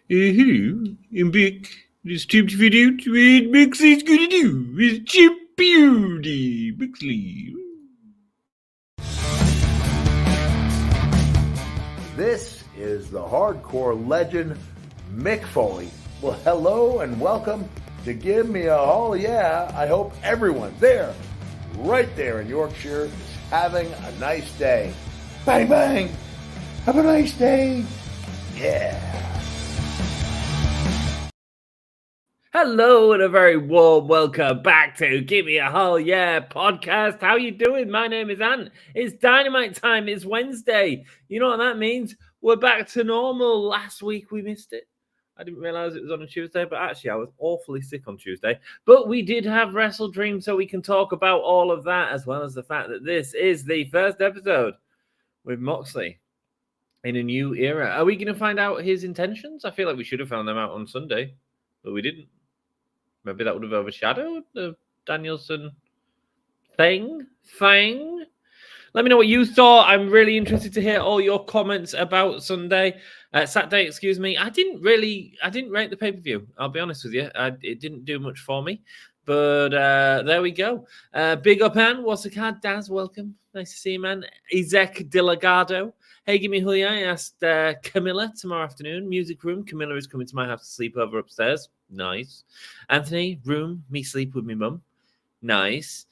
Hello, I'm back. It's time to find out what Moxley's gonna do with Champion Moxley. This is the hardcore legend, Mick Foley. Well, hello and welcome to Give Me a Haul. Yeah, I hope everyone there, right there in Yorkshire, is having a nice day. Bang, bang. Have a nice day. Yeah. Hello and a very warm welcome back to Give Me a Haul, yeah, podcast. How you doing? My name is Ant. It's Dynamite time. It's Wednesday. You know what that means? We're back to normal. Last week we missed it. I didn't realize it was on a Tuesday, but actually I was awfully sick on Tuesday. But we did have Wrestle Dream, so we can talk about all of that, as well as the fact that this is the first episode with Moxley in a new era. Are we going to find out his intentions? I feel like we should have found them out on Sunday, but we didn't. Maybe that would have overshadowed the Danielson thing. Let me know what you thought. I'm really interested to hear all your comments about Saturday. Excuse me. I didn't rate the pay-per-view. I'll be honest with you. It didn't do much for me. But there we go. Big up, Ann. What's the card? Daz, welcome. Nice to see you, man. Ezek Delgado. Hey, give me Julia. I asked Camilla tomorrow afternoon. Music room. Camilla is coming to my house to sleep over upstairs. Nice. Anthony, room. Me sleep with me mum. Nice.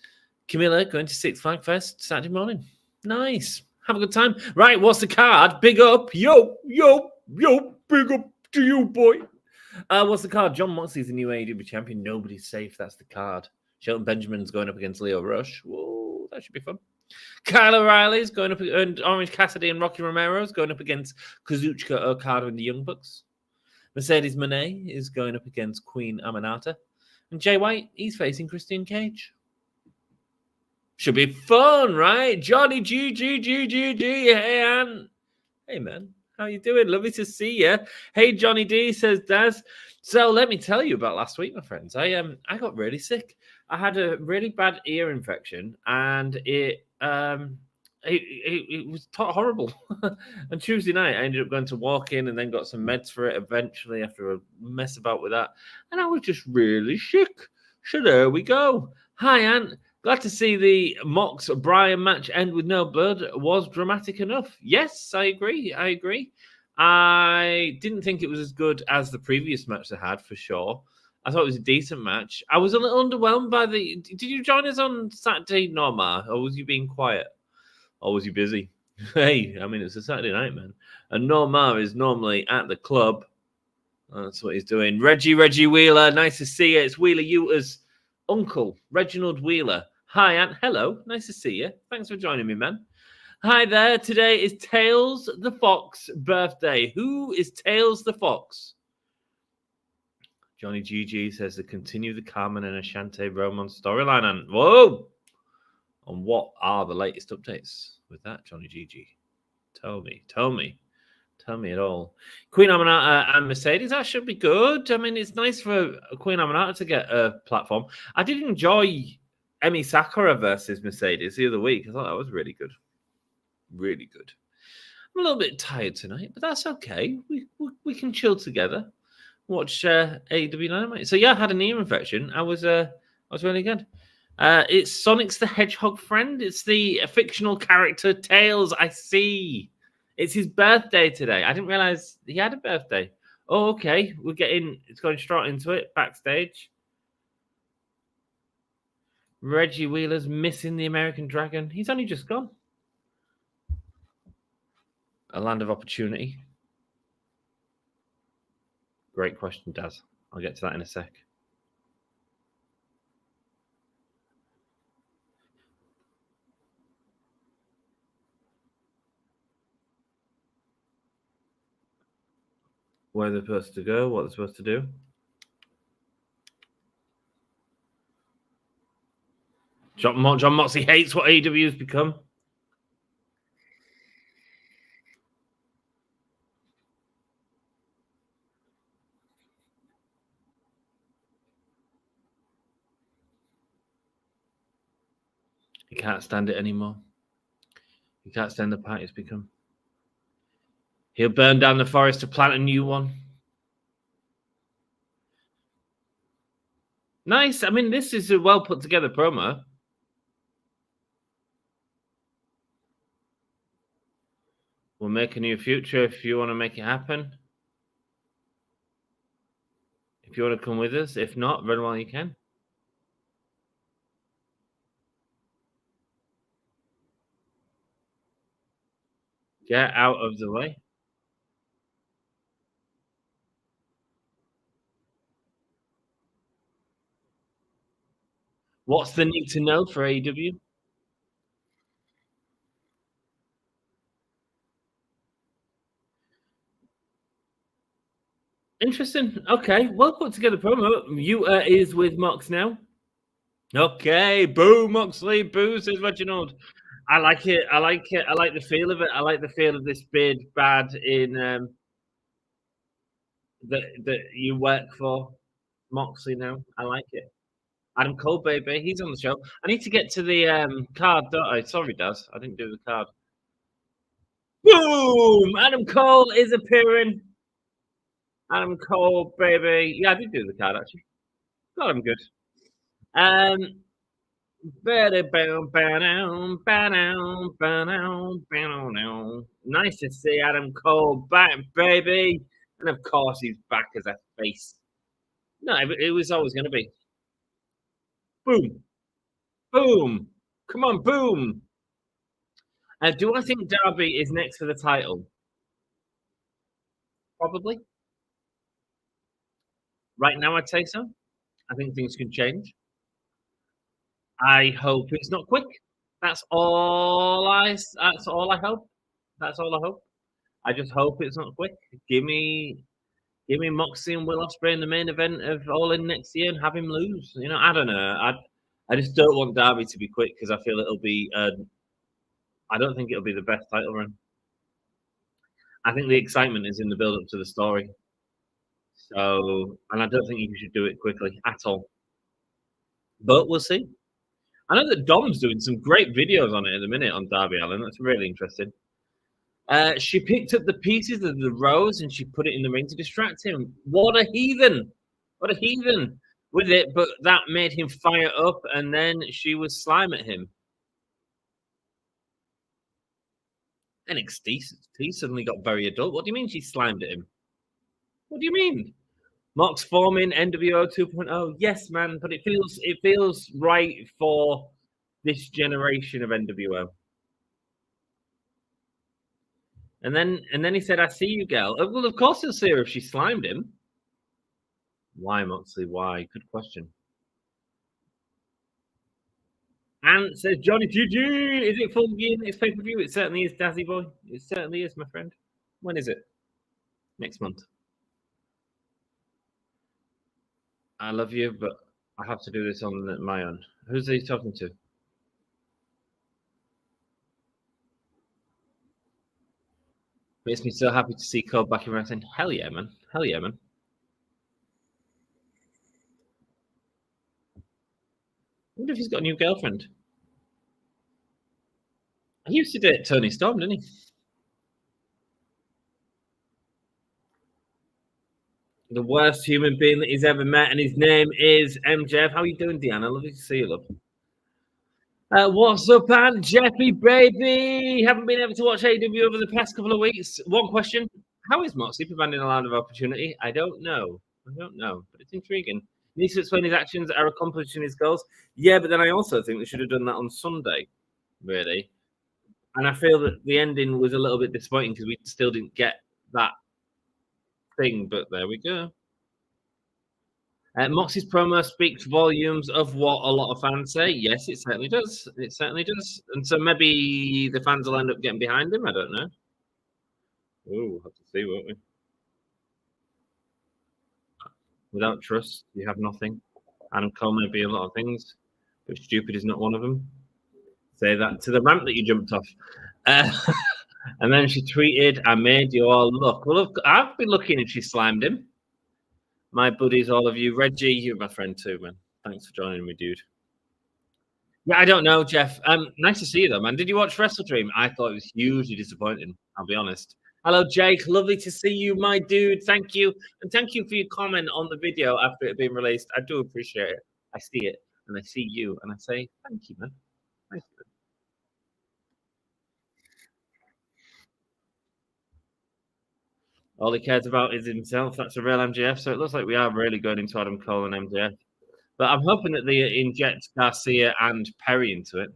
Camilla going to Six Flag Fest Saturday morning. Nice. Have a good time. Right, what's the card? Big up. Yo. Big up to you, boy. What's the card? John Moxley's the new AEW champion. Nobody's safe. That's the card. Shelton Benjamin's going up against Leo Rush. Whoa, that should be fun. Kyle O'Reilly's going up, and Orange Cassidy and Rocky Romero's going up against Kazuchika, Okada, and the Young Bucks. Mercedes Moné is going up against Queen Aminata. And Jay White, he's facing Christian Cage. Should be fun, right? Johnny G. Hey, Ann. Hey, man. How you doing? Lovely to see you. Hey, Johnny D, says Daz. So let me tell you about last week, my friends. I got really sick. I had a really bad ear infection, and it was horrible. On Tuesday night, I ended up going to walk in and then got some meds for it eventually after a mess about with that. And I was just really sick. So there we go. Hi, Ant. Glad to see the Mox Bryan match end with no blood was dramatic enough. Yes, I agree. I didn't think it was as good as the previous match they had, for sure. I thought it was a decent match. I was a little underwhelmed by the... Did you join us on Saturday, Norma? Or was you being quiet? Or was you busy? Hey, I mean, it's a Saturday night, man. And Norma is normally at the club. That's what he's doing. Reggie Wheeler, nice to see you. It's Wheeler Uta's uncle, Reginald Wheeler. Hi, Aunt. Hello. Nice to see you. Thanks for joining me, man. Hi there. Today is Tails the Fox birthday. Who is Tails the Fox? Johnny GG says to continue the Carmen and Ashante Romance storyline. And whoa! And what are the latest updates with that, Johnny GG? Tell me it all. Queen Aminata and Mercedes, that should be good. I mean, it's nice for Queen Aminata to get a platform. I did enjoy Emi Sakura versus Mercedes the other week. I thought that was really good. Really good. I'm a little bit tired tonight, but that's okay. We can chill together. Watch AEW Dynamite. So yeah, I had an ear infection. I was really good. It's Sonic's the Hedgehog friend. It's the fictional character Tails. I see. It's his birthday today. I didn't realize he had a birthday. Oh, okay. It's going straight into it. Backstage. Reggie Wheeler's missing the American Dragon. He's only just gone. A land of opportunity. Great question, Daz. I'll get to that in a sec. Where they're supposed to go, what they're supposed to do. John Moxley hates what AEW has become. He can't stand it anymore. He can't stand the party it's become. He'll burn down the forest to plant a new one. Nice. I mean, this is a well put together promo. We'll make a new future if you want to make it happen. If you want to come with us. If not, run while you can. Get out of the way. What's the need to know for AEW? Interesting. Okay, well put together promo. You is with Mox now. Okay, boo Moxley, boo says Reginald. I like it. I like it. I like the feel of it. I like the feel of this big bad in that you work for Moxley now. I like it. Adam Cole, baby, he's on the show. I need to get to the card, don't I? Sorry, Daz, I didn't do the card. Boom! Adam Cole is appearing. Adam Cole, baby. Yeah, I did do the card actually. God, I'm good. Nice to see Adam Cole back, baby. And of course, he's back as a face. No, it was always going to be. Boom. Boom. Come on, boom. Do I think Darby is next for the title? Probably. Right now, I'd say so. I think things can change. I hope it's not quick. That's all I hope. That's all I hope. I just hope it's not quick. Give me Moxley and Will Ospreay in the main event of All In next year and have him lose. You know, I don't know. I just don't want Darby to be quick because I feel it'll be. I don't think it'll be the best title run. I think the excitement is in the build up to the story. So, and I don't think you should do it quickly at all. But we'll see. I know that Dom's doing some great videos on it at the minute on Darby Allin. That's really interesting. She picked up the pieces of the rose and she put it in the ring to distract him. What a heathen! What a heathen with it, but that made him fire up and then she was slime at him. NXT suddenly got very adult. What do you mean she slimed at him? What do you mean? Mox forming NWO 2.0. Yes, man, but it feels right for this generation of NWO. And then he said, "I see you, girl." Well, of course he'll see her if she slimed him. Why, Moxley? Why? Good question. And says Johnny GG, is it full gear next pay-per-view? It certainly is, Dazzy boy. It certainly is, my friend. When is it? Next month. I love you, but I have to do this on my own. Who's he talking to? Makes me so happy to see Cole back in wrestling. Hell yeah, man. Hell yeah, man. I wonder if he's got a new girlfriend. He used to date Tony Storm, didn't he? The worst human being that he's ever met, and his name is MJF. How are you doing, Deanna? Lovely to see you, love. What's up, Aunt Jeffy, baby? Haven't been able to watch AEW over the past couple of weeks. One question: how is Moxley preventing a line of opportunity? I don't know, but it's intriguing. He needs to explain his actions are accomplishing his goals. Yeah, but then I also think they should have done that on Sunday, really. And I feel that the ending was a little bit disappointing because we still didn't get that thing. But there we go. Moxie's promo speaks volumes of what a lot of fans say. Yes, it certainly does. It certainly does. And so maybe the fans will end up getting behind him. I don't know. Oh, we'll have to see, won't we? Without trust, you have nothing. Adam Cole may be a lot of things, but stupid is not one of them. Say that to the ramp that you jumped off. And then she tweeted, "I made you all look." Well, I've been looking if she slimed him. My buddies, all of you. Reggie, you're my friend too, man. Thanks for joining me, dude. Yeah, I don't know, Jeff. Nice to see you, though, man. Did you watch Wrestle Dream? I thought it was hugely disappointing, I'll be honest. Hello, Jake. Lovely to see you, my dude. Thank you. And thank you for your comment on the video after it being released. I do appreciate it. I see it, and I see you, and I say, thank you, man. Thank you. All he cares about is himself. That's a real MJF. So it looks like we are really going into Adam Cole and MJF. But I'm hoping that they inject Garcia and Perry into it.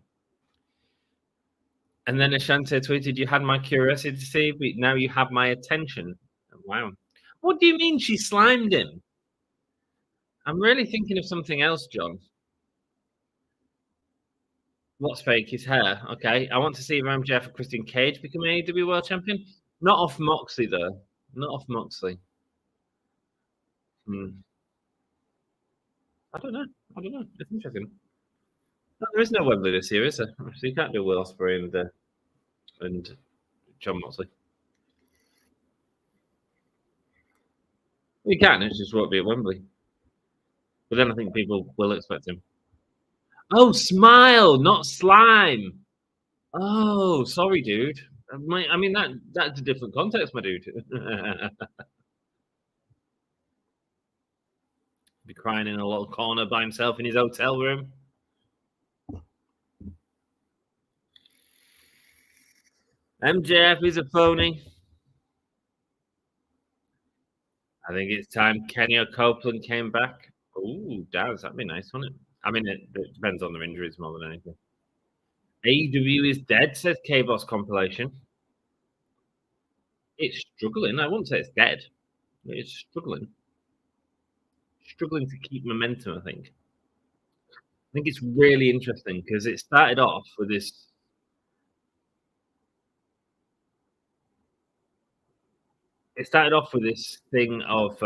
And then Ashante tweeted, "You had my curiosity, but now you have my attention." Wow. What do you mean she slimed him? I'm really thinking of something else, John. What's fake? His hair. Okay. I want to see if MJF and Christian Cage become AEW World Champion. Not off Moxley, though. Not off Moxley. I don't know. It's interesting. No, there is no Wembley this year, is there? So you can't do Will Ospreay and John Moxley. You can. It just won't be at Wembley. But then I think people will expect him. Oh, Smile, not Slime. Oh, sorry, dude. I mean that's a different context, my dude. Be crying in a little corner by himself in his hotel room. MJF is a phony. I think it's time Kenny Copeland came back. Ooh, Daz, that'd be nice, wouldn't it? I mean, it depends on their injuries more than anything. AEW is dead, says K-Boss compilation. It's struggling. I wouldn't say it's dead. It's struggling. Struggling to keep momentum, I think. I think it's really interesting because it started off with this. It started off with this thing of.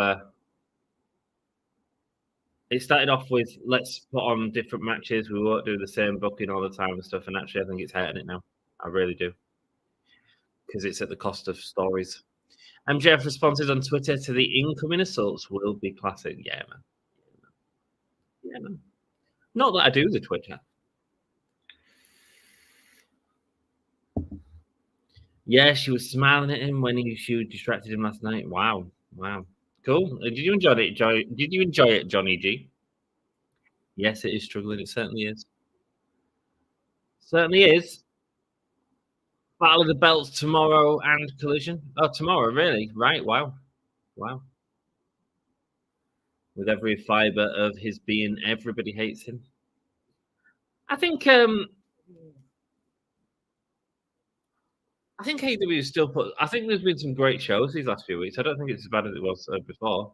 It started off with let's put on different matches. We won't do the same booking all the time and stuff. And actually, I think it's hurting it now. I really do. Because it's at the cost of stories. MJF responded on Twitter to the incoming assaults will be classic. Yeah, man. Yeah, man. Not that I do the Twitter. Yeah, she was smiling at him when she distracted him last night. Wow. Cool. Did you enjoy it, Joy? Did you enjoy it, Johnny G? Yes, it is struggling. It certainly is. Certainly is. Battle of the Belts tomorrow and Collision. Oh, tomorrow, really? Right. Wow. With every fiber of his being, everybody hates him. I think AEW is still put. I think there's been some great shows these last few weeks. I don't think it's as bad as it was before.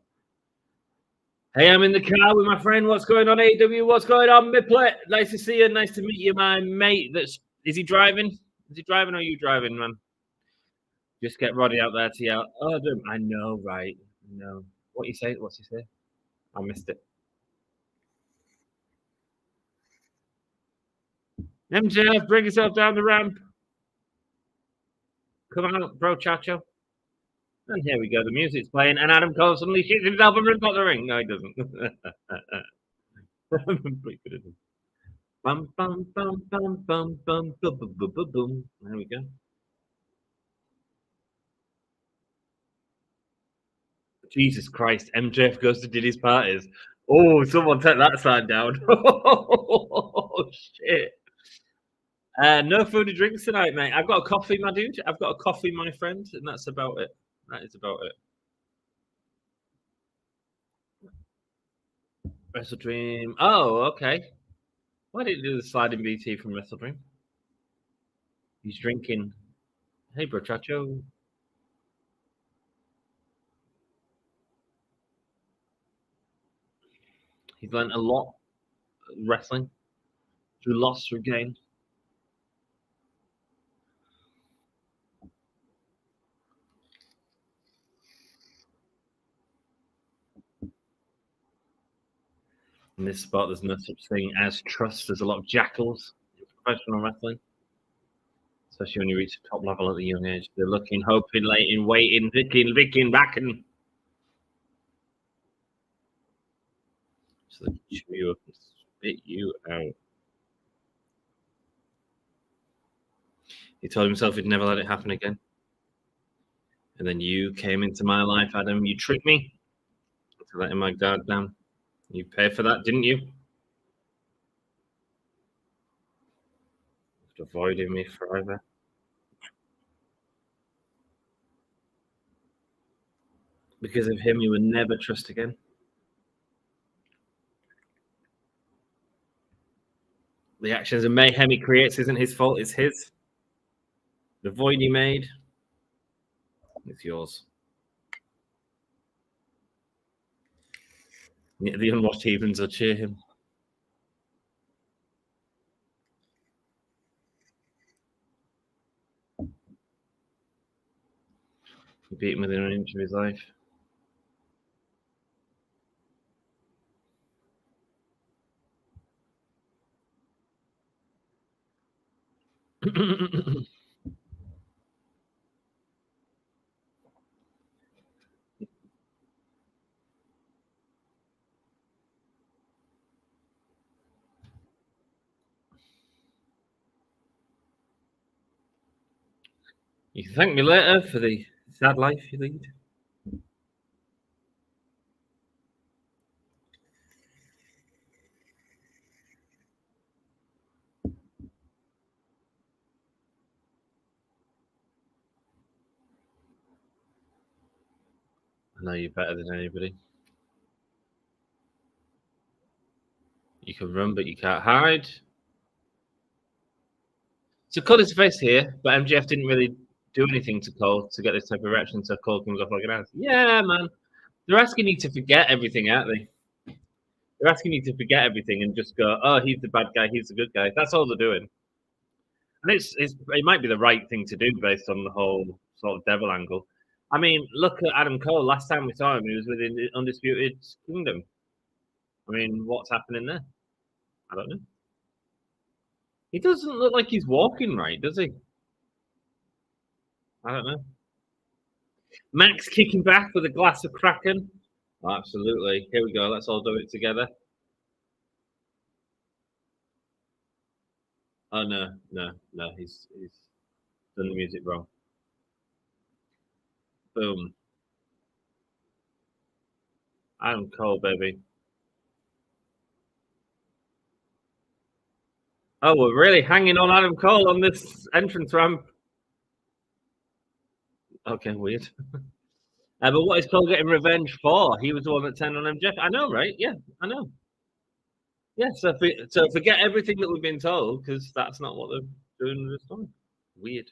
Hey, I'm in the car with my friend. What's going on, AEW? What's going on, Miplet? Nice to see you. Nice to meet you, my mate. Is he driving? Is he driving or are you driving, man? Just get Roddy out there to yell. Oh, I know, right? No. What you say? What's he say? I missed it. MJF, bring yourself down the ramp. Come on, bro, Chacho. And here we go. The music's playing, and Adam Cole suddenly shoots himself and runs out the ring. No, he doesn't. Pretty good, isn't it? Bum, bum, bum, bum, bum, bum, bum, bum, bum, bum, bum. There we go. Jesus Christ, MJF goes to Diddy's parties. Oh, someone take that sign down. Oh, shit. No food or drinks tonight, mate. I've got a coffee, my dude. I've got a coffee, my friend, and that's about it. That is about it. Wrestle Dream. Oh, okay. Why didn't you do the sliding BT from Wrestle Dream? He's drinking. Hey, bro, Chacho. He's learned a lot wrestling through loss, through gain. In this spot, there's no such thing as trust. There's a lot of jackals in professional wrestling, especially when you reach the top level at a young age. They're looking, hoping, waiting, vicking, racking. So they chew you up and spit you out. He told himself he'd never let it happen again. And then you came into my life, Adam. You tricked me to letting my guard down. You paid for that, didn't you? avoiding me forever. Because of him, you will never trust again. The actions and mayhem he creates isn't his fault, it's his. The void he made, it's yours. The unwashed heathens will cheer him. You beat him within an inch of his life. You can thank me later for the sad life you lead. I know you're better than anybody. You can run, but you can't hide. So Cole is the face here, but MJF didn't really do anything to Cole to get this type of reaction, so Cole comes off like an ass. Yeah, man. They're asking you to forget everything, aren't they? They're asking you to forget everything and just go, oh, he's the bad guy, he's the good guy. That's all they're doing. And it might be the right thing to do based on the whole sort of devil angle. I mean, look at Adam Cole. Last time we saw him, he was within the Undisputed Kingdom. I mean, what's happening there? I don't know. He doesn't look like he's walking right, does he? I don't know. Max kicking back with a glass of Kraken. Oh, absolutely. Here we go. Let's all do it together. Oh, no. He's done the music wrong. Boom. Adam Cole, baby. Oh, we're really hanging on Adam Cole on this entrance ramp. Okay, weird. But what is Cole getting revenge for? He was the one that turned on MJF. I know, right? Yeah, I know. Yeah, so forget everything that we've been told, because that's not what they're doing this time. Weird.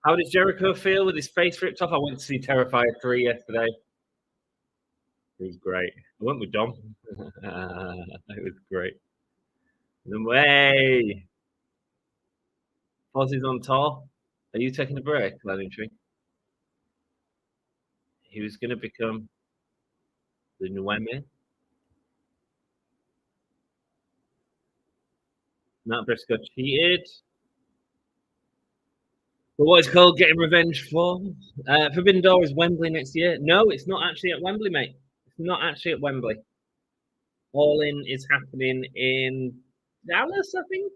How does Jericho feel with his face ripped off? I went to see Terrifier 3 yesterday. It was great. I went with Dom. It was great. No way. Fozzie's on tour. Are you taking a break, Tree? He was going to become the Nueme. Matt Briscoe cheated. But what is Cole getting revenge for? Forbidden Door is Wembley next year. No, it's not actually at Wembley, mate. It's not actually at Wembley. All In is happening in Dallas, I think.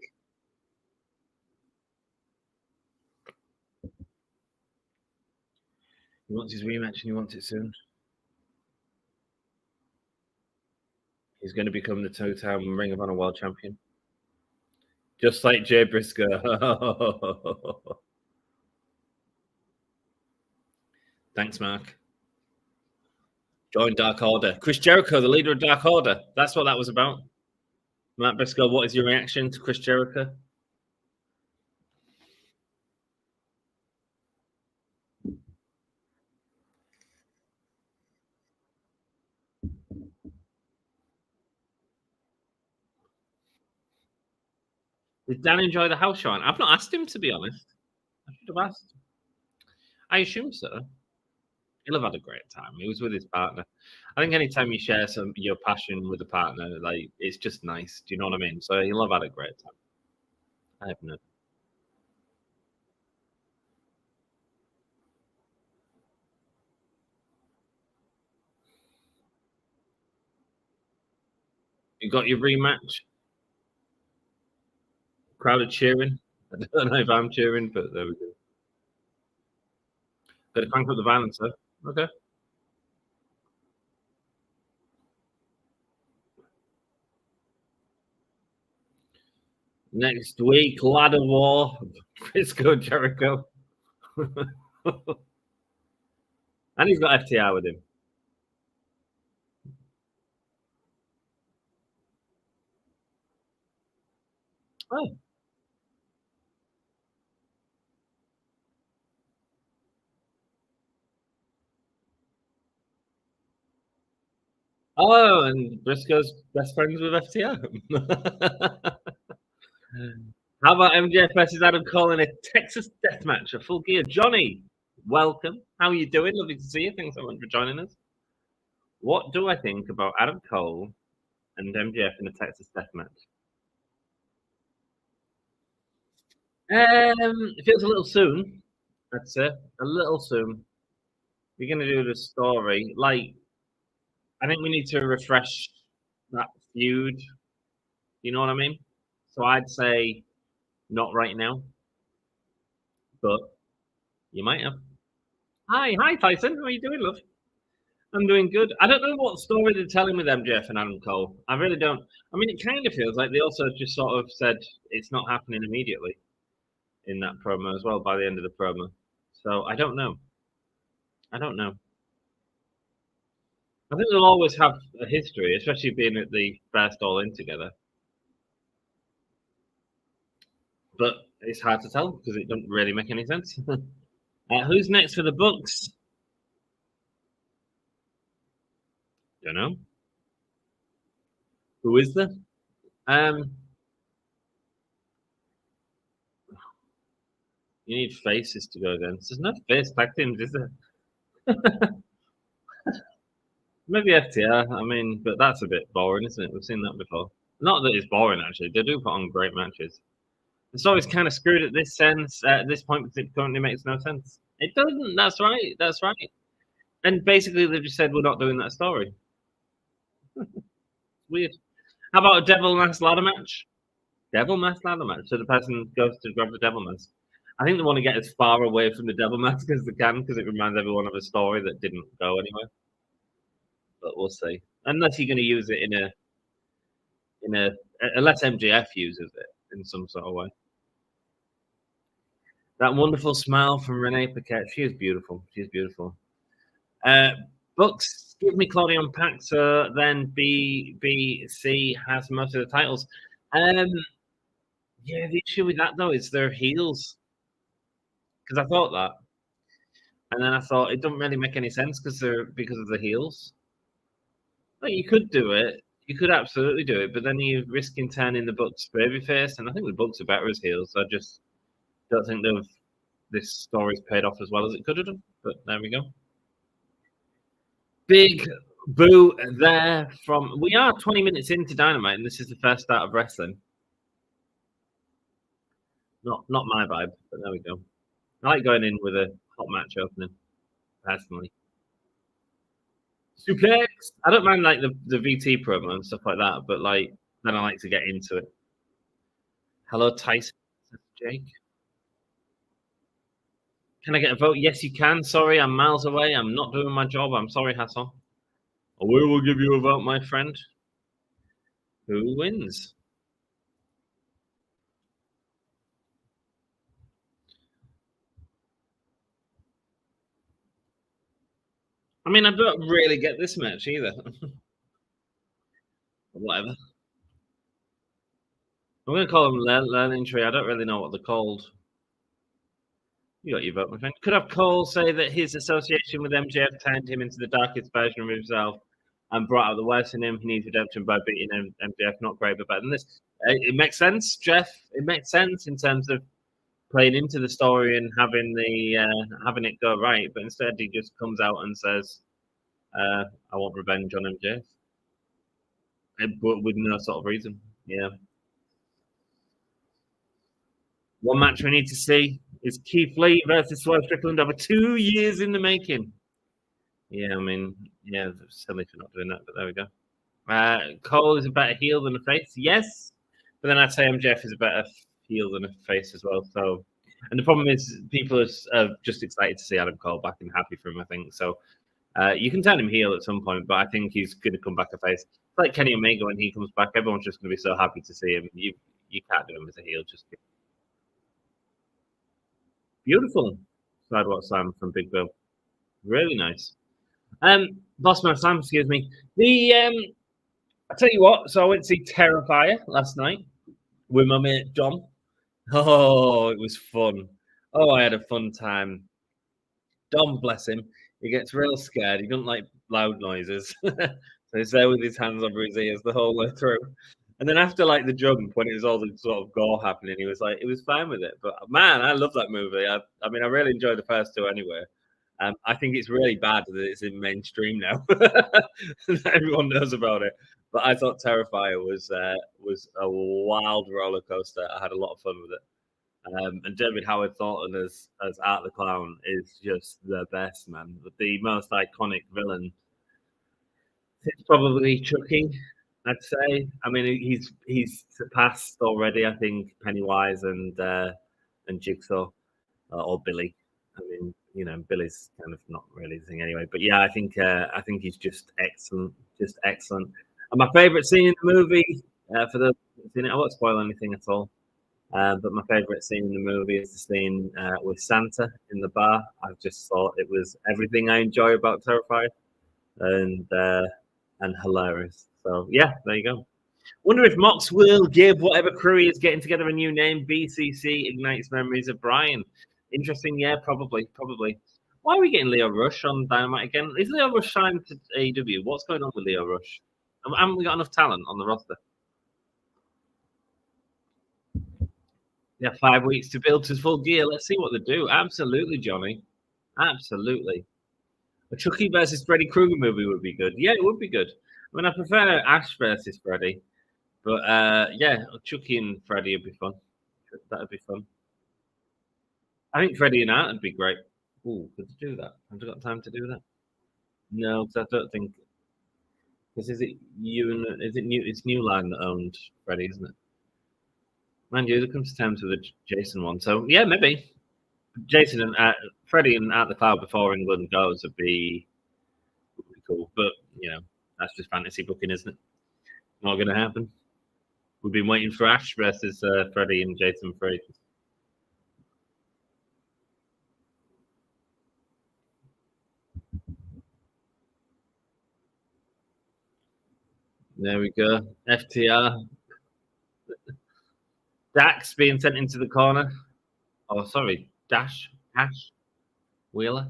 He wants his rematch and he wants it soon. He's going to become the two-time Ring of Honor World Champion. Just like Jay Briscoe. Thanks, Mark. Join Dark Order. Chris Jericho, the leader of Dark Order. That's what that was about. Matt Briscoe, what is your reaction to Chris Jericho? Did Dan enjoy the house show? I've not asked him, to be honest. I should have asked. I assume so. He'll have had a great time. He was with his partner. I think anytime you share your passion with a partner, like, it's just nice. Do you know what I mean? So he'll have had a great time. I have no. You got your rematch. Crowd are cheering. I don't know if I'm cheering, but there we go. Got to crank up the violence, though. Okay. Next week, Ladder War, Briscoe Jericho. And he's got FTR with him. Oh. Oh, and Briscoe's best friends with FTR. How about MJF versus Adam Cole in a Texas death match, a full gear? Johnny, welcome. How are you doing? Lovely to see you. Thanks so much for joining us. What do I think about Adam Cole and MJF in a Texas death match? It feels a little soon, I'd say. A little soon. We're going to do the story. Like, I think we need to refresh that feud. You know what I mean? So I'd say not right now, but you might have. Hi, Tyson. How are you doing, love? I'm doing good. I don't know what story they're telling with MJF and Adam Cole. I really don't. I mean, it kind of feels like they also just sort of said it's not happening immediately in that promo as well by the end of the promo. So I don't know. I don't know. I think they'll always have a history, especially being at the first All In together. But it's hard to tell because it doesn't really make any sense. Who's next for the Bucks? Don't know. Who is there? You need faces to go against. There's no face tag teams, is there? Maybe FTR. I mean, but that's a bit boring, isn't it? We've seen that before. Not that it's boring, actually. They do put on great matches. The story's kind of screwed at this sense, at this point, because it currently makes no sense. It doesn't. That's right. That's right. And basically, they've just said we're not doing that story. Weird. How about a devil mask ladder match? Devil mask ladder match. So the person goes to grab the devil mask. I think they want to get as far away from the devil mask as they can because it reminds everyone of a story that didn't go anywhere. But we'll see. Unless you're going to use it unless MJF uses it in some sort of way. That wonderful smile from Renee Paquette. She is beautiful. She is beautiful. Bucks, give me Claudio and Paxer. Then BBC has most of the titles. Yeah, the issue with that though is they're heels. Because I thought that, and then I thought it doesn't really make any sense because of the heels. Like you could do it, you could absolutely do it, but then you're risking turning the Bucks babyface, and I think the Bucks are better as heels. So I just don't think this story's paid off as well as it could have done. But there we go. Big boo there from. We are 20 minutes into Dynamite, and this is the first start of wrestling. Not my vibe, but there we go. I like going in with a hot match opening, personally. Suplex. I don't mind like the VT promo and stuff like that, but like then I like to get into it. Hello, Tyson. Jake. Can I get a vote? Yes, you can. Sorry, I'm miles away. I'm not doing my job. I'm sorry, Hassan. We will give you a vote, my friend. Who wins? I mean, I don't really get this match either. Whatever. I'm going to call them learning tree. I don't really know what they're called. You got your vote, my friend. Could have Cole say that his association with MJF turned him into the darkest version of himself and brought out the worst in him. He needs redemption by beating MJF. Not great, but better than this. It makes sense, Jeff. It makes sense in terms of playing into the story and having it go right. But instead, he just comes out and says, "I want revenge on MJF," but with no sort of reason. Yeah. One match we need to see is Keith Lee versus Swerve Strickland over 2 years in the making. Yeah, I mean, yeah, silly for not doing that, but there we go. Cole is a better heel than a face, yes, but then I'd say MJF is a better heel than a face as well. So, and the problem is people are just excited to see Adam Cole back and happy for him. I think so. You can turn him heel at some point, but I think he's going to come back a face. It's like Kenny Omega when he comes back. Everyone's just going to be so happy to see him. You can't do him as a heel. Just beautiful sidewalk slam from Big Bill. Really nice. Bossman Sam, excuse me. I tell you what. So I went to see Terrifier last night with my mate Dom. Oh, it was fun. Oh, I had a fun time. Dom, bless him, he gets real scared. He doesn't like loud noises. So he's there with his hands over his ears the whole way through. And then after like the jump, when it was all the sort of gore happening, he was fine with it. But man, I love that movie. I mean, I really enjoyed the first two anyway. I think it's really bad that it's in mainstream now. Everyone knows about it. But I thought Terrifier was a wild roller coaster. I had a lot of fun with it. And David Howard Thornton as Art the Clown is just the best, man. The most iconic villain. It's probably Chucky, I'd say. I mean, he's surpassed already. I think Pennywise and Jigsaw or Billy. I mean, you know, Billy's kind of not really the thing anyway. But yeah, I think he's just excellent, And my favourite scene in the movie for the scene, I won't spoil anything at all. But my favourite scene in the movie is the scene with Santa in the bar. I just thought it was everything I enjoy about Terrifier, and hilarious. So yeah, there you go. Wonder if Mox will give whatever crew he is getting together a new name. BCC ignites memories of Brian. Interesting, yeah, probably. Why are we getting Leo Rush on Dynamite again? Is Leo Rush signed to AEW? What's going on with Leo Rush? Haven't we got enough talent on the roster? Yeah, 5 weeks to build to full gear. Let's see what they do. Absolutely, Johnny. Absolutely. A Chucky versus Freddy Krueger movie would be good. Yeah, it would be good. I mean, I prefer Ash versus Freddy. But yeah, Chucky and Freddy would be fun. That would be fun. I think Freddy and Art would be great. Ooh, could you do that? Have you got time to do that? No, because I don't think. Because is it you and is it new? It's New Line that owned Freddy, isn't it? Mind you, there comes terms with the Jason one. So yeah, maybe Jason and Freddy and Art the Cloud before England goes would be cool. But you know, that's just fantasy booking, isn't it? Not going to happen. We've been waiting for Ash versus Freddy and Jason for ages. There we go. FTR. Dax being sent into the corner. Oh, sorry. Ash Wheeler.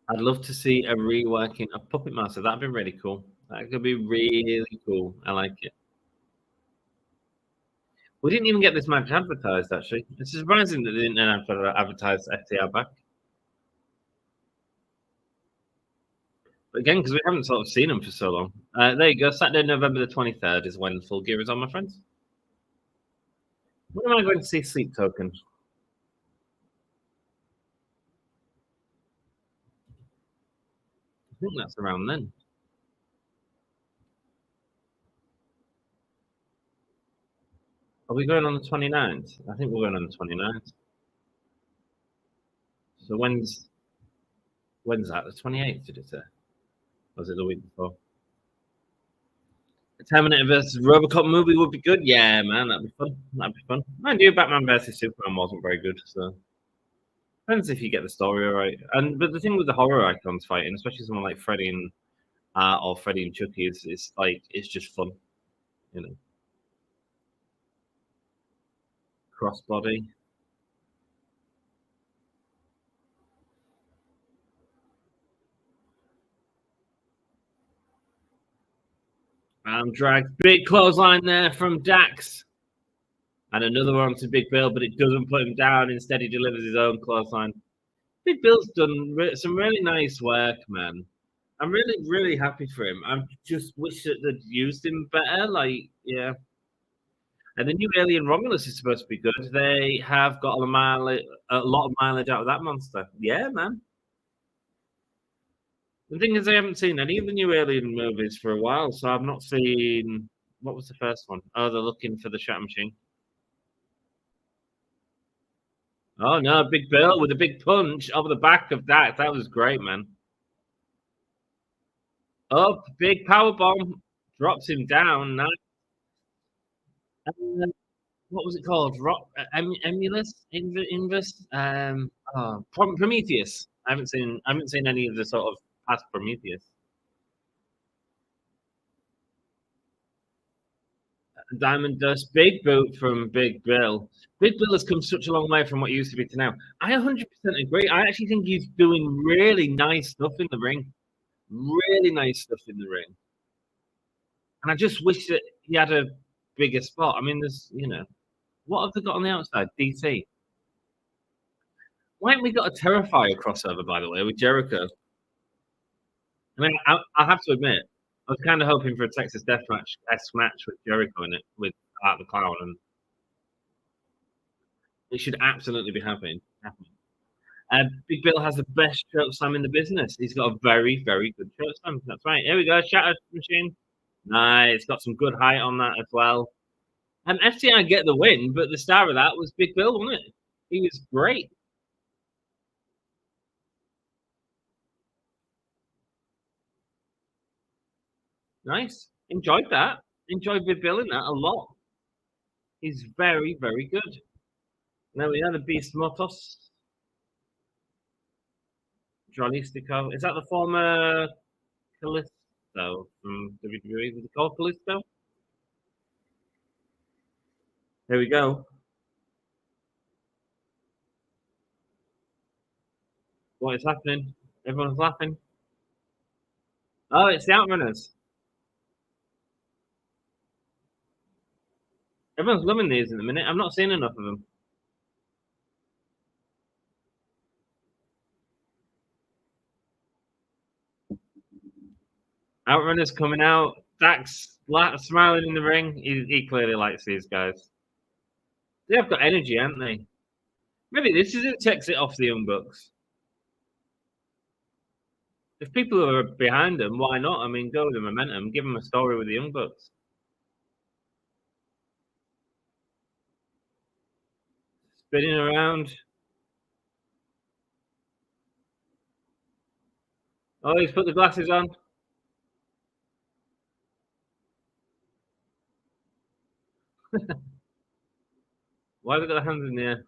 I'd love to see a reworking of Puppet Master. That'd be really cool. That could be really cool. I like it. We didn't even get this match advertised, actually. It's surprising that they didn't advertise FTR back. But again, because we haven't sort of seen them for so long. There you go. Saturday, November the 23rd is when Full Gear is on, my friends. When am I going to see Sleep Token? I think that's around then. Are we going on the 29th? I think we're going on the 29th. So when's that? The 28th, did it say? Or was it the week before? A Terminator versus Robocop movie would be good. Yeah, man, that'd be fun. Mind you, Batman versus Superman wasn't very good, so depends if you get the story right. But the thing with the horror icons fighting, especially someone like Freddy and or Freddy and Chucky, is like it's just fun, you know. Crossbody. Dragged. Big clothesline there from Dax. And another one to Big Bill, but it doesn't put him down. Instead, he delivers his own clothesline. Big Bill's done some really nice work, man. I'm really, really happy for him. I just wish that they'd used him better. Like, yeah. And the new Alien Romulus is supposed to be good. They have got a lot of mileage out of that monster. Yeah, man. The thing is, I haven't seen any of the new Alien movies for a while, so I've not seen. What was the first one? Oh, they're looking for the Shatter Machine. Oh no, Big Bill with a big punch over the back of that. That was great, man. Oh, big power bomb. Drops him down. Nice. What was it called? Emulus? Invis? Prometheus. I haven't seen any of the sort of past Prometheus. Diamond Dust, big boot from Big Bill. Big Bill has come such a long way from what he used to be to now. I 100% agree. I actually think he's doing really nice stuff in the ring. Really nice stuff in the ring. And I just wish that he had a bigger spot. I mean, there's, what have they got on the outside? DC. Why haven't we got a Terrifier crossover, by the way, with Jericho? I mean, I have to admit, I was kind of hoping for a Texas Deathmatch-esque match with Jericho in it, with Art the Clown, and it should absolutely be happening. Big Bill has the best choke slam in the business. He's got a very, very good choke slam. That's right. Here we go. Shatter Machine. Nice. Got some good height on that as well. And FTI get the win, but the star of that was Big Bill, wasn't it? He was great. Nice. Enjoyed that. Enjoyed Big Bill in that a lot. He's very, very good. Now we have the Beast Motos. Jolistico. Is that the former Callisto from WWE? Was it called Callisto? Here we go. What is happening? Everyone's laughing. Oh, it's the Outrunners. Everyone's loving these in a minute. I've not seen enough of them. Outrunners coming out. Dax smiling in the ring. He clearly likes these guys. They have got energy, haven't they? Maybe this is it. Takes it off the Young Bucks. If people are behind them, why not? I mean, go with the momentum. Give them a story with the Young Bucks. Spinning around. Oh, he's put the glasses on. Why have they got their hands in the air?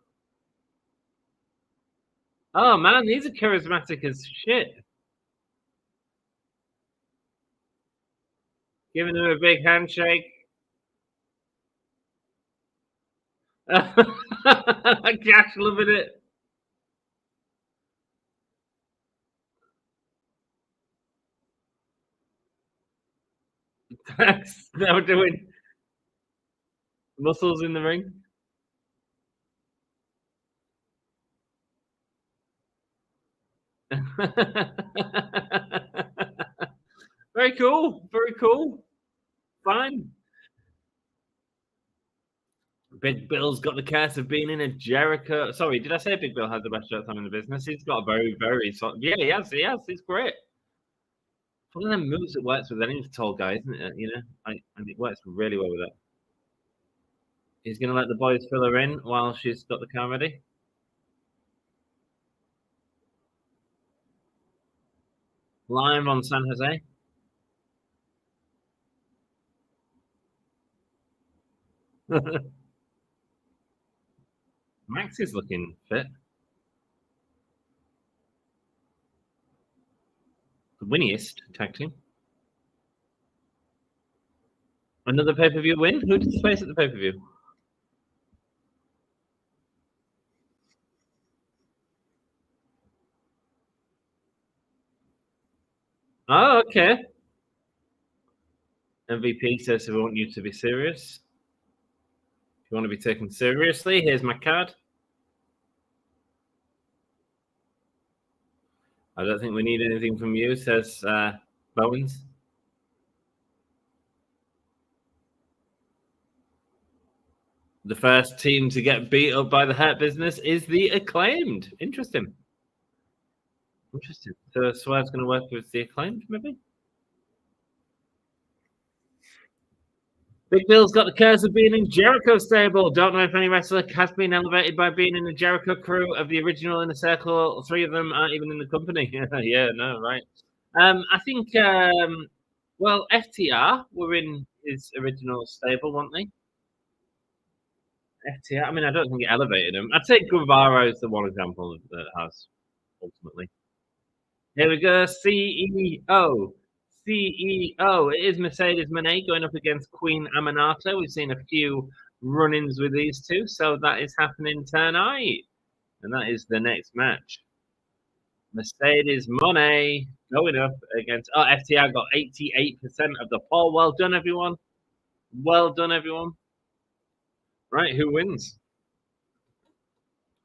Oh, man, these are charismatic as shit. Giving him a big handshake. Cash loving it. Thanks. Now we're doing muscles in the ring. Very cool. Very cool. Fine. Big Bill's got the curse of being in a Jericho. Sorry, did I say Big Bill has the best shot time in the business? He's got a very, very yeah, he has. He's great. One of them moves that works with any tall guy, isn't it? And it works really well with that. He's going to let the boys fill her in while she's got the car ready. Live on San Jose. Max is looking fit. The winniest tag team. Another pay-per-view win? Who did he face at the pay-per-view? Oh, okay. MVP says we want you to be serious. If you want to be taken seriously, here's my card. I don't think we need anything from you, says Bowens. The first team to get beat up by the Hurt Business is the Acclaimed. Interesting. So Swerve's going to work with the Acclaimed, maybe? Big Bill's got the curse of being in Jericho stable. Don't know if any wrestler has been elevated by being in the Jericho crew of the original Inner Circle. 3 of them aren't even in the company. Yeah, no, right. I think Well, FTR were in his original stable, weren't they? FTR. I mean, I don't think it elevated him. I'd say Guevara is the one example that has ultimately. Here we go. CEO. CEO. It is Mercedes Moné going up against Queen Aminata. We've seen a few run-ins with these two, so that is happening tonight. And that is the next match. Mercedes Moné going up against. Oh, FTR got 88% of the poll. Well done, everyone. Well done, everyone. Right, who wins?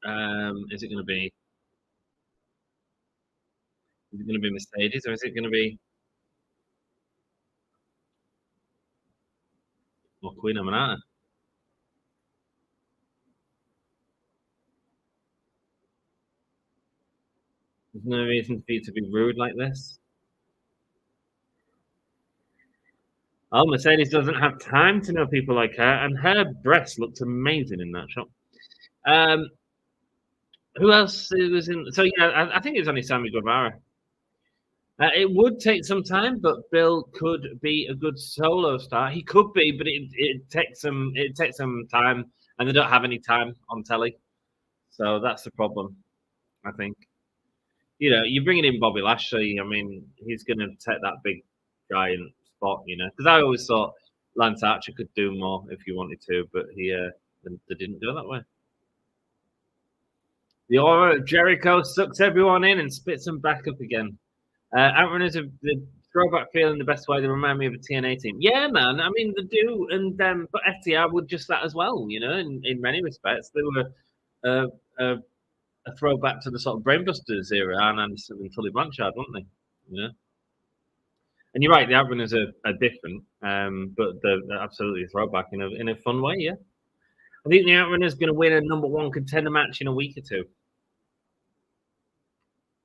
Is it going to be? Is it going to be Mercedes or is it going to be Queen Aminata? There's no reason for you to be rude like this. Oh, Mercedes doesn't have time to know people like her, and her breast looked amazing in that shot. Who else was in? So yeah, I think it was only Sammy Guevara. It would take some time, but Bill could be a good solo star. He could be, but it takes some time, and they don't have any time on telly, so that's the problem. I think. You're bringing in Bobby Lashley. I mean, he's going to take that big giant spot. Because I always thought Lance Archer could do more if he wanted to, but they didn't do it that way. The aura of Jericho sucks everyone in and spits them back up again. Outrunners of the throwback feel in the best way. They remind me of a TNA team. Yeah, man. I mean, they do, and but FTR would just that as well. In many respects, they were a throwback to the sort of Brainbusters era, Arn Anderson and Tully Blanchard, weren't they? And you're right, the Outrunners are different, but they're absolutely a throwback in a fun way. Yeah, I think the Outrunners going to win a number one contender match in a week or two.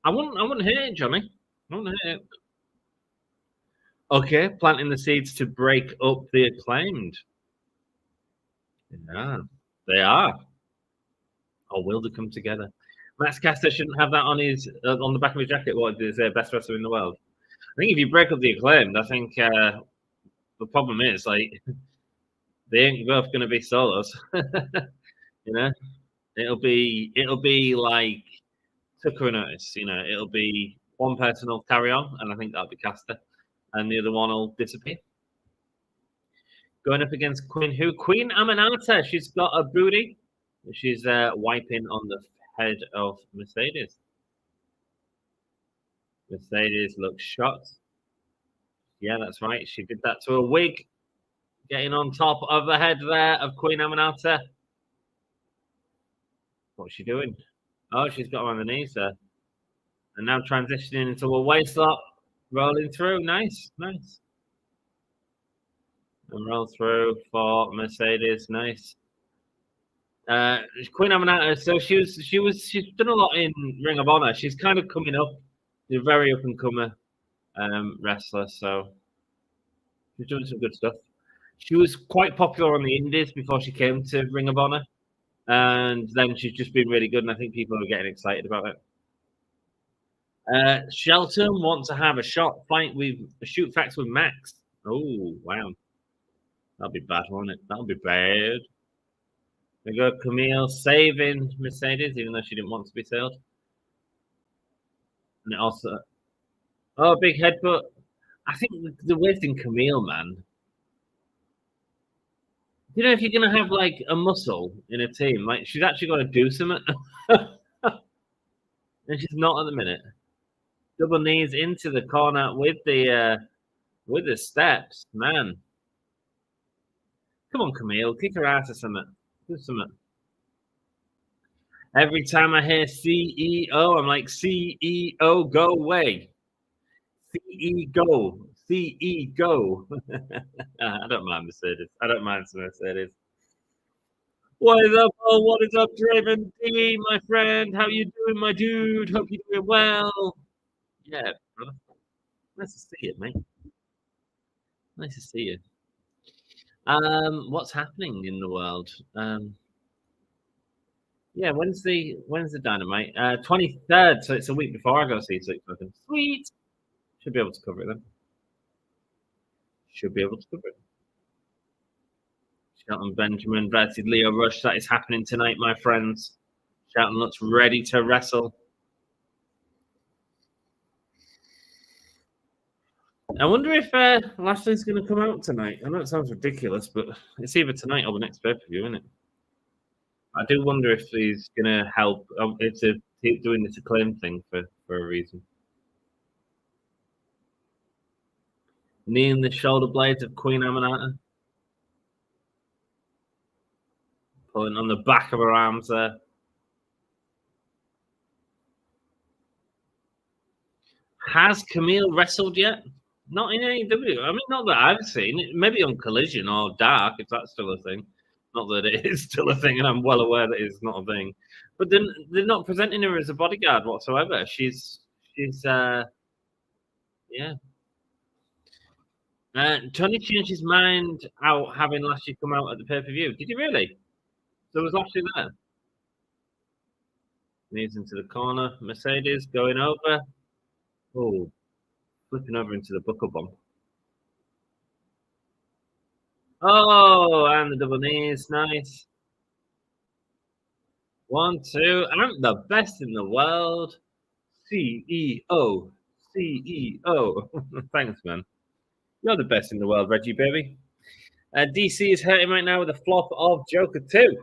I wouldn't hate it, Johnny. I wouldn't hate it. Okay, planting the seeds to break up the Acclaimed. Yeah, they are. Or will they come together? Max Caster shouldn't have that on the back of his jacket. What is best wrestler in the world? I think if you break up the Acclaimed, I think the problem is like they ain't both going to be solos. It'll be like Tucker and Otis. It'll be one person will carry on, and I think that'll be Caster, and the other one will disappear. Going up against Queen Aminata. She's got a booty. She's wiping on the head of Mercedes. Mercedes looks shocked. Yeah, that's right. She did that to a wig. Getting on top of the head there of Queen Aminata. What's she doing? Oh, she's got her on the knees there. And now transitioning into a waist lock. Rolling through. Nice. And roll through for Mercedes. Nice. Queen Aminata. So she's done a lot in Ring of Honor. She's kind of coming up. She's a very up and comer wrestler. So she's doing some good stuff. She was quite popular on the Indies before she came to Ring of Honor, and then she's just been really good. And I think people are getting excited about it. Shelton wants to have a shoot facts with Max. Oh wow, that'll be bad, won't it? That'll be bad. We got Camille saving Mercedes, even though she didn't want to be saved. And it also, big headbutt. I think the weird thing, Camille, man. If you're gonna have like a muscle in a team, like she's actually got to do something, and she's not at the minute. Double knees into the corner with the steps, man. Come on, Camille, kick her ass or something. Do something. Every time I hear CEO, I'm like, CEO, go away. CE go. CE go. I don't mind Mercedes. I don't mind Mercedes. What is up, Paul? What is up, Draven D, my friend? How you doing, my dude? Hope you're doing well. Yeah, brother. Nice to see you, mate. Nice to see you. What's happening in the world? Yeah, when's the Dynamite? 23rd, so it's a week before I go see Six. Sweet. Should be able to cover it then. Should be able to cover it. Shelton Benjamin versus Leo Rush. That is happening tonight, my friends. Shelton looks ready to wrestle. I wonder if Lashley's going to come out tonight. I know it sounds ridiculous, but it's either tonight or the next pay-per-view, isn't it? I do wonder if he's going to help. It's doing this acclaim thing for a reason. Knee in the shoulder blades of Queen Aminata. Pulling on the back of her arms there. Has Camille wrestled yet? Not in AEW. I mean, not that I've seen. Maybe on Collision or Dark, if that's still a thing. Not that it is still a thing, and I'm well aware that it's not a thing. But then they're not presenting her as a bodyguard whatsoever. She's yeah. Tony changed his mind out having Lashley come out at the pay-per-view. Did he really? So was Lashley there? Knees into the corner. Mercedes going over. Oh, flipping over into the buckle bomb. Oh, and the double knees. Nice. 1, 2. I'm the best in the world. CEO. CEO. Thanks, man. You're the best in the world, Reggie, baby. DC is hurting right now with a flop of Joker 2.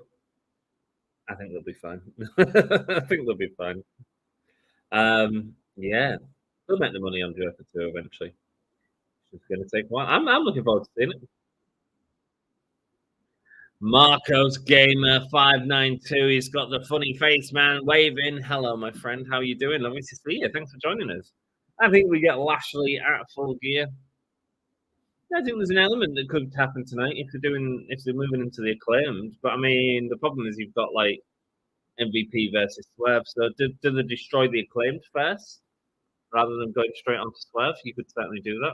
I think they'll be fine. I think they'll be fine. Yeah. They'll make the money on Joker 2 eventually. It's going to take a while. I'm looking forward to seeing it. Marcos Gamer 592. He's got the funny face, man, waving. Hello, my friend. How are you doing? Lovely to see you. Thanks for joining us. I think we get Lashley at Full Gear. I think there's an element that could happen tonight if they're moving into the Acclaimed. But I mean, the problem is you've got like MVP versus Swerve. So do they destroy the Acclaimed first rather than going straight onto Swerve? You could certainly do that.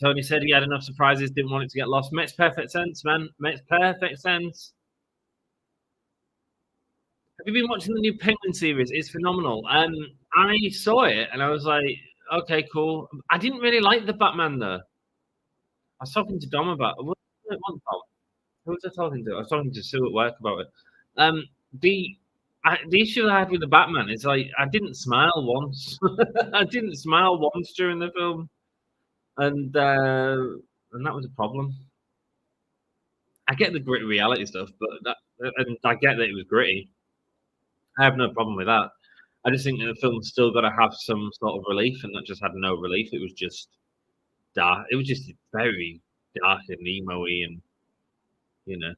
Tony said he had enough surprises, didn't want it to get lost. Makes perfect sense, man. Makes perfect sense. Have you been watching the new Penguin series? It's phenomenal. I saw it and I was like, okay, cool. I didn't really like the Batman though. I was talking to Dom about it. Who was I talking to? I was talking to Sue at work about it. The issue I had with the Batman is like I didn't smile once. I didn't smile once during the film. And that was a problem. I get the gritty reality stuff, and I get that it was gritty. I have no problem with that. I just think that the film's still got to have some sort of relief, and that just had no relief. It was just dark. It was just very dark and emo-y, and you know.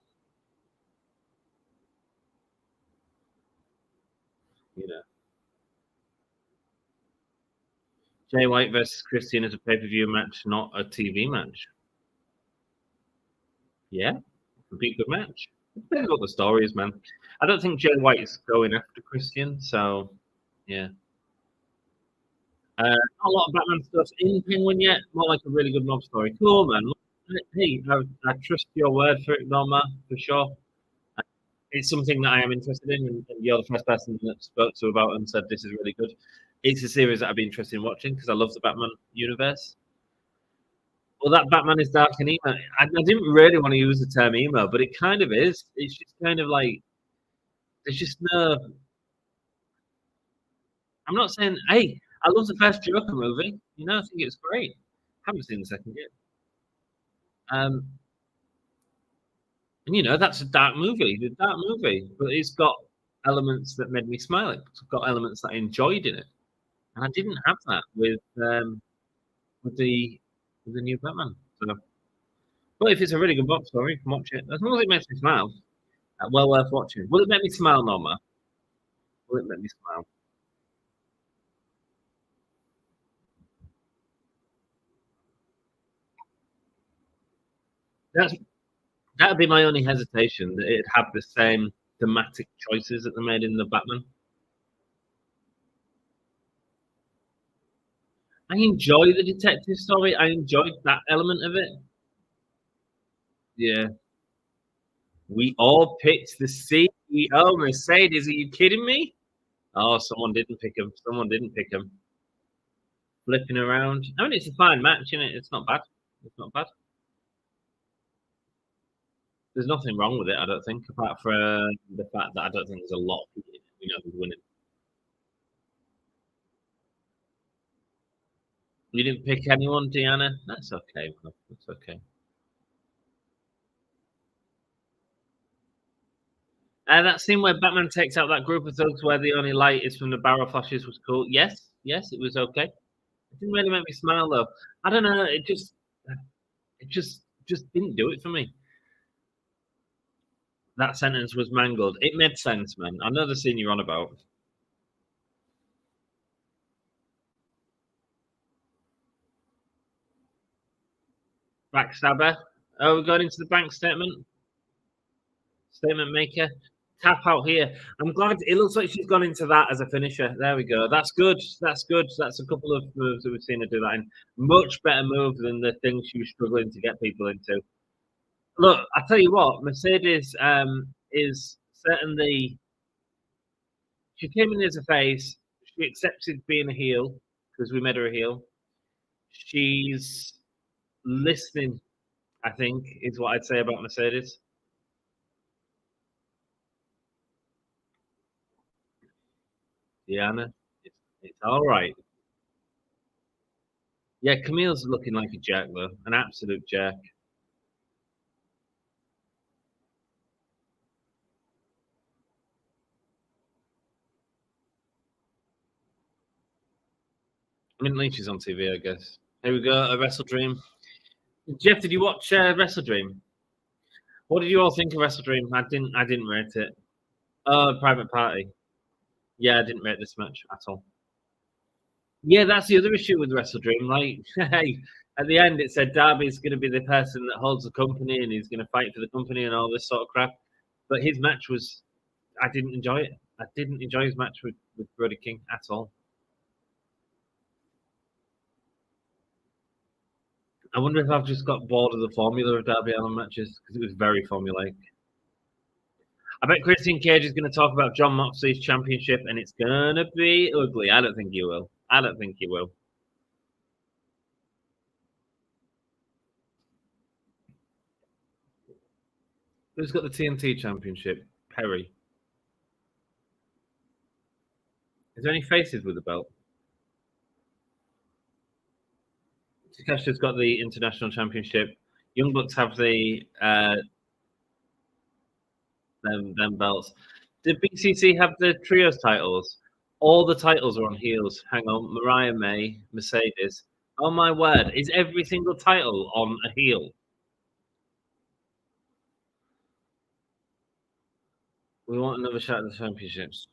Jay White versus Christian is a pay-per-view match, not a TV match. Yeah, it would be a good match. Depends what the story is, man. I don't think Jay White is going after Christian, so yeah. Not a lot of Batman stuff in Penguin yet. More like a really good mob story. Cool, man. Hey, I trust your word for it, Norma, for sure. It's something that I am interested in, and you're the first person that spoke to about and said this is really good. It's a series that I'd be interested in watching because I love the Batman universe. Well, that Batman is dark and emo. I didn't really want to use the term emo, but it kind of is. It's just kind of like there's just no. I'm not saying, hey, I love the first Joker movie. You know, I think it's great. Haven't seen the second yet. And you know, that's a dark movie. The dark movie, but it's got elements that made me smile. It's got elements that I enjoyed in it, and I didn't have that with the new Batman. So, but if it's a really good box story, you can watch it. As long as it makes me smile, well worth watching. Will it make me smile, Norma? Will it make me smile? That'd be my only hesitation, that it'd have the same thematic choices that they made in the Batman. I enjoy the detective story. I enjoyed that element of it. Yeah. We all picked the CEO Mercedes. Are you kidding me? Oh, someone didn't pick him. Someone didn't pick him. flipping around. I mean, it's a fine match, isn't it? It's not bad. It's not bad. There's nothing wrong with it, I don't think, apart from the fact that I don't think there's a lot of people, who's winning. You didn't pick anyone, Deanna? That's okay, man. That's okay. That scene where Batman takes out that group of thugs where the only light is from the barrel flashes was cool. Yes, it was okay. It didn't really make me smile though. I don't know. It just didn't do it for me. That sentence was mangled. It made sense, man. I know the scene you're on about. Backstabber. Oh, we're going into the bank statement. Statement maker. Tap out here. I'm glad it looks like she's gone into that as a finisher. There we go. That's good. That's good. That's a couple of moves that we've seen her do that in. Much better move than the things she was struggling to get people into. Look, I tell you what, Mercedes is certainly. She came in as a face. She accepted being a heel because we made her a heel. She's listening, I think, is what I'd say about Mercedes. Deanna, it's all right. Yeah, Camille's looking like a jerk, though. An absolute jerk. I mean, Lynch is on TV, I guess. Here we go, a Wrestle Dream. Jeff, did you watch Wrestle Dream? What did you all think of Wrestle Dream? I didn't rate it. Oh, Private Party. Yeah, I didn't rate this match at all. Yeah, that's the other issue with Wrestle Dream. Like, hey, at the end, it said Darby's going to be the person that holds the company and he's going to fight for the company and all this sort of crap. But his match was, I didn't enjoy it. I didn't enjoy his match with Brody King at all. I wonder if I've just got bored of the formula of Darby Allin matches because it was very formulaic. I bet Christian Cage is going to talk about Jon Moxley's championship and it's going to be ugly. I don't think he will. I don't think he will. Who's got the TNT championship? Perry. Is there any faces with the belt? Takesha's got the international championship. Young Bucks have the them belts. Did BCC have the trios titles? All the titles are on heels. Hang on, Mariah May, Mercedes. Oh my word! Is every single title on a heel? We want another shot at the championships.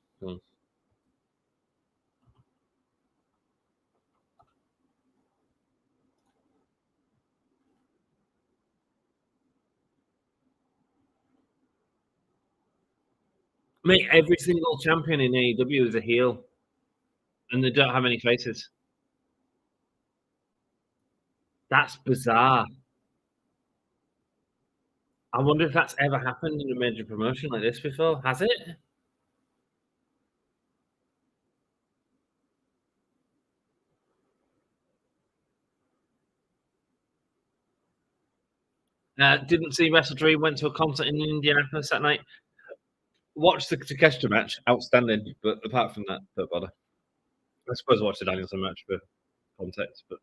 Mate, every single champion in AEW is a heel, and they don't have any faces. That's bizarre. I wonder if that's ever happened in a major promotion like this before. Has it? Didn't see Wrestle Dream. Went to a concert in Indianapolis that night. Watched the Takeshita match. Outstanding. But apart from that, don't bother. I suppose watch the Danielson match for context. But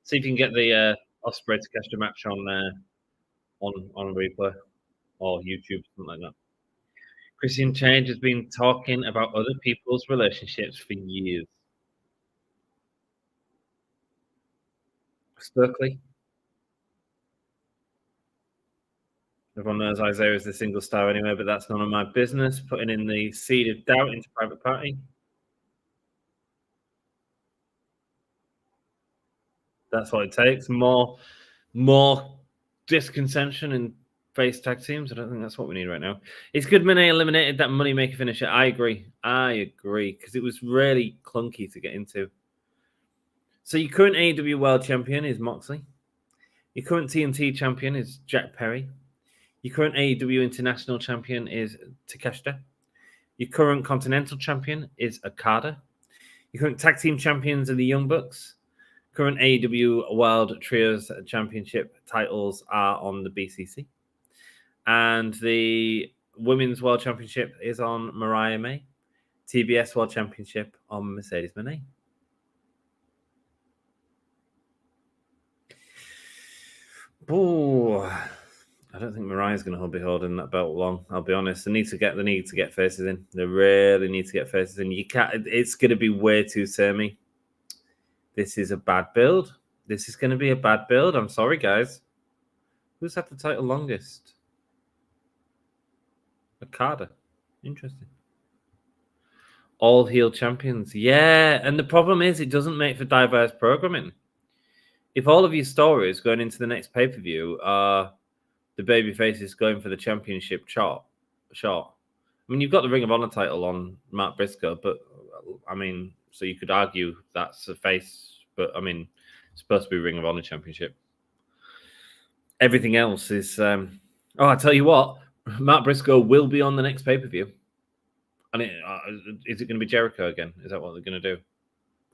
see if you can get the Ospreay Takeshita match on a replay or YouTube, something like that. Christian Cage has been talking about other people's relationships for years. Stokely. Everyone knows Isaiah is the single star anyway, but that's none of my business. Putting in the seed of doubt into Private Party. That's what it takes. More discontention and face tag teams. I don't think that's what we need right now. It's good Moné eliminated that moneymaker finisher. I agree. Because it was really clunky to get into. So your current AEW World Champion is Moxley. Your current TNT Champion is Jack Perry. Your current AEW International Champion is Takeshita. Your current Continental Champion is Okada. Your current tag team champions are the Young Bucks. Current AEW World Trios Championship titles are on the BCC. And the Women's World Championship is on Mariah May. TBS World Championship on Mercedes Moné. Oh, I don't think Mariah's going to be holding that belt long. I'll be honest. They need to get faces in. They really need to get faces in. You can't. It's going to be way too samey. This is a bad build. This is going to be a bad build. I'm sorry, guys. Who's had the title longest? Okada. Interesting. All heel champions. Yeah, and the problem is it doesn't make for diverse programming. If all of your stories going into the next pay-per-view are the baby faces going for the championship shot. I mean, you've got the Ring of Honor title on Mark Briscoe, but I mean, so you could argue that's a face, but I mean, it's supposed to be Ring of Honor championship. Everything else is. I tell you what, Mark Briscoe will be on the next pay-per-view. And is it going to be Jericho again? Is that what they're going to do? Can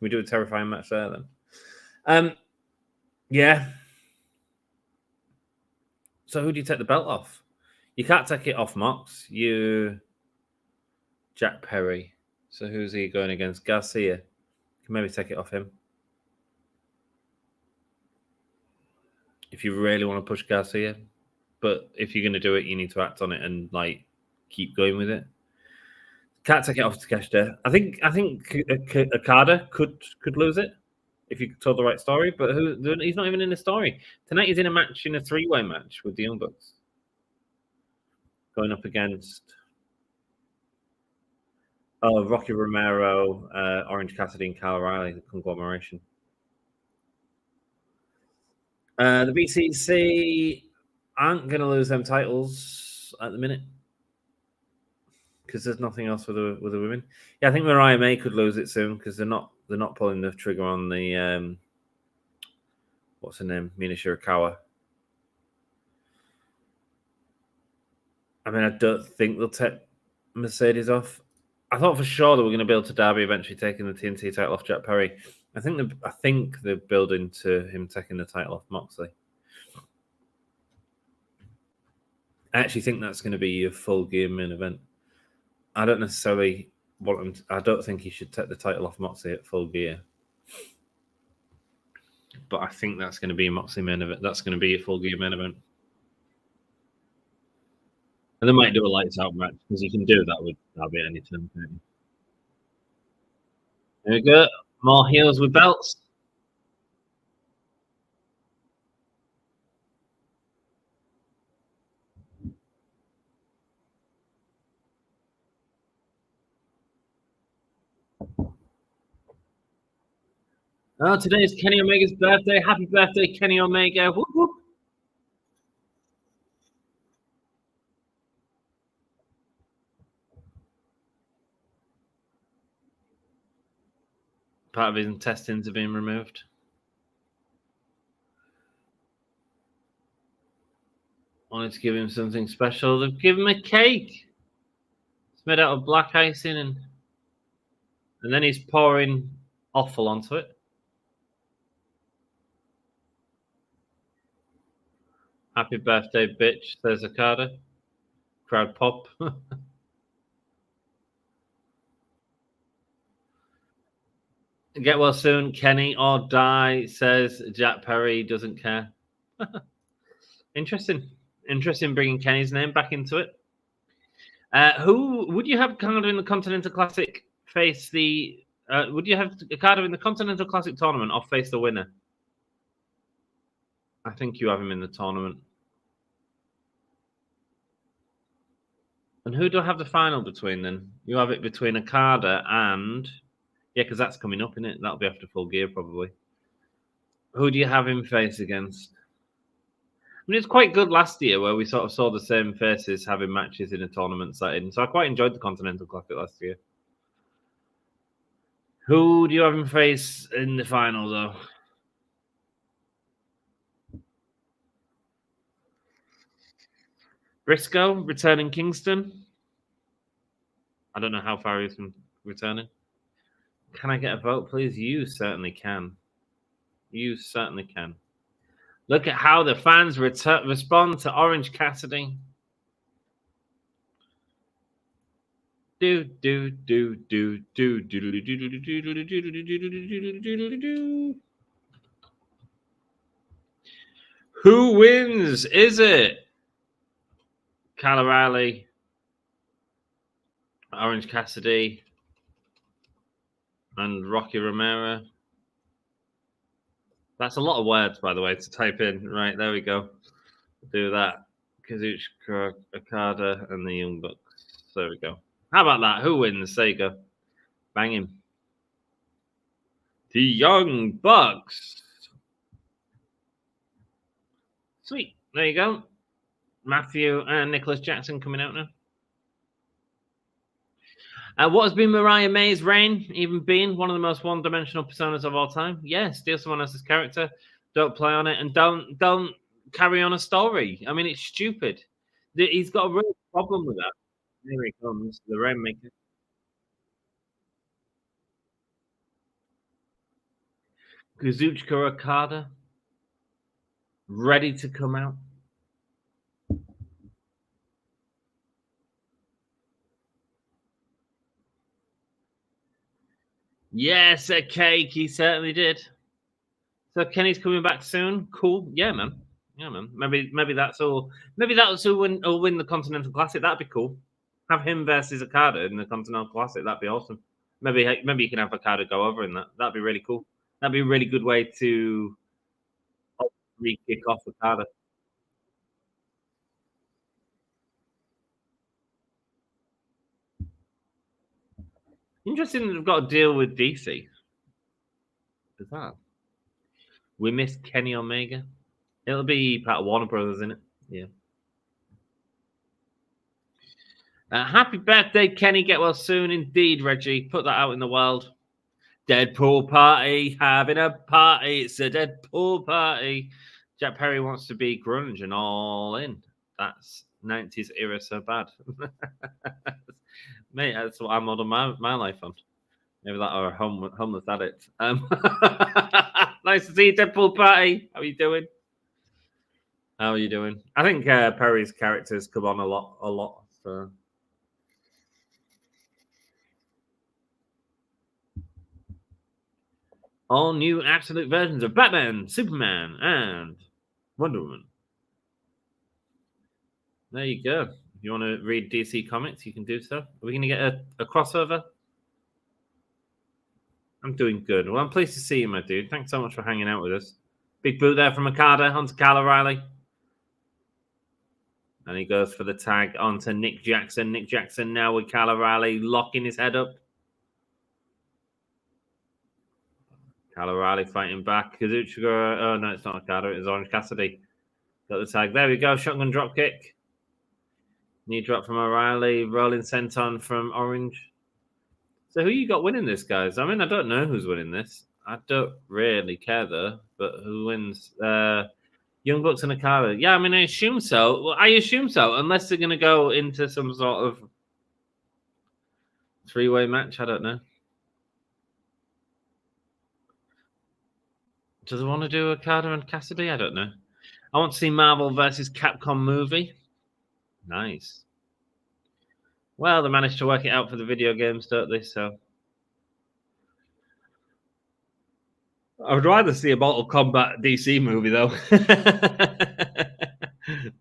we do a terrifying match there then? Yeah. So who do you take the belt off? You can't take it off Mox. Jack Perry. So who's he going against? Garcia. You can maybe take it off him. If you really want to push Garcia. But if you're going to do it, you need to act on it and like keep going with it. Can't take it off Takeshita. I think Okada could lose it if you told the right story, but he's not even in the story. Tonight he's in a match, in a three-way match with the Young Bucks. Going up against Rocky Romero, Orange Cassidy, and Kyle O'Reilly, the conglomeration. The BCC aren't going to lose them titles at the minute because there's nothing else with the women. Yeah, I think Mariah May could lose it soon because they're not pulling the trigger on the what's her name, Mina Shirakawa. I mean, I don't think they'll take Mercedes off. I thought for sure they were going to build to Darby eventually taking the TNT title off Jack Perry. I think they're building to him taking the title off Moxley. I actually think that's going to be a full gear main event. I don't necessarily want him. I don't think he should take the title off Moxley at Full Gear. But I think that's going to be a Moxley main event. That's going to be a Full Gear main event. And they might do a lights out match because you can do that with Darby at any time. There we go. More heels with belts. Oh, today is Kenny Omega's birthday. Happy birthday, Kenny Omega. Whoop, whoop. Part of his intestines are being removed. Wanted to give him something special. They've given him a cake. It's made out of black icing, and then he's pouring offal onto it. Happy birthday, bitch, says Okada. Crowd pop. Get well soon, Kenny, or die, says Jack Perry. Doesn't care. Interesting bringing Kenny's name back into it. Who would you have Okada in the Continental Classic face the? Would you have Okada in the Continental Classic tournament or face the winner? I think you have him in the tournament. And who do I have the final between then? You have it between Okada and... Yeah, because that's coming up, isn't it? That'll be after Full Gear, probably. Who do you have him face against? I mean, it's quite good last year where we sort of saw the same faces having matches in a tournament setting. So I quite enjoyed the Continental Classic last year. Who do you have him face in the final, though? Briscoe returning Kingston. I don't know how far he's from returning. Can I get a vote, please? You certainly can. You certainly can. Look at how the fans respond to Orange Cassidy. Do do do do do do do do do do do do. Who wins? Is it Kyle O'Reilly, Orange Cassidy, and Rocky Romero? That's a lot of words, by the way, to type in. Right, there we go. Do that. Kazuchika, Okada, and the Young Bucks. There we go. How about that? Who wins? There you go. Bang him. The Young Bucks. Sweet. There you go. Matthew and Nicholas Jackson coming out now. What has been Mariah May's reign, even being one of the most one-dimensional personas of all time? Yeah, steal someone else's character, don't play on it, and don't carry on a story. I mean, it's stupid. He's got a real problem with that. Here he comes, the Rainmaker. Kazuchika Okada, ready to come out. Yes, a cake. He certainly did. So Kenny's coming back soon. Cool. Yeah, man. Yeah, man. Maybe that's all. Maybe that's who will win the Continental Classic. That'd be cool. Have him versus Okada in the Continental Classic. That'd be awesome. Maybe you can have Okada go over in that. That'd be really cool. That'd be a really good way to re-kick off Okada. Interesting that they've got to deal with DC. Bizarre. We missed Kenny Omega. It'll be part of Warner Brothers, isn't it? Yeah. Happy birthday, Kenny. Get well soon. Indeed, Reggie. Put that out in the world. Deadpool party. Having a party. It's a Deadpool party. Jack Perry wants to be grunge and all in. That's 90s era so bad. Mate, that's what I model my life on. Maybe that or a homeless addict. Nice to see you, Deadpool party. How are you doing? How are you doing? I think Perry's characters come on a lot. So. All new absolute versions of Batman, Superman, and Wonder Woman. There you go. If you want to read DC Comics, you can do so. Are we going to get a crossover? I'm doing good. Well, I'm pleased to see you, my dude. Thanks so much for hanging out with us. Big boot there from Okada onto Kyle O'Reilly. And he goes for the tag onto Nick Jackson. Nick Jackson now with Kyle O'Reilly locking his head up. Kyle O'Reilly fighting back. Kazuchika. Oh, no, it's not Okada. It's Orange Cassidy. Got the tag. There we go. Shotgun drop kick. Knee drop from O'Reilly. Rolling senton from Orange. So who you got winning this, guys? I mean, I don't know who's winning this. I don't really care, though. But who wins? Young Bucks and Okada. Yeah, I mean, I assume so. Well, I assume so, unless they're going to go into some sort of three-way match. I don't know. Do they want to do Okada and Cassidy? I don't know. I want to see Marvel versus Capcom movie. Nice. Well, they managed to work it out for the video games, don't they? So I would rather see a Mortal Kombat DC movie, though.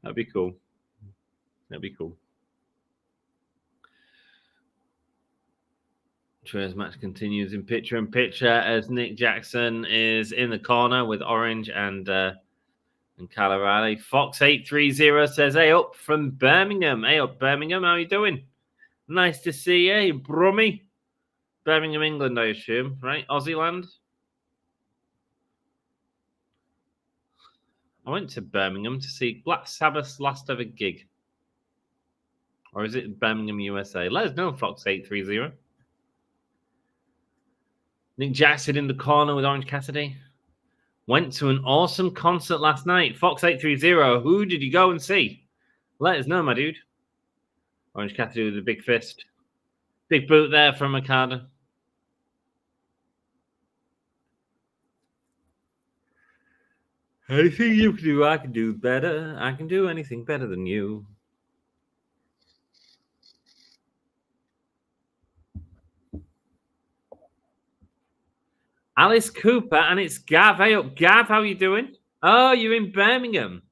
That'd be cool. That'd be cool. Trios match continues in picture-in-picture as Nick Jackson is in the corner with Orange and Kyle O'Reilly. Fox830 says, hey up from Birmingham. Hey up, Birmingham. How you doing? Nice to see you, Brummy. Birmingham, England, I assume, right? Aussie land. I went to Birmingham to see Black Sabbath's last ever gig. Or is it Birmingham, USA? Let us know, Fox830. Nick Jackson in the corner with Orange Cassidy. Went to an awesome concert last night. Fox830, who did you go and see? Let us know, my dude. Orange Cassidy with a big fist. Big boot there from Okada. Anything you can do, I can do better. I can do anything better than you. Alice Cooper, and it's Gav. Hey up, Gav, how you doing? Oh, you're in Birmingham.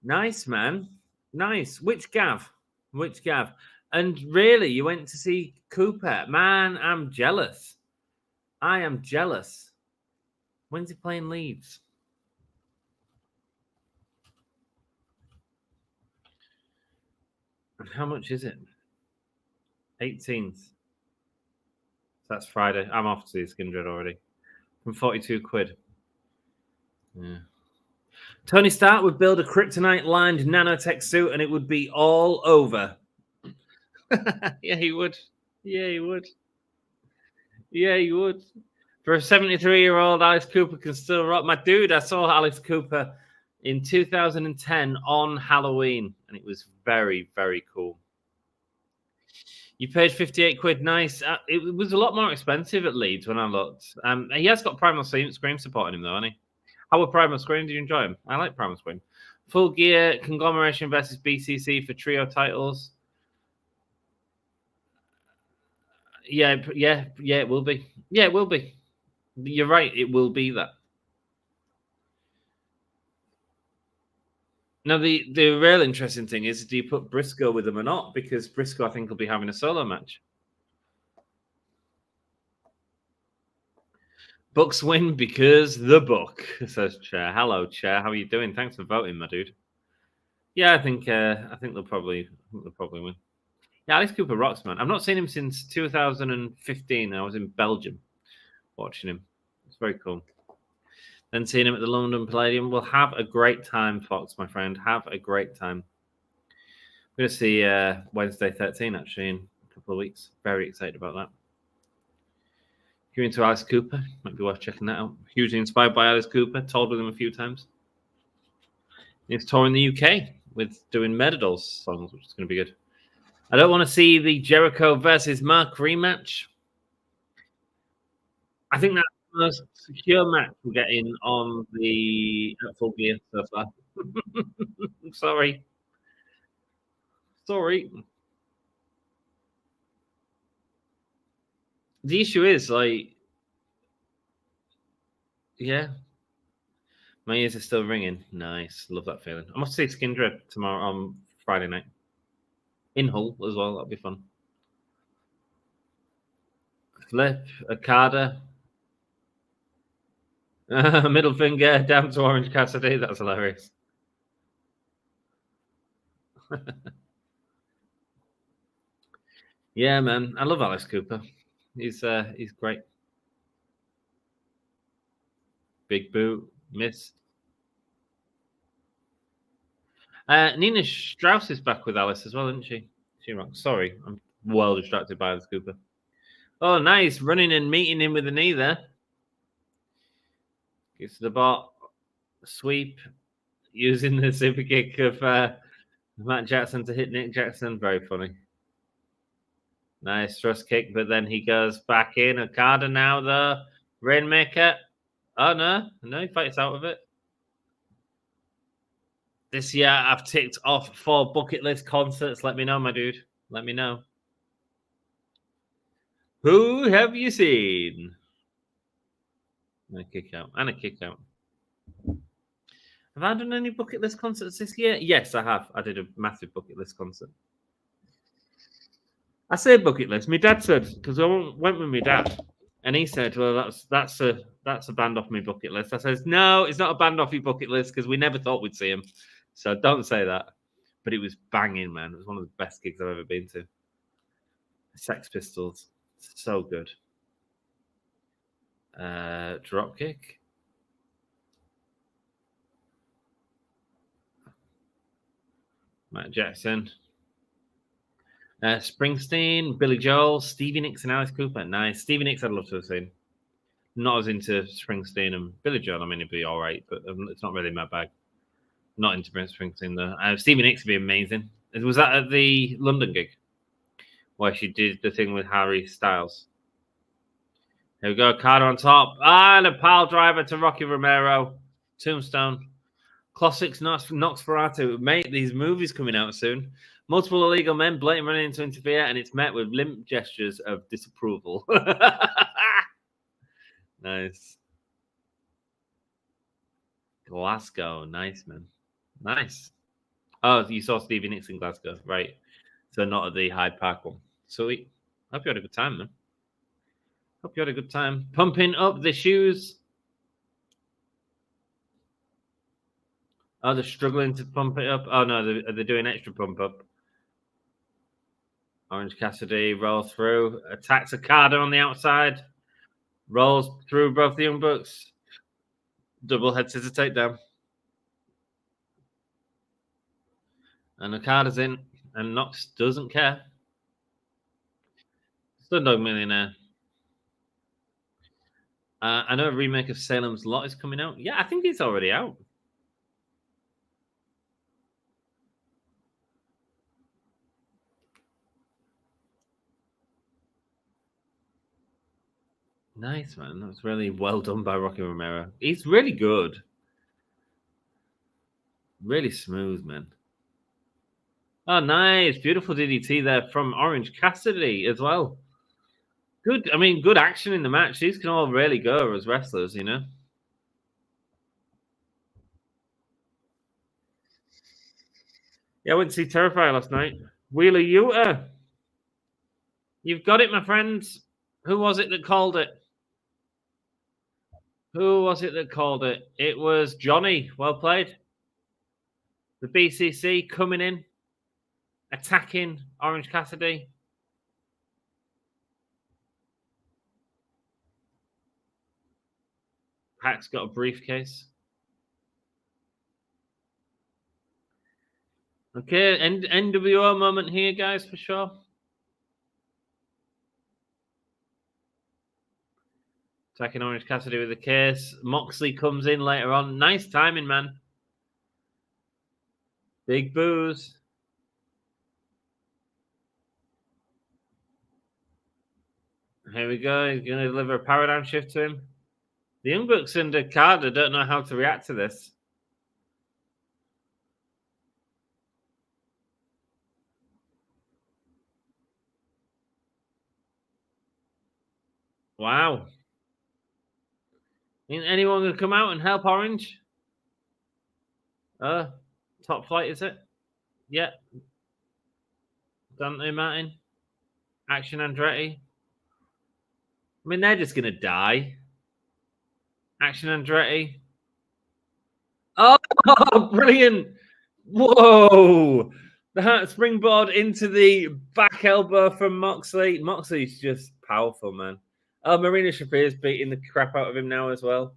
Nice, man. Nice. Which Gav? Which Gav? And really, you went to see Cooper. Man, I'm jealous. I am jealous. When's he playing Leeds? And how much is it? 18th. That's Friday. I'm off to see Skindred already. From 42 quid. Yeah. Tony Stark would build a kryptonite-lined nanotech suit and it would be all over. Yeah, he would. Yeah, he would. Yeah, he would. For a 73-year-old, Alice Cooper can still rock. My dude, I saw Alice Cooper in 2010 on Halloween, and it was very, very cool. You paid 58 quid. Nice. It was a lot more expensive at Leeds when I looked. He has got Primal Scream supporting him, though, hasn't he? How were Primal Scream? Did you enjoy him? I like Primal Scream. Full Gear Conglomeration versus BCC for trio titles. Yeah, it will be. Yeah, it will be. You're right. It will be that. Now, the real interesting thing is, do you put Briscoe with them or not? Because Briscoe, I think, will be having a solo match. Bucks win because the book, says Chair. Hello, Chair. How are you doing? Thanks for voting, my dude. Yeah, I think they'll probably win. Yeah, Alice Cooper rocks, man. I've not seen him since 2015. I was in Belgium watching him. It's very cool. Then seeing him at the London Palladium. We'll have a great time, Fox, my friend. Have a great time. We're going to see Wednesday 13, actually, in a couple of weeks. Very excited about that. If you're into Alice Cooper, might be worth checking that out. Hugely inspired by Alice Cooper. Toured with him a few times. He's touring the UK with doing Murder songs, which is going to be good. I don't want to see the Jericho versus Mark rematch. I think that's the most secure match we're getting on the Full Gear so far. Sorry. The issue is, like, yeah, my ears are still ringing. Nice. Love that feeling. I must see Skindred tomorrow on Friday night. In Hull as well. That'll be fun. Flip, Okada. Middle finger down to Orange Cassidy. That's hilarious. Yeah, man. I love Alice Cooper. He's great. Big boot, miss. Nina Strauss is back with Alice as well, isn't she? She rocks. Sorry, I'm well distracted by Alice Cooper. Oh, nice. Running and meeting him with the knee there. Gets to the bot. Sweep. Using the super kick of Matt Jackson to hit Nick Jackson. Very funny. Nice thrust kick, but then he goes back in. Okada now, the Rainmaker. Oh, no. No, he fights out of it. This year, I've ticked off 4 bucket list concerts. Let me know, my dude. Let me know. Who have you seen? And a kick out. Have I done any bucket list concerts this year? Yes, I have. I did a massive bucket list concert. I say bucket list. My dad said, because I went with my dad, and he said, "Well, that's a band off my bucket list." I says, "No, it's not a band off your bucket list because we never thought we'd see him, so don't say that." But it was banging, man. It was one of the best gigs I've ever been to. Sex Pistols, so good. Dropkick. Matt Jackson. Springsteen, Billy Joel, Stevie Nicks, and Alice Cooper. Nice. Stevie Nicks I'd love to have seen. Not as into Springsteen and Billy Joel. I mean, it'd be all right, but it's not really my bag. Not into Springsteen, though. Stevie Nicks would be amazing. Was that at the London gig? Where she did the thing with Harry Styles. Here we go. Okada on top. And a pile driver to Rocky Romero. Tombstone. Classics Nosferatu. Mate, these movies coming out soon. Multiple illegal men blatantly running in to interfere, and it's met with limp gestures of disapproval. Nice. Glasgow. Nice, man. Nice. Oh, you saw Stevie Nicks in Glasgow. Right. So not at the Hyde Park one. Sweet. Hope you had a good time, man. Hope you had a good time. Pumping up the shoes. Oh, they're struggling to pump it up. Oh, no, they're doing extra pump up. Orange Cassidy rolls through, attacks Okada on the outside, rolls through both the Young Bucks. Double head scissor takedown. And Okada's in, and Knox doesn't care. Slumdog Millionaire. I know a remake of Salem's Lot is coming out. Yeah, I think it's already out. Nice, man. That was really well done by Rocky Romero. He's really good. Really smooth, man. Oh, nice. Beautiful DDT there from Orange Cassidy as well. Good. I mean, good action in the match. These can all really go as wrestlers, you know? Yeah, I went to see Terrifier last night. Wheeler Yuta. You've got it, my friends. Who was it that called it? Who was it that called it? It was Johnny. Well played. The BCC coming in, attacking Orange Cassidy. Pac's got a briefcase. Okay, NWO moment here, guys, for sure. Attacking Orange Cassidy with the case. Moxley comes in later on. Nice timing, man. Big boos. Here we go. He's going to deliver a paradigm shift to him. The Young Bucks and Okada don't know how to react to this. Wow. Anyone going to come out and help Orange? Top flight, is it? Yeah. Dante Martin. Action Andretti. I mean, they're just going to die. Action Andretti. Oh, brilliant. Whoa. The springboard into the back elbow from Moxley. Moxley's just powerful, man. Oh, Marina Shafir's beating the crap out of him now as well.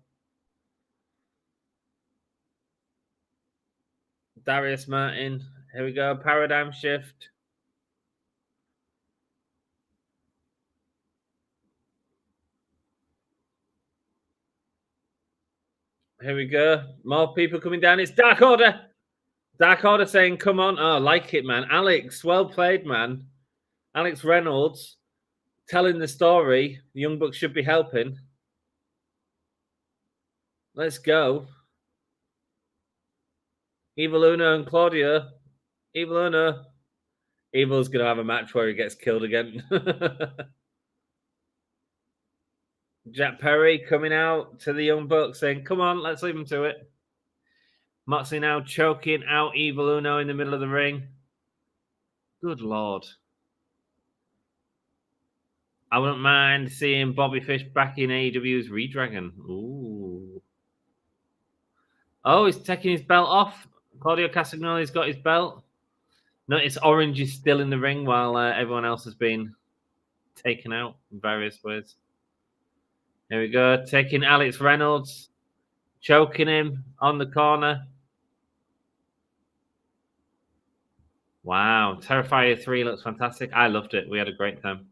Darius Martin. Here we go. Paradigm shift. Here we go. More people coming down. It's Dark Order. Dark Order saying, come on. Oh, I like it, man. Alex, well played, man. Alex Reynolds telling the story. The Young Bucks should be helping. Let's go. Evil Uno and Claudio. Evil Uno. Evil's going to have a match where he gets killed again. Jack Perry coming out to the Young Bucks saying, come on, let's leave him to it. Moxley now choking out Evil Uno in the middle of the ring. Good Lord. I wouldn't mind seeing Bobby Fish back in AEW's Redragon. Ooh. Oh, he's taking his belt off. Claudio Castagnoli's got his belt. Notice Orange is still in the ring while everyone else has been taken out in various ways. Here we go. Taking Alex Reynolds. Choking him on the corner. Wow. Terrifier 3 looks fantastic. I loved it. We had a great time.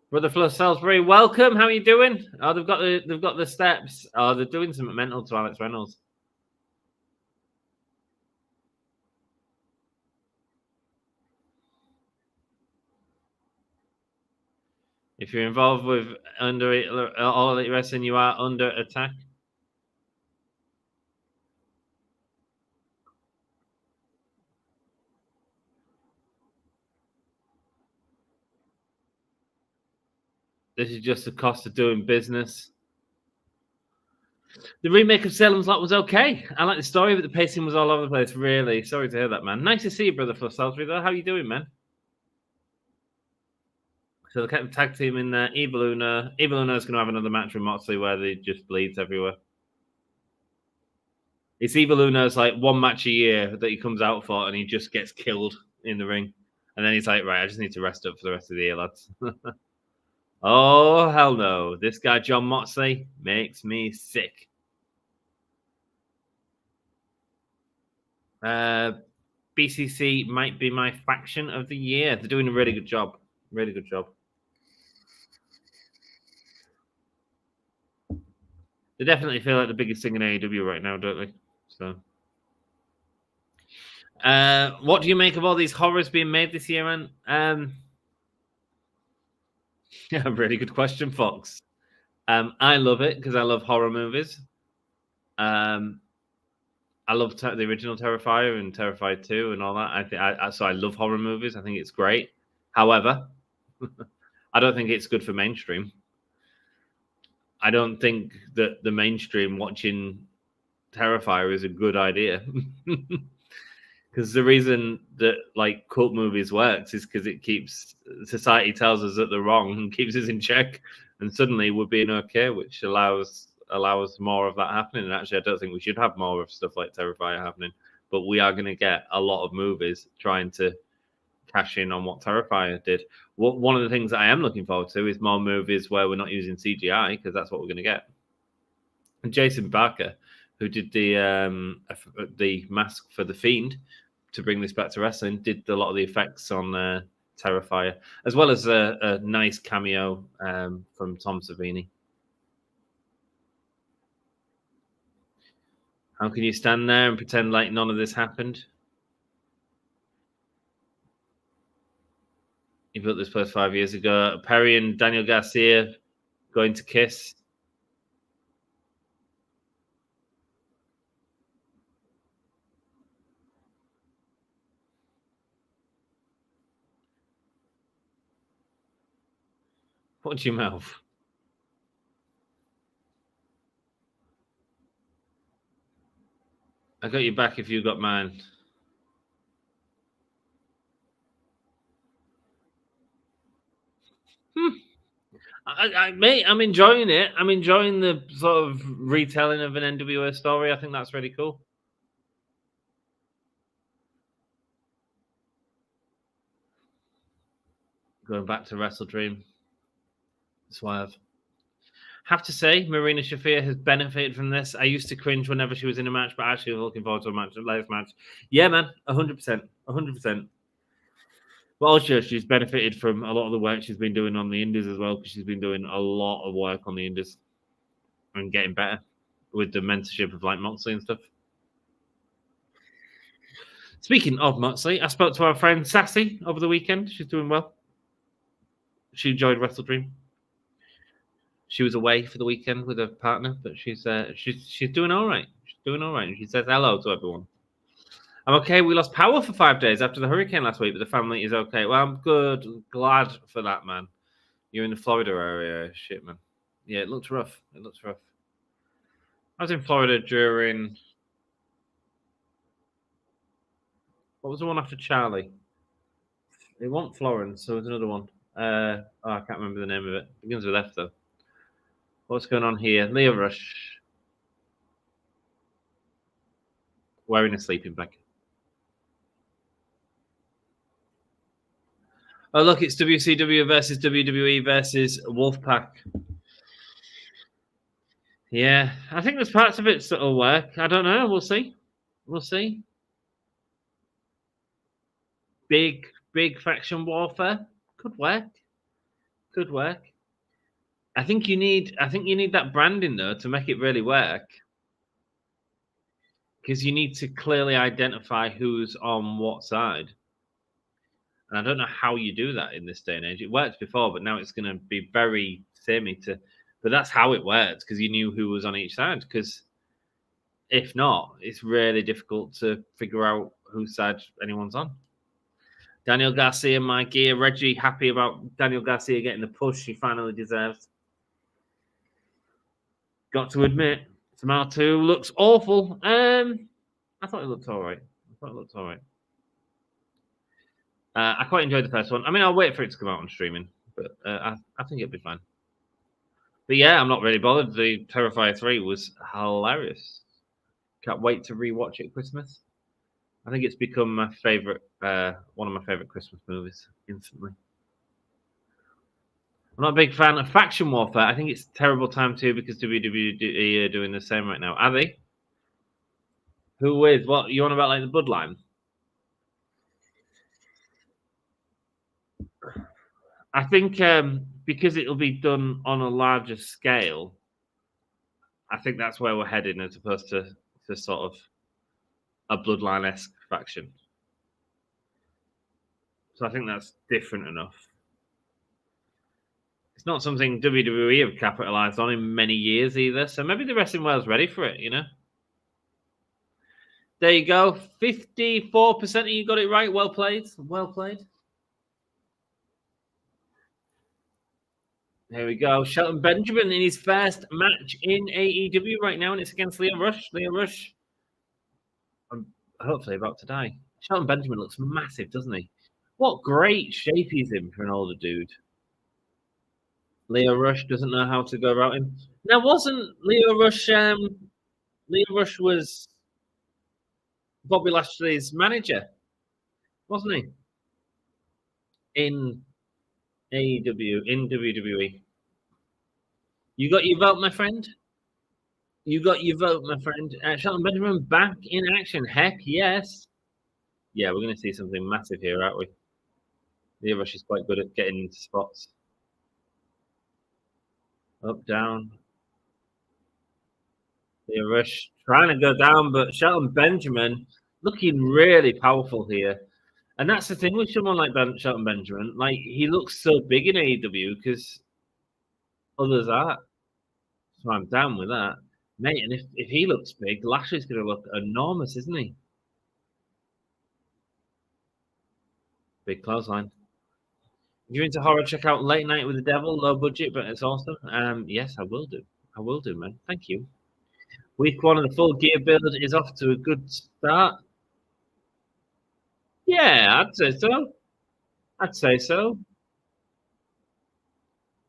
Brother Flo Salisbury, welcome. How are you doing? Oh, they've got the steps. Oh, they're doing something mental to Alex Reynolds. If you're involved with All Elite Wrestling, you are under attack. This is just the cost of doing business. The remake of Salem's Lot was okay. I like the story, but the pacing was all over the place. Really sorry to hear that, man. Nice to see you, brother. For Salisbury, though. How you doing, man? So they kept tag team in there. Evil Uno. Evil Uno's going to have another match with Moxley where they just bleeds everywhere. It's Evil Uno's like one match a year that he comes out for, and he just gets killed in the ring, and then he's like, right, I just need to rest up for the rest of the year, lads. Oh hell no! This guy John Moxley makes me sick. BCC might be my faction of the year. They're doing a really good job. Really good job. They definitely feel like the biggest thing in AEW right now, don't they? So, what do you make of all these horrors being made this year, man? Yeah, really good question, Fox. I love it because I love horror movies. I love the original Terrifier and Terrifier 2 and all that. So I love horror movies. I think it's great. However, I don't think it's good for mainstream. I don't think that the mainstream watching Terrifier is a good idea. Because the reason that like cult movies works is because it keeps society tells us that they're wrong and keeps us in check, and suddenly we're being okay, which allows more of that happening. And actually, I don't think we should have more of stuff like Terrifier happening, but we are going to get a lot of movies trying to cash in on what Terrifier did. One of the things that I am looking forward to is more movies where we're not using CGI, because that's what we're going to get. And Jason Barker, who did the mask for The Fiend to bring this back to wrestling, did a lot of the effects on Terrifier, as well as a nice cameo from Tom Savini. How can you stand there and pretend like none of this happened? He built this place 5 years ago. Perry and Daniel Garcia going to kiss. Watch your mouth. I got you back if you got mine. Mate, I'm enjoying it. I'm enjoying the sort of retelling of an NWA story. I think that's really cool. Going back to Wrestle Dream. Swerve. Have to say, Marina Shafir has benefited from this. I used to cringe whenever she was in a match, but actually looking forward to a live match. Yeah, man, 100%. 100%. But also, she's benefited from a lot of the work she's been doing on the indies as well, because she's been doing a lot of work on the indies and getting better with the mentorship of like Moxley and stuff. Speaking of Moxley, I spoke to our friend Sassy over the weekend. She's doing well. She enjoyed Wrestle Dream. She was away for the weekend with her partner, but she's doing all right. She's doing all right, and she says hello to everyone. I'm okay. We lost power for 5 days after the hurricane last week, but the family is okay. Well, I'm good. Glad for that, man. You're in the Florida area. Shit, man. Yeah, it looks rough. It looks rough. I was in Florida during... What was the one after Charlie? It wasn't Florence. There was another one. I can't remember the name of it. It begins with F, though. What's going on here? Leah Rush. Wearing a sleeping bag. Oh, look, it's WCW versus WWE versus Wolfpack. Yeah, I think there's parts of it that'll work. I don't know. We'll see. We'll see. Big faction warfare could work. Could work. I think you need that branding though to make it really work. Because you need to clearly identify who's on what side. And I don't know how you do that in this day and age. It worked before, but now it's going to be very samey but that's how it worked, because you knew who was on each side. Because if not, it's really difficult to figure out whose side anyone's on. Daniel Garcia, my gear. Reggie, happy about Daniel Garcia getting the push he finally deserves. Got to admit, Samoa 2 looks awful. I thought it looked all right. I quite enjoyed the first one. I mean, I'll wait for it to come out on streaming, but I think it'll be fine. But yeah, I'm not really bothered. The Terrifier 3 was hilarious. Can't wait to rewatch it at Christmas. I think it's become my favorite, one of my favorite Christmas movies instantly. I'm not a big fan of faction warfare. I think it's a terrible time too, because WWE are doing the same right now. Are they? Who with? What you on about, like the Bloodline? I think because it'll be done on a larger scale, I think that's where we're heading, as opposed to sort of a Bloodline-esque faction. So I think that's different enough. It's not something WWE have capitalized on in many years either, so maybe the wrestling world's ready for it, you know? There you go. 54% of you got it right. Well played. Well played. There we go. Shelton Benjamin in his first match in AEW right now, and it's against Lio Rush. Lio Rush, I'm hopefully about to die. Shelton Benjamin looks massive, doesn't he? What great shape he's in for an older dude. Lio Rush doesn't know how to go about him. Now, wasn't Lio Rush... Lio Rush was Bobby Lashley's manager, wasn't he? In AEW, in WWE. You got your vote, my friend? You got your vote, my friend. Shelton Benjamin back in action. Heck yes. Yeah, we're going to see something massive here, aren't we? Lio Rush is quite good at getting into spots. Up, down. Lio Rush trying to go down, but Shelton Benjamin looking really powerful here. And that's the thing with someone like Shelton Benjamin. Like, he looks so big in AEW because others aren't. So I'm down with that. Mate, and if he looks big, Lashley's going to look enormous, isn't he? Big clothesline. If you're into horror, check out Late Night with the Devil. Low budget, but it's awesome. Yes, I will do. I will do, man. Thank you. Week 1 of the full gear build is off to a good start. Yeah, I'd say so. I'd say so.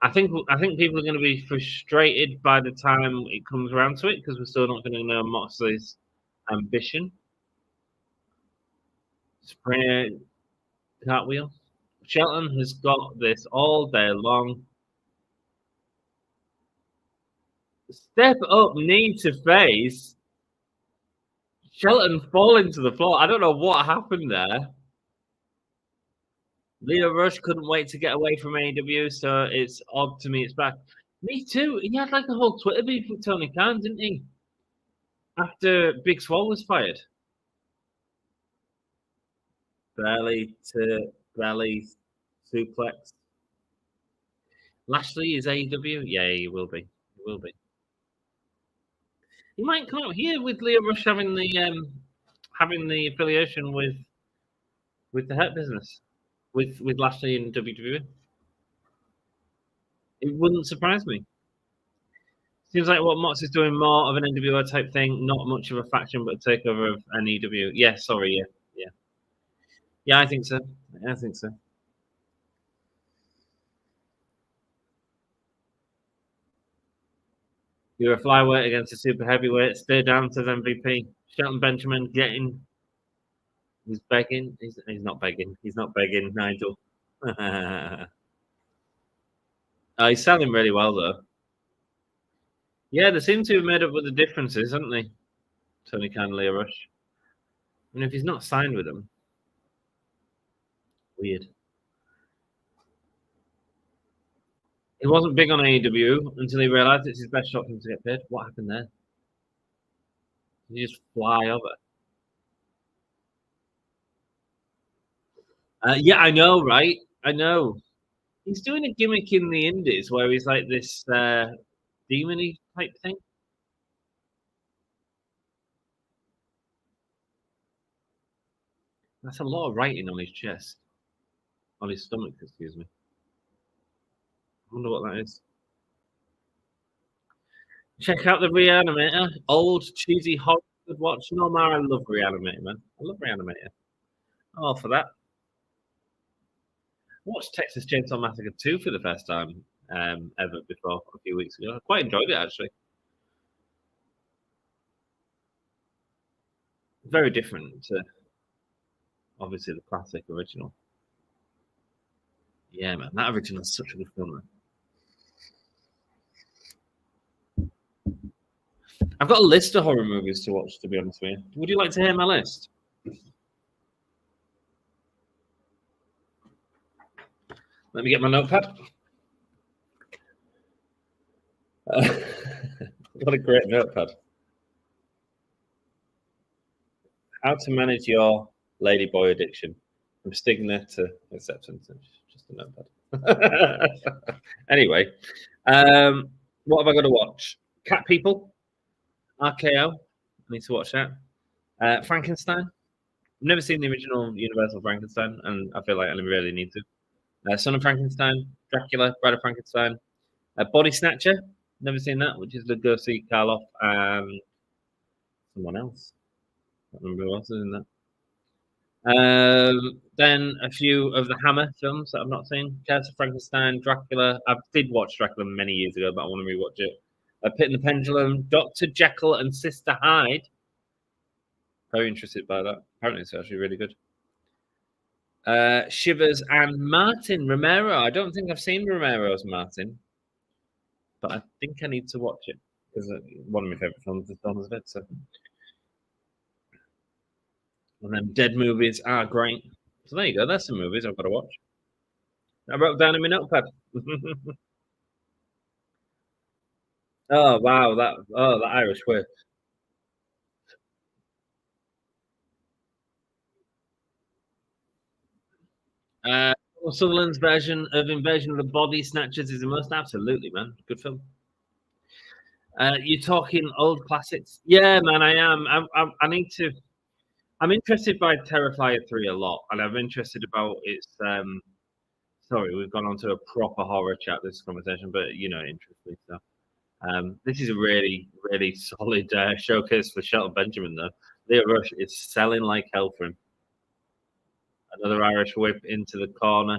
I think people are going to be frustrated by the time it comes around to it, because we're still not going to know Moxley's ambition. Spray cartwheel. Shelton has got this all day long. Step up, knee to face. Shelton falling to the floor. I don't know what happened there. Lio Rush couldn't wait to get away from AEW, so it's odd to me it's back. Me too. He had like a whole Twitter beef with Tony Khan, didn't he? After Big Swole was fired. Belly to belly suplex. Lashley is AEW? Yeah, he will be. He will be. He might come out here with Lio Rush having the affiliation with the Hurt Business, with Lashley and WWE. It wouldn't surprise me. Seems like what Mox is doing more of an NWO type thing, not much of a faction, but a takeover of an EW. Yeah, sorry, yeah, I think so. I think so. You're a flyweight against a super heavyweight. Stay down to the MVP. Shelton Benjamin getting. He's begging. He's not begging. He's not begging, Nigel. He's selling really well, though. Yeah, they seem to have made up with the differences, haven't they? Tony Khan and Lio Rush. I mean, if he's not signed with them, weird. He wasn't big on AEW until he realised it's his best shot for him to get paid. What happened there? Did he just fly over? Yeah, I know, right? I know. He's doing a gimmick in the Indies where he's like this demony type thing. That's a lot of writing on his chest, on his stomach. Excuse me. I wonder what that is. Check out the Reanimator. Old cheesy Hollywood watch. No, man, I love Reanimator, man. I love Reanimator. Oh, for that. I watched Texas Chainsaw Massacre 2 for the first time ever before a few weeks ago. I quite enjoyed it actually. Very different to obviously the classic original. Yeah, man, that original is such a good film, man. I've got a list of horror movies to watch, to be honest with you. Would you like to hear my list? Let me get my notepad. What a great notepad. How to manage your ladyboy addiction from stigma to acceptance. Just a notepad. Anyway, what have I got to watch? Cat People, RKO. I need to watch that. Frankenstein. I've never seen the original Universal Frankenstein, and I feel like I really need to. Son of Frankenstein, Dracula, Bride of Frankenstein, Body Snatcher. Never seen that, which is Lugosi, Karloff, and someone else. I don't remember who else is in that. Then a few of the Hammer films that I've not seen. Curse of Frankenstein, Dracula. I did watch Dracula many years ago, but I want to rewatch it. Pit and the Pendulum, Dr. Jekyll and Sister Hyde. Very interested by that. Apparently it's actually really good. Shivers and Martin Romero. I don't think I've seen Romero's Martin, but I think I need to watch it because one of my favourite films is Dawn of the Dead. So. And then dead movies are great. So there you go. There's some movies I've got to watch. I wrote down in my notepad. Oh wow, the Irish Whip. Sutherland's version of Invasion of the Body Snatchers is the most absolutely, man. Good film. You're talking old classics. Yeah, man, I am. I need to. I'm interested by Terrifier 3 a lot, and I'm interested about its. Sorry, we've gone on to a proper horror chat this conversation, but you know, interesting stuff. This is a really, really solid showcase for Shelton Benjamin, though. Leo Rush is selling like hell for him. Another Irish whip into the corner.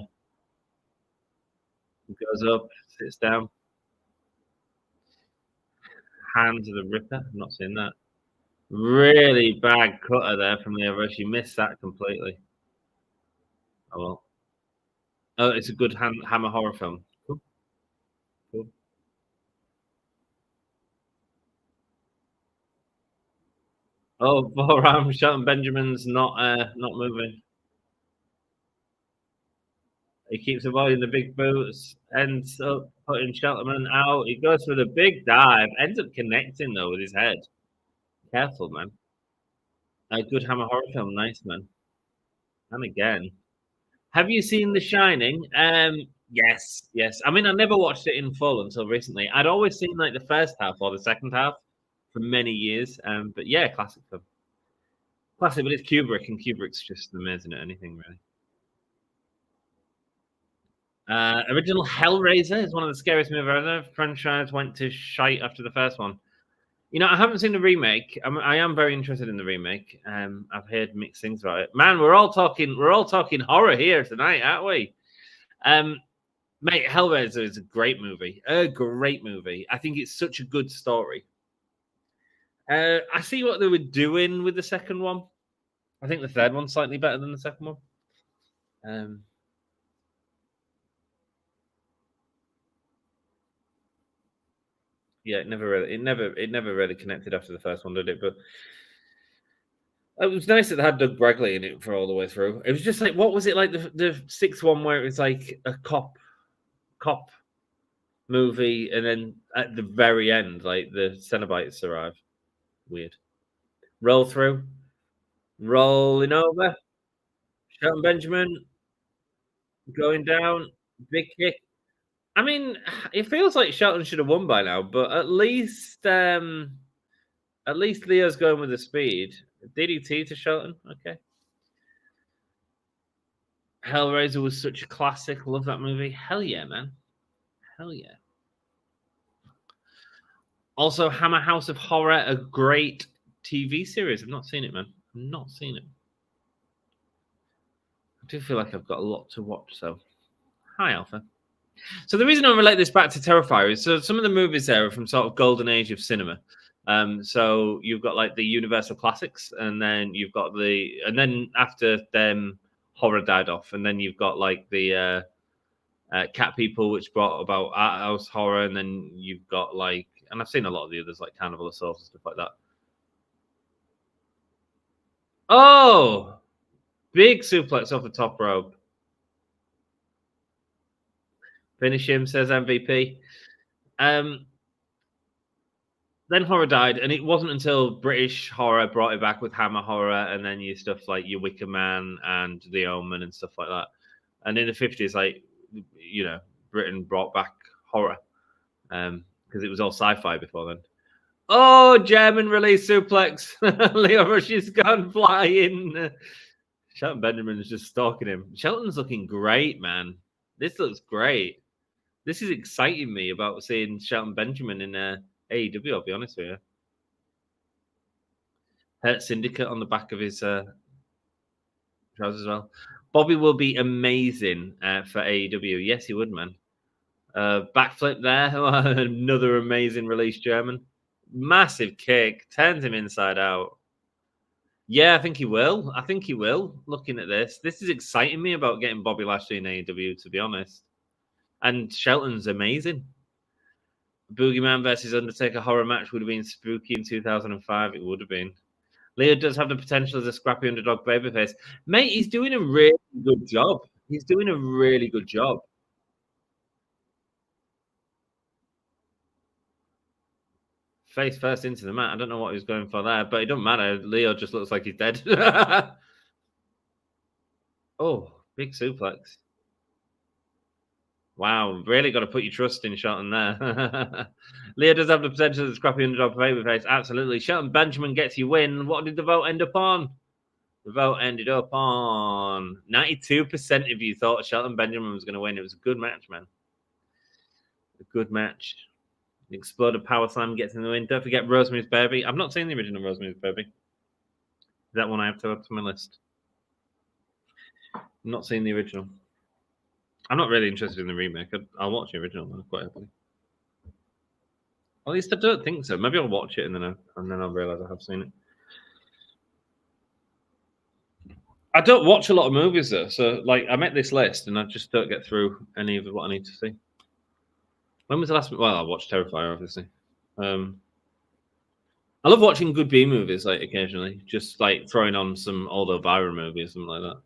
Goes up, sits down. Hand to the Ripper. I'm not seeing that. Really bad cutter there from Leo Rush. You missed that completely. Oh well. Oh, it's a good Hammer horror film. Cool. Cool. Oh, forearm Shelton Benjamin's not moving. He keeps avoiding the big boots, ends up putting Shelton out. He goes for the big dive, ends up connecting though with his head. Careful, man. A good Hammer horror film, nice man. And again, have you seen The Shining? Yes, yes. I mean, I never watched it in full until recently. I'd always seen like the first half or the second half for many years. But yeah, classic film. Classic, but it's Kubrick, and Kubrick's just amazing at anything, really. Original Hellraiser is one of the scariest movies ever. Franchise went to shite after the first one. You know, I haven't seen the remake. I am very interested in the remake. I've heard mixed things about it. Man, we're all talking horror here tonight, aren't we? Mate, Hellraiser is a great movie. A great movie. I think it's such a good story. I see what they were doing with the second one. I think the third one's slightly better than the second one. Yeah, it never really connected after the first one, did it? But it was nice that they had Doug Bradley in it for all the way through. It was just like, what was it like the sixth one where it was like a cop movie, and then at the very end, like the Cenobites arrive. Weird. Roll through, rolling over. Shelton Benjamin going down, big kick. I mean, it feels like Shelton should have won by now, but at least Leo's going with the speed. DDT to Shelton. Okay. Hellraiser was such a classic. Love that movie. Hell yeah, man. Hell yeah. Also, Hammer House of Horror, a great TV series. I've not seen it, man. I've not seen it. I do feel like I've got a lot to watch, so hi, Alpha. So the reason I relate this back to Terrifier is so some of the movies there are from sort of golden age of cinema. So you've got like the Universal classics, and then you've got and then after them, horror died off, and then you've got like the Cat People, which brought about art house horror, and then you've got like, and I've seen a lot of the others like Carnival of Souls and stuff like that. Oh, big suplex off the top rope. Finish him, says MVP. Then horror died, and it wasn't until British horror brought it back with Hammer horror, and then you stuff like your Wicker Man and The Omen and stuff like that. And in the 50s, like, you know, Britain brought back horror because it was all sci-fi before then. Oh, German release suplex. Leo Rush is gone flying. Shelton Benjamin's just stalking him. Shelton's looking great, man. This looks great. This is exciting me about seeing Shelton Benjamin in AEW, I'll be honest with you. Hurt Syndicate on the back of his trousers as well. Bobby will be amazing for AEW. Yes, he would, man. Backflip there. Another amazing release German. Massive kick. Turns him inside out. Yeah, I think he will. I think he will. Looking at this is exciting me about getting Bobby Lashley in AEW, to be honest. And Shelton's amazing. Boogeyman versus Undertaker horror match would have been spooky in 2005. It would have been. Leo does have the potential as a scrappy underdog babyface. Mate, he's doing a really good job. He's doing a really good job. Face first into the mat. I don't know what he was going for there, but it doesn't matter. Leo just looks like he's dead. Oh, big suplex. Wow, really got to put your trust in Shelton there. Leo does have the potential as a scrappy underdog babyface. Absolutely. Shelton Benjamin gets you win. What did the vote end up on? The vote ended up on 92% of you thought Shelton Benjamin was going to win. It was a good match, man. A good match. The Exploded Power Slam gets in the win. Don't forget Rosemary's Baby. I've not seen the original Rosemary's Baby. Is that one I have to add to my list? I'm not seeing the original. I'm not really interested in the remake. I'll watch the original one quite happily. At least I don't think so. Maybe I'll watch it and then I'll realize I have seen it. I don't watch a lot of movies though, so like I make this list and I just don't get through any of what I need to see. When was the last? Well, I watched Terrifier, obviously. I love watching good B movies, like occasionally, just like throwing on some old Elvira movie or something like that.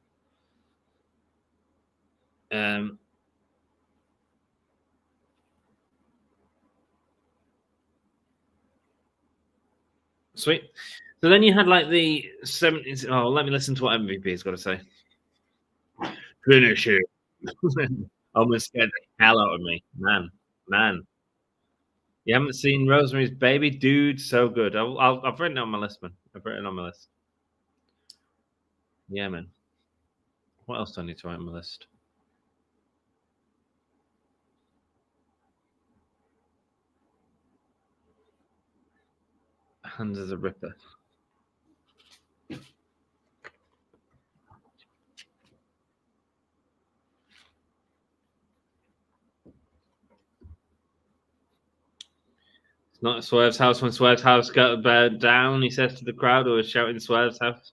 Sweet. So then you had like the 70s. Oh, let me listen to what MVP's got to say. Finish it. Almost scared the hell out of me. Man. You haven't seen Rosemary's Baby? Dude, so good. I've written it on my list, man. I've written it on my list. Yeah, man. What else do I need to write on my list? Hands as a Ripper. It's not Swerve's house. When Swerve's house got burned down, he says to the crowd who was shouting Swerve's house.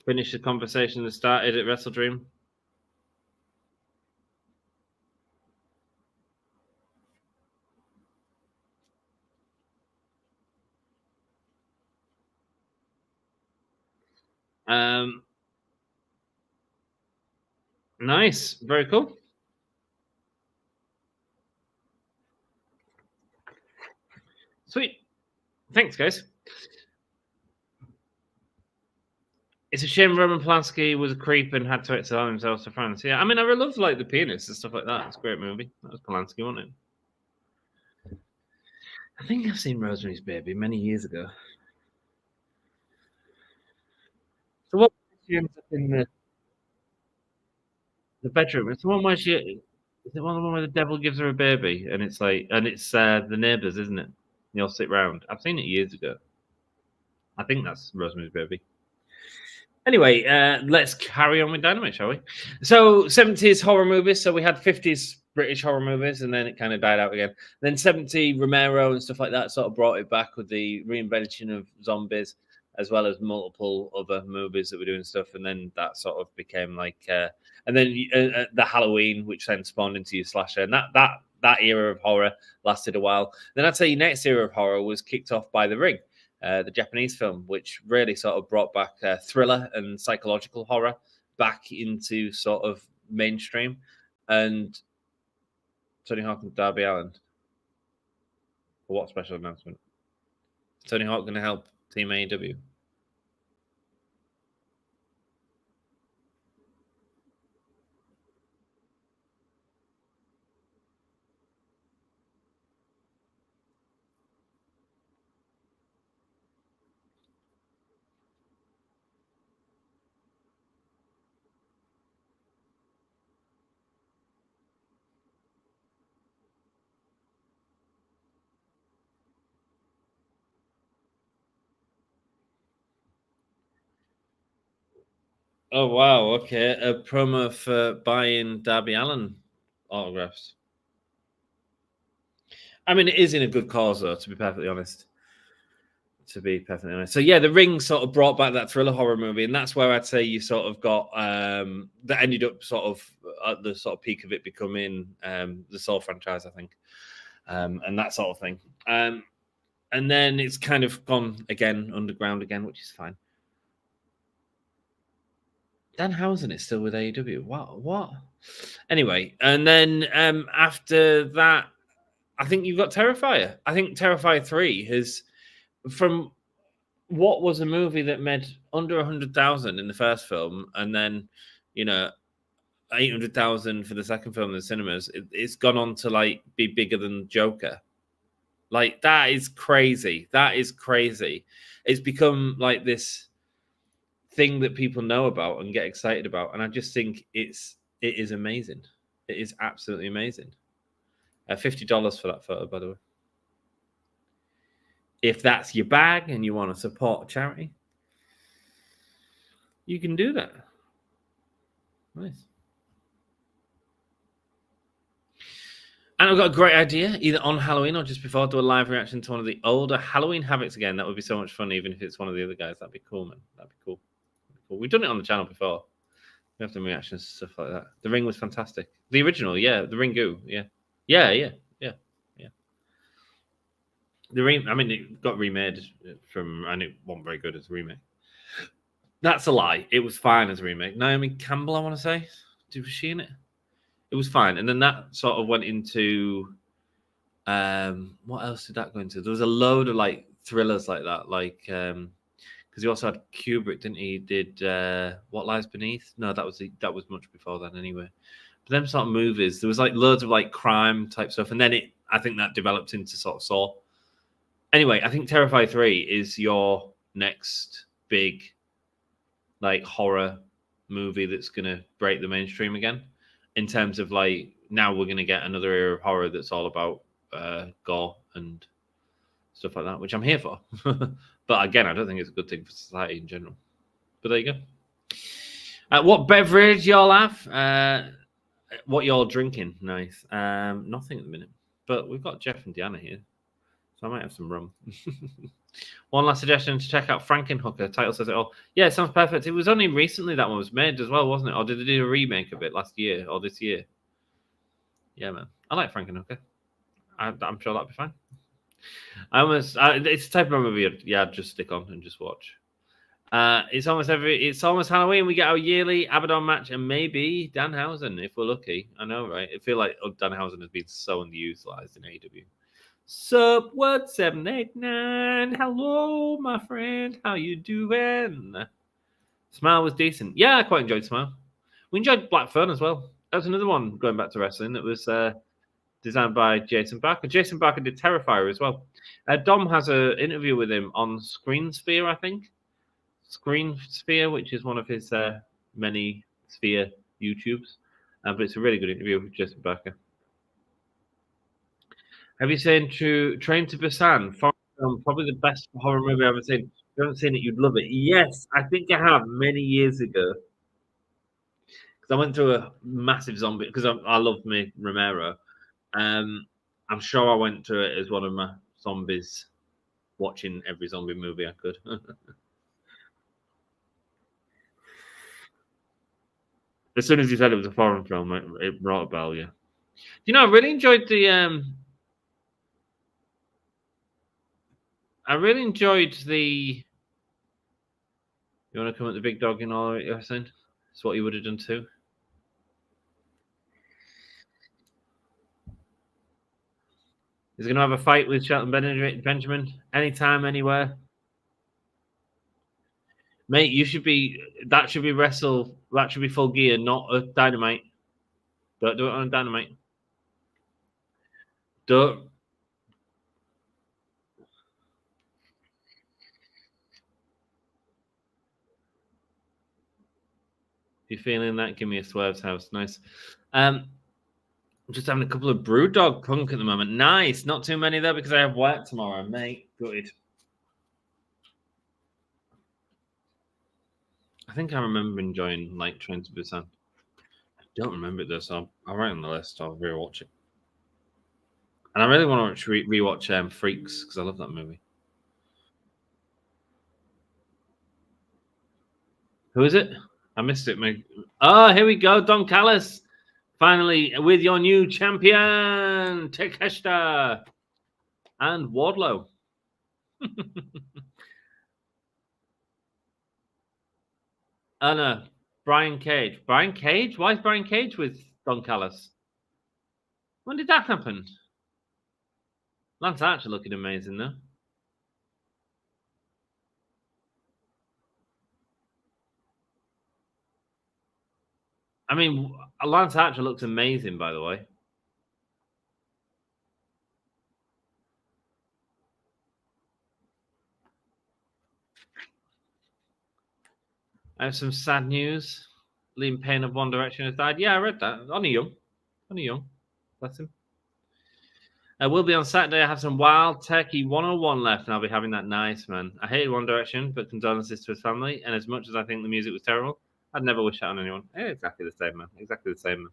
Finish the conversation that started at Wrestle Dream. Nice. Very cool. Sweet. Thanks, guys. It's a shame Roman Polanski was a creep and had to exile himself to France. Yeah, I mean, I really love like The Pianist and stuff like that. It's a great movie. That was Polanski, wasn't it? I think I've seen Rosemary's Baby many years ago. So what she ends up in the bedroom? It's the one where she is it one where the devil gives her a baby and it's like the neighbours, isn't it? They all sit round. I've seen it years ago. I think that's Rosemary's Baby. Anyway, let's carry on with Dynamite, shall we? So 70s horror movies. So we had 50s British horror movies, and then it kind of died out again. Then 70 Romero and stuff like that sort of brought it back with the reinvention of zombies, as well as multiple other movies that were doing stuff. And then that sort of became like, and then the Halloween, which then spawned into your slasher, and that era of horror lasted a while. Then I'd say your next era of horror was kicked off by The Ring. The Japanese film, which really sort of brought back thriller and psychological horror back into sort of mainstream. And Tony Hawk and Darby Allin. For what special announcement? Is Tony Hawk going to help Team AEW? Oh wow, okay. A promo for buying Darby Allin autographs. I mean, it is in a good cause, though, to be perfectly honest. So yeah, The Ring sort of brought back that thriller horror movie, and that's where I'd say you sort of got that ended up sort of at the sort of peak of it becoming the Soul franchise, I think, and that sort of thing. And then it's kind of gone again underground again, which is fine. Danhausen is still with AEW. What? Anyway, and then after that, I think you've got Terrifier. I think Terrifier 3 has, from what was a movie that made under 100,000 in the first film, and then 800,000 for the second film in the cinemas. It's gone on to like be bigger than Joker. Like that is crazy. That is crazy. It's become like this thing that people know about and get excited about, and I just think it is amazing. It is absolutely amazing. $50 for that photo, by the way. If that's your bag and you want to support a charity, you can do that. Nice. And I've got a great idea, either on Halloween or just before, do a live reaction to one of the older Halloween Havocs again. That would be so much fun, even if it's one of the other guys. That'd be cool, man. That'd be cool. We've done it on the channel before. We have done reactions to stuff like that. The Ring was fantastic. The original, yeah. The Ringu, yeah. Yeah. The Ring, I mean, it got remade and it wasn't very good as a remake. That's a lie. It was fine as a remake. Naomi Campbell, I want to say. Was she in it? It was fine. And then that sort of went into what else did that go into? There was a load of like thrillers like that, like because he also had Kubrick, didn't he? He did What Lies Beneath? No, that was much before that anyway. But them sort of movies, there was like loads of like crime type stuff, and then I think that developed into sort of Saw. Anyway, I think Terrifier 3 is your next big like horror movie that's gonna break the mainstream again. In terms of like, now we're gonna get another era of horror that's all about gore and stuff like that, which I'm here for. But again, I don't think it's a good thing for society in general. But there you go. What beverage y'all have? What y'all drinking? Nice. Nothing at the minute. But we've got Jeff and Deanna here, so I might have some rum. One last suggestion to check out Frankenhooker. Title says it all. Yeah, it sounds perfect. It was only recently that one was made as well, wasn't it? Or did they do a remake of it last year or this year? Yeah, man. I like Frankenhooker. I'm sure that'll be fine. It's the type of movie I'd just stick on and just watch. It's almost Halloween. We get our yearly Abaddon match and maybe Danhausen if we're lucky. I know, right? I feel like Danhausen has been so underutilized in AEW. Sup, what 789? Hello, my friend. How you doing? Smile was decent. Yeah, I quite enjoyed Smile. We enjoyed Black Fern as well. That was another one going back to wrestling that was designed by Jason Barker. Jason Barker did Terrifier as well. Dom has an interview with him on Screen Sphere, I think. Screen Sphere, which is one of his many Sphere YouTubes. But it's a really good interview with Jason Barker. Have you seen Train to Busan? Probably the best horror movie I've ever seen. If you haven't seen it, you'd love it. Yes, I think I have many years ago. Because I went through a massive zombie, because I love me Romero. I'm sure I went to it as one of my zombies, watching every zombie movie I could. As soon as you said it was a foreign film, it brought a bell, yeah. You know, I really enjoyed the you want to come at the big dog in all you're saying? It's what you would have done too. He's going to have a fight with Shelton Benjamin anytime, anywhere. Mate, that should be Full Gear, not a Dynamite. Don't do it on a Dynamite. Don't. If you're feeling that, give me a Swerve's House. Nice. I'm just having a couple of Brewdog Punk at the moment. Nice. Not too many though because I have work tomorrow, mate. Good. I think I remember enjoying like Train to Busan. I don't remember it though, so I'll write on the list. I'll rewatch it. And I really want to rewatch Freaks because I love that movie. Who is it? I missed it, mate. Oh, here we go, Don Callis. Finally, with your new champion, Takeshita and Wardlow. Oh no, Brian Cage. Brian Cage? Why is Brian Cage with Don Callis? When did that happen? Lance Archer looking amazing though. I mean, Lance Archer looks amazing, by the way. I have some sad news. Liam Payne of One Direction has died. Yeah, I read that. Only young. Bless him. I will be on Saturday. I have some Wild Turkey 101 left, and I'll be having that. Nice, man. I hated One Direction, but condolences to his family. And as much as I think the music was terrible, I'd never wish that on anyone. Exactly the same, man. Exactly the same, man.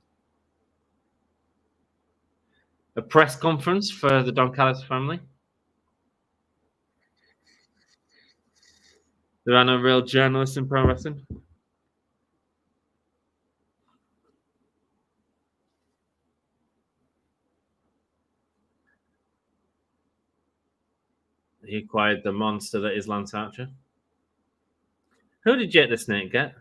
A press conference for the Don Callis family. There are no real journalists in pro wrestling. He acquired the monster that is Lance Archer. Who did Jake the Snake get?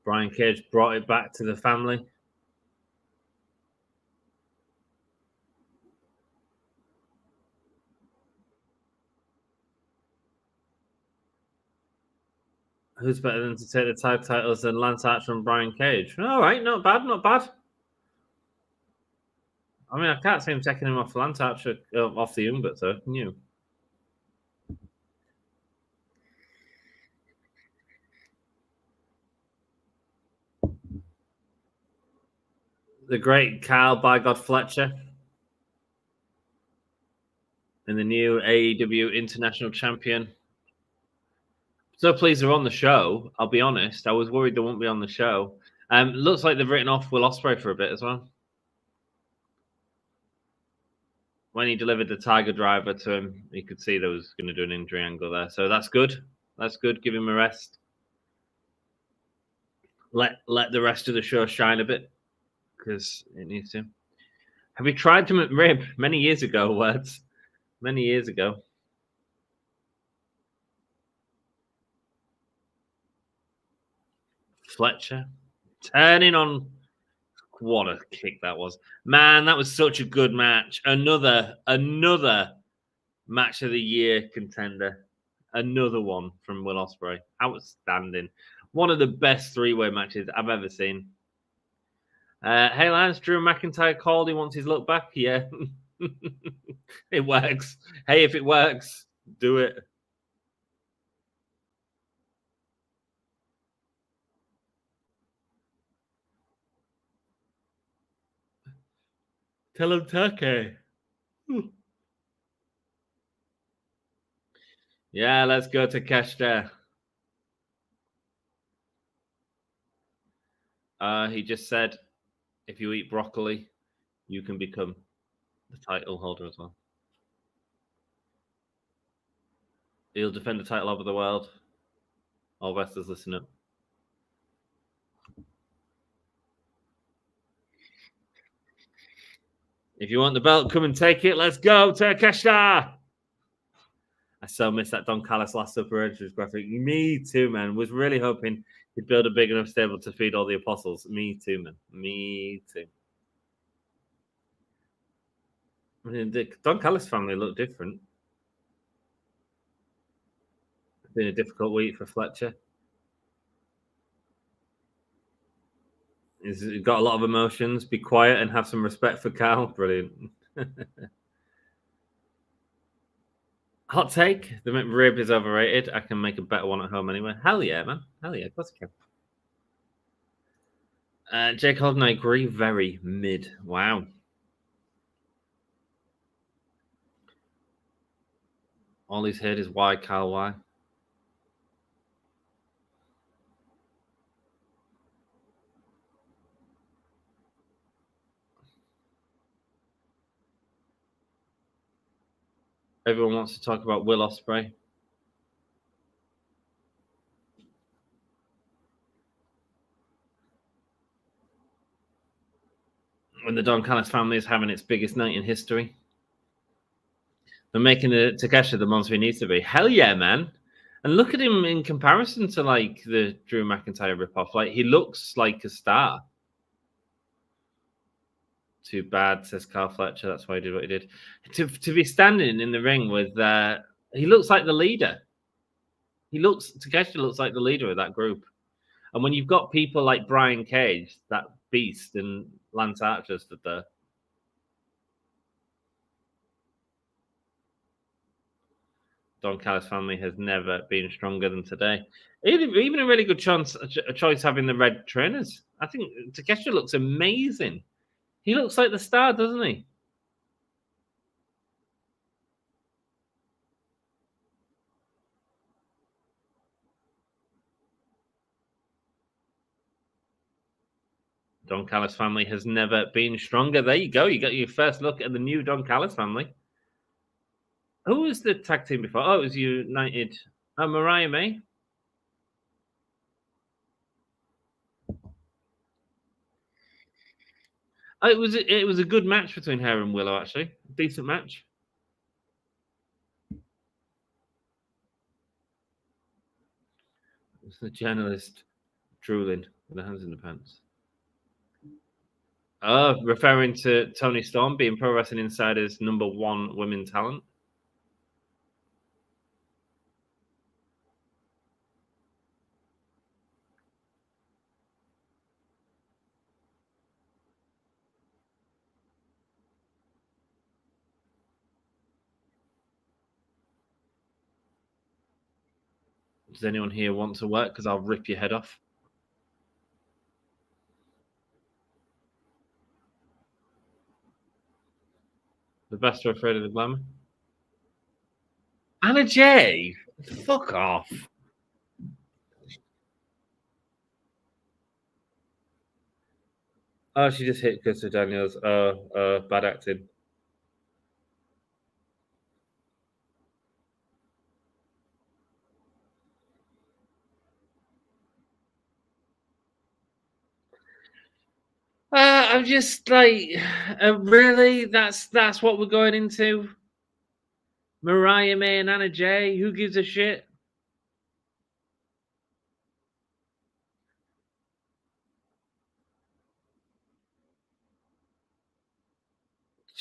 Brian Cage brought it back to the family. Who's better than to take the tag titles than Lance Archer and Brian Cage? All right, not bad, not bad. I mean, I can't see him taking him off Lance Archer, off the Young Bucks, though, can you? The great Kyle by God Fletcher and the new AEW International Champion. So pleased they're on the show. I'll be honest. I was worried they won't be on the show. Looks like they've written off Will Ospreay for a bit as well. When he delivered the Tiger Driver to him, he could see there was going to do an injury angle there. So that's good. That's good. Give him a rest. Let the rest of the show shine a bit because it needs to. Have you tried to McRib many years ago? Words many years ago. Fletcher turning on What a kick that was. Man, that was such a good match. Another match of the year contender. Another one from Will Ospreay. Outstanding. One of the best three-way matches I've ever seen. Hey, Lance, Drew McIntyre called. He wants his look back. Yeah. It works. Hey, if it works, do it. Tell him Turkey. Yeah, let's go to Keshta. He just said, if you eat broccoli, you can become the title holder as well. He'll defend the title over the world. All wrestlers, listen up. If you want the belt, come and take it. Let's go, Takeshita. I so missed that Don Callis last Super Entries graphic. Me too, man. Was really hoping he'd build a big enough stable to feed all the apostles. Me too, man. Me too. I mean, the Don Callis family look different. It's been a difficult week for Fletcher. He's got a lot of emotions. Be quiet and have some respect for Carl. Brilliant. Hot take: the McRib is overrated. I can make a better one at home anyway. Hell yeah, man. Hell yeah, of course I can. Jake Holden, I agree. Very mid. Wow. All he's heard is why, Carl, why? Everyone wants to talk about Will Ospreay. When the Don Callis family is having its biggest night in history. They're making Takeshita the monster he needs to be. Hell yeah, man. And look at him in comparison to like the Drew McIntyre ripoff. Like he looks like a star. Too bad, says Carl Fletcher. That's why he did what he did. To be standing in the ring with he looks like the leader. Takeshita looks like the leader of that group. And when you've got people like Brian Cage, that beast, and Lance Archer stood there. Don Callis family has never been stronger than today. Even a really good choice having the red trainers. I think Takeshita looks amazing. He looks like the star, doesn't he? Don Callis family has never been stronger. There you go. You got your first look at the new Don Callis family. Who was the tag team before? Oh, it was United. Mariah May. Oh, it was a good match between her and Willow, actually. Decent match. It's the journalist drooling with her hands in the pants. Oh, referring to Tony Storm being Pro Wrestling Insider's #1 women talent. Does anyone here want to work? Because I'll rip your head off. The best are afraid of the glamour. Anna Jay? Fuck off. Oh, she just hit Crystal Daniels. Bad acting. I'm just like, really? That's what we're going into? Mariah May and Anna Jay? Who gives a shit?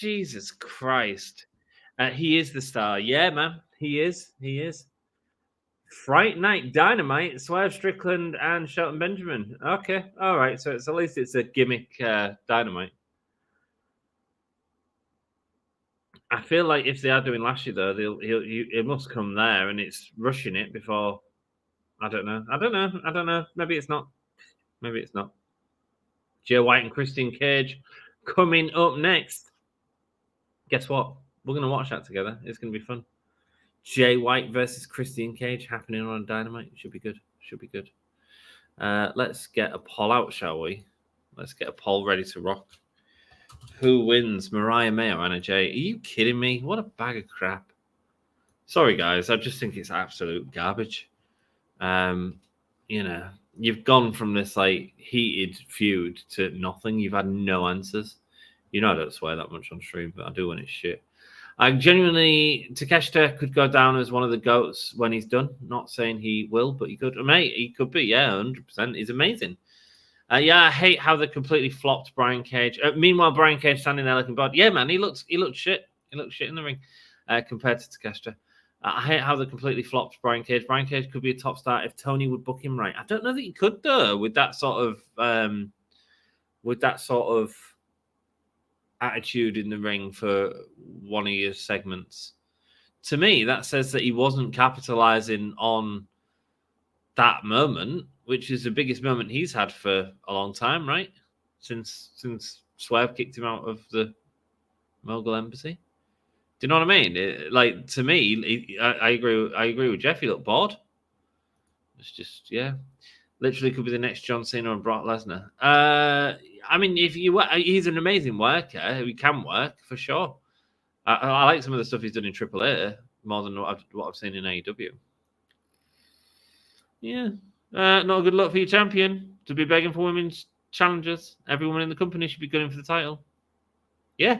Jesus Christ. He is the star. Yeah, man. He is. He is. Fright Night Dynamite, Swerve Strickland and Shelton Benjamin. Okay. All right. So it's at least it's a gimmick Dynamite. I feel like if they are doing Lashley though, it must come there, and it's rushing it before. I don't know. I don't know. Maybe it's not. Maybe it's not. Jay White and Christian Cage coming up next. Guess what? We're gonna watch that together. It's gonna be fun. Jay White versus Christian Cage happening on Dynamite. Should be good. Should be good. Let's get a poll out, shall we? Let's get a poll ready to rock. Who wins, Mariah May or Anna Jay? Are you kidding me? What a bag of crap. Sorry, guys. I just think it's absolute garbage. You've gone from this like heated feud to nothing. You've had no answers. You know I don't swear that much on stream, but I do when it's shit. I genuinely, Takeshita could go down as one of the GOATs when he's done. Not saying he will, but he could. Mate, he could be. Yeah, 100%. He's amazing. I hate how they completely flopped Brian Cage. Meanwhile, Brian Cage standing there looking bad. Yeah, man, he looks shit. He looks shit in the ring compared to Takeshita. I hate how they completely flopped Brian Cage. Brian Cage could be a top star if Tony would book him right. I don't know that he could though with that sort of attitude in the ring for one of your segments. To me, that says that he wasn't capitalizing on that moment, which is the biggest moment he's had for a long time, right? Since Swerve kicked him out of the Mogul Embassy. Do you know what I mean? To me, I agree with Jeff. He looked bored. It's just, yeah. Literally could be the next John Cena and Brock Lesnar. I mean, he's an amazing worker. He can work for sure. I like some of the stuff he's done in AAA more than what I've seen in AEW. Yeah, not a good look for your champion to be begging for women's challenges. Every woman in the company should be going for the title. Yeah,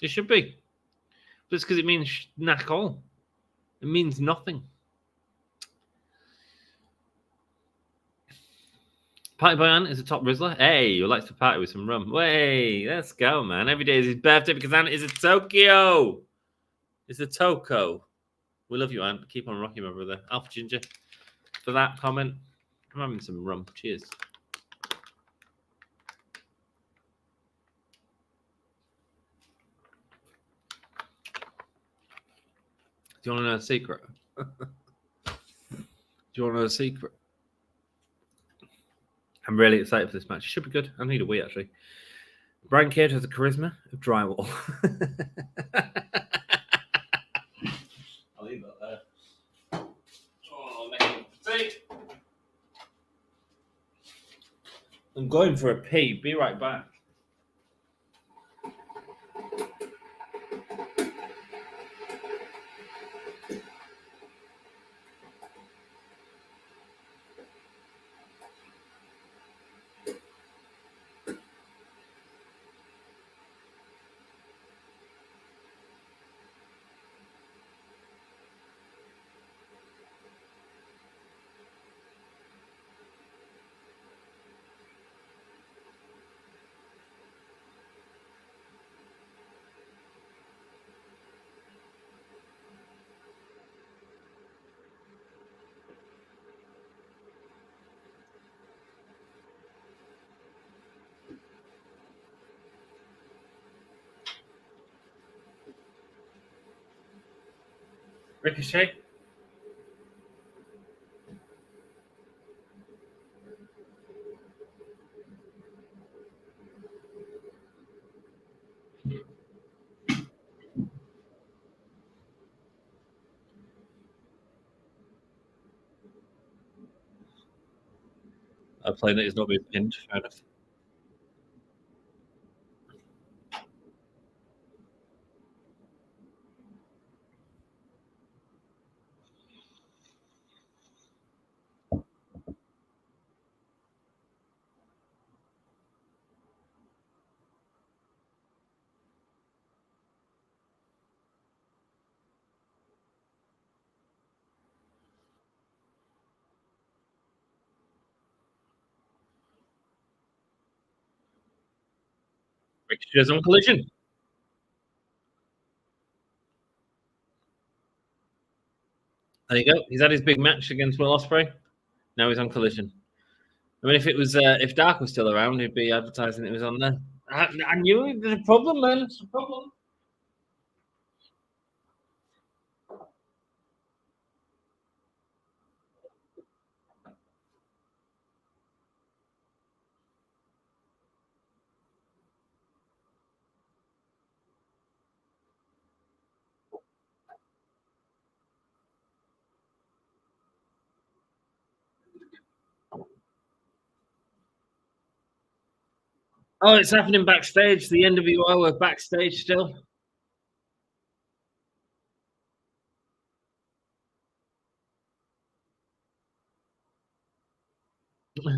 it should be. Just because it means knack all. It means nothing. Party Boy Ant is a top Rizzler. Hey, who likes to party with some rum. Hey, let's go, man. Every day is his birthday because Ant is a Tokyo. It's a Toko. We love you, Ant. Keep on rocking, my brother. Alpha Ginger, for that comment. I'm having some rum. Cheers. Do you want to know a secret? Do you want to know a secret? I'm really excited for this match. It should be good. I need a wee, actually. Brian Cage has the charisma of drywall. I'll leave that there. Oh, making a tea. I'm going for a pee. Be right back. Ricochet. A plane that is not being pinned. Fair enough. Ricochet's on Collision. There you go. He's had his big match against Will Ospreay. Now he's on Collision. I mean, if Dark was still around, he'd be advertising it was on there. I knew there's a problem, man. It's a problem. Oh, it's happening backstage. The NWO are backstage still. I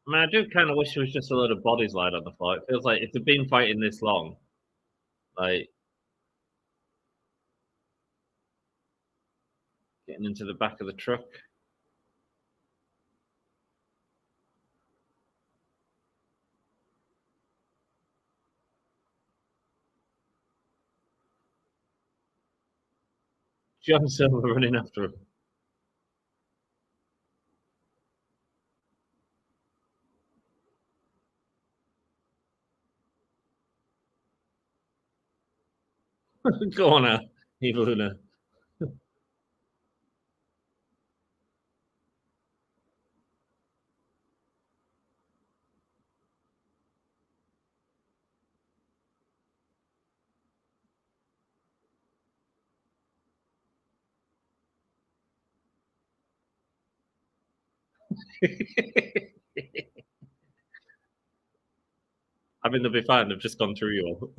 mean, I do kind of wish it was just a load of bodies lying on the floor. It feels like if they've been fighting this long, like getting into the back of the truck. John Silver running after him. Go on now, Evil Luna. I mean, they'll be fine. They've just gone through you all.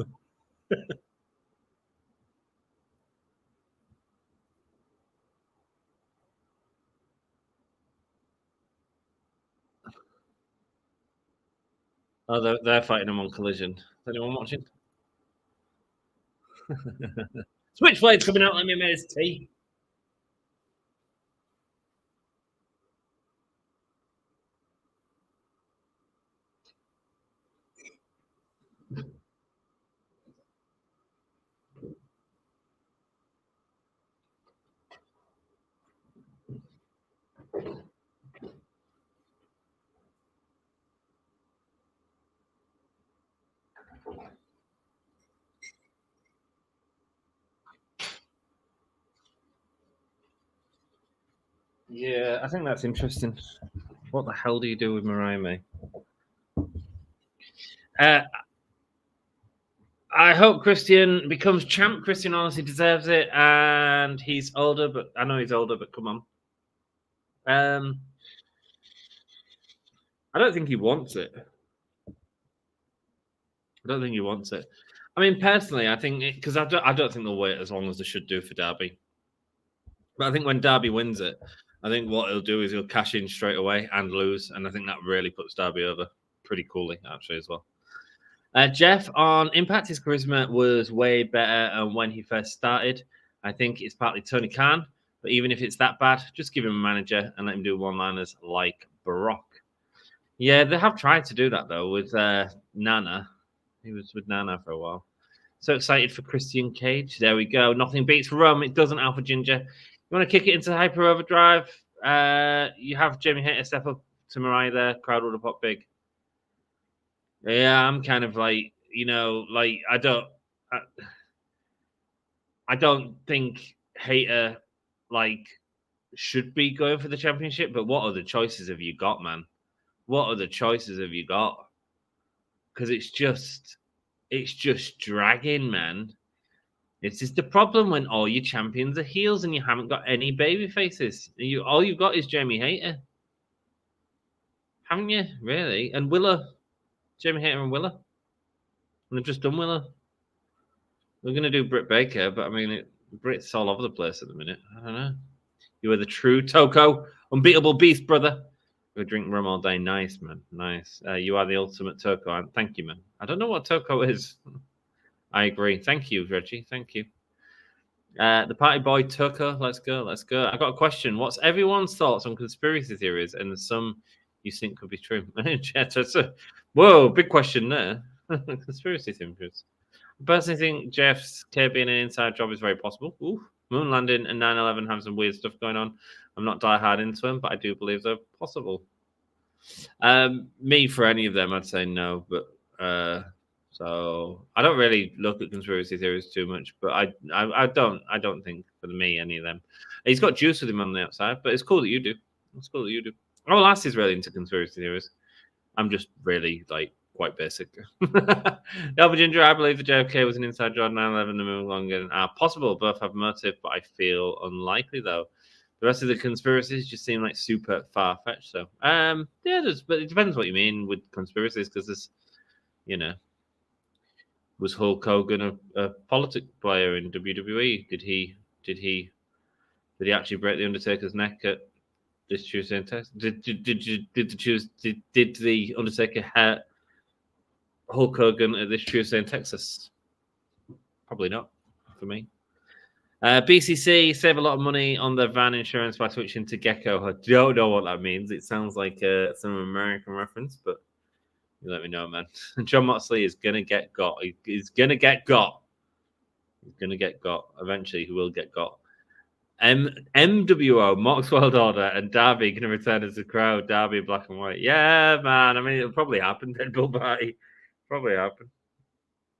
Oh, they're fighting them on Collision. Is anyone watching? Switchblade's coming out. Let me make his tea. Yeah, I think that's interesting. What the hell do you do with Mariah May? I hope Christian becomes champ. Christian honestly deserves it, and he's older, but I know he's older, but come on. I don't think he wants it. I don't think he wants it. I mean, personally, I think because I don't think they'll wait as long as they should do for Derby. But I think when Derby wins it, I think what he'll do is he'll cash in straight away and lose, and I think that really puts Derby over pretty coolly actually as well. Jeff on Impact, his charisma was way better when he first started. I think it's partly Tony Khan, but even if it's that bad, just give him a manager and let him do one-liners like Brock. Yeah, they have tried to do that though with Nana. He was with Nana for a while. So excited for Christian Cage. There we go. Nothing beats Rome. It doesn't, Alpha Ginger. You want to kick it into Hyper Overdrive? You have Jamie Hayter step up to Mariah there. Crowd would have popped big. Yeah, I'm kind of like, like I don't think Hayter like should be going for the championship, but what other choices have you got, man? What other choices have you got? Because it's just dragging, man. This is the problem when all your champions are heels and you haven't got any baby faces. All you've got is Jamie Hayter. Haven't you? Really? And Willow. Jamie Hayter and Willow. And they've just done Willow. We're going to do Britt Baker, but I mean, Britt's all over the place at the minute. I don't know. You are the true Toko. Unbeatable beast, brother. We drink rum all day. Nice, man. Nice. You are the ultimate Toko. Thank you, man. I don't know what Toko is. I agree. Thank you, Reggie. Thank you. The party boy Tucker. Let's go. Let's go. I got a question. What's everyone's thoughts on conspiracy theories and some you think could be true? Whoa, big question there. Conspiracy theories. I personally think Jeff's K being an inside job is very possible. Ooh, moon landing and 9/11 have some weird stuff going on. I'm not die hard into them, but I do believe they're possible. Me for any of them, I'd say no, but so I don't really look at conspiracy theories too much, but I don't think for me any of them. He's got juice with him on the outside, but it's cool that you do. It's cool that you do. Oh, Lass is really into conspiracy theories. I'm just really like quite basic. Elva Ginger, I believe the JFK was an inside job. 9/11, the moon landing are possible. Both have motive, but I feel unlikely though. The rest of the conspiracies just seem like super far fetched. So, yeah, but it depends what you mean with conspiracies, because this, was Hulk Hogan a politic player in WWE? Did he actually break the Undertaker's neck at this Tuesday in Texas? Did the Undertaker hurt Hulk Hogan at this Tuesday in Texas? Probably not for me. BCC save a lot of money on their van insurance by switching to Gecko. I don't know what that means. It sounds like some American reference, but you let me know, man. John Moxley is gonna get got. He's gonna get got. He's gonna get got. Eventually, he will get got. MWO, Mox World Order, and Darby going to return as a crowd. Darby black and white. Yeah, man. I mean, it'll probably happen. Deadpool party. Probably happen.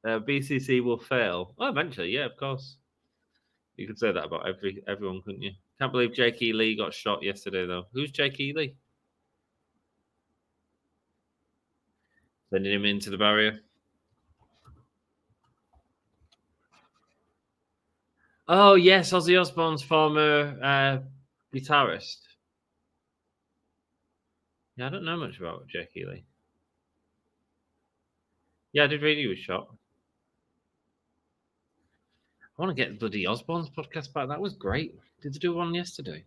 BCC will fail. Oh, eventually, yeah, of course. You could say that about everyone, couldn't you? Can't believe Jakey Lee got shot yesterday, though. Who's Jakey Lee? Sending him into the barrier. Oh, yes, Ozzy Osbourne's former guitarist. Yeah, I don't know much about Jakey Lee. Yeah, I did read he was shot. I want to get bloody Osbourne's podcast back. That was great. Did they do one yesterday?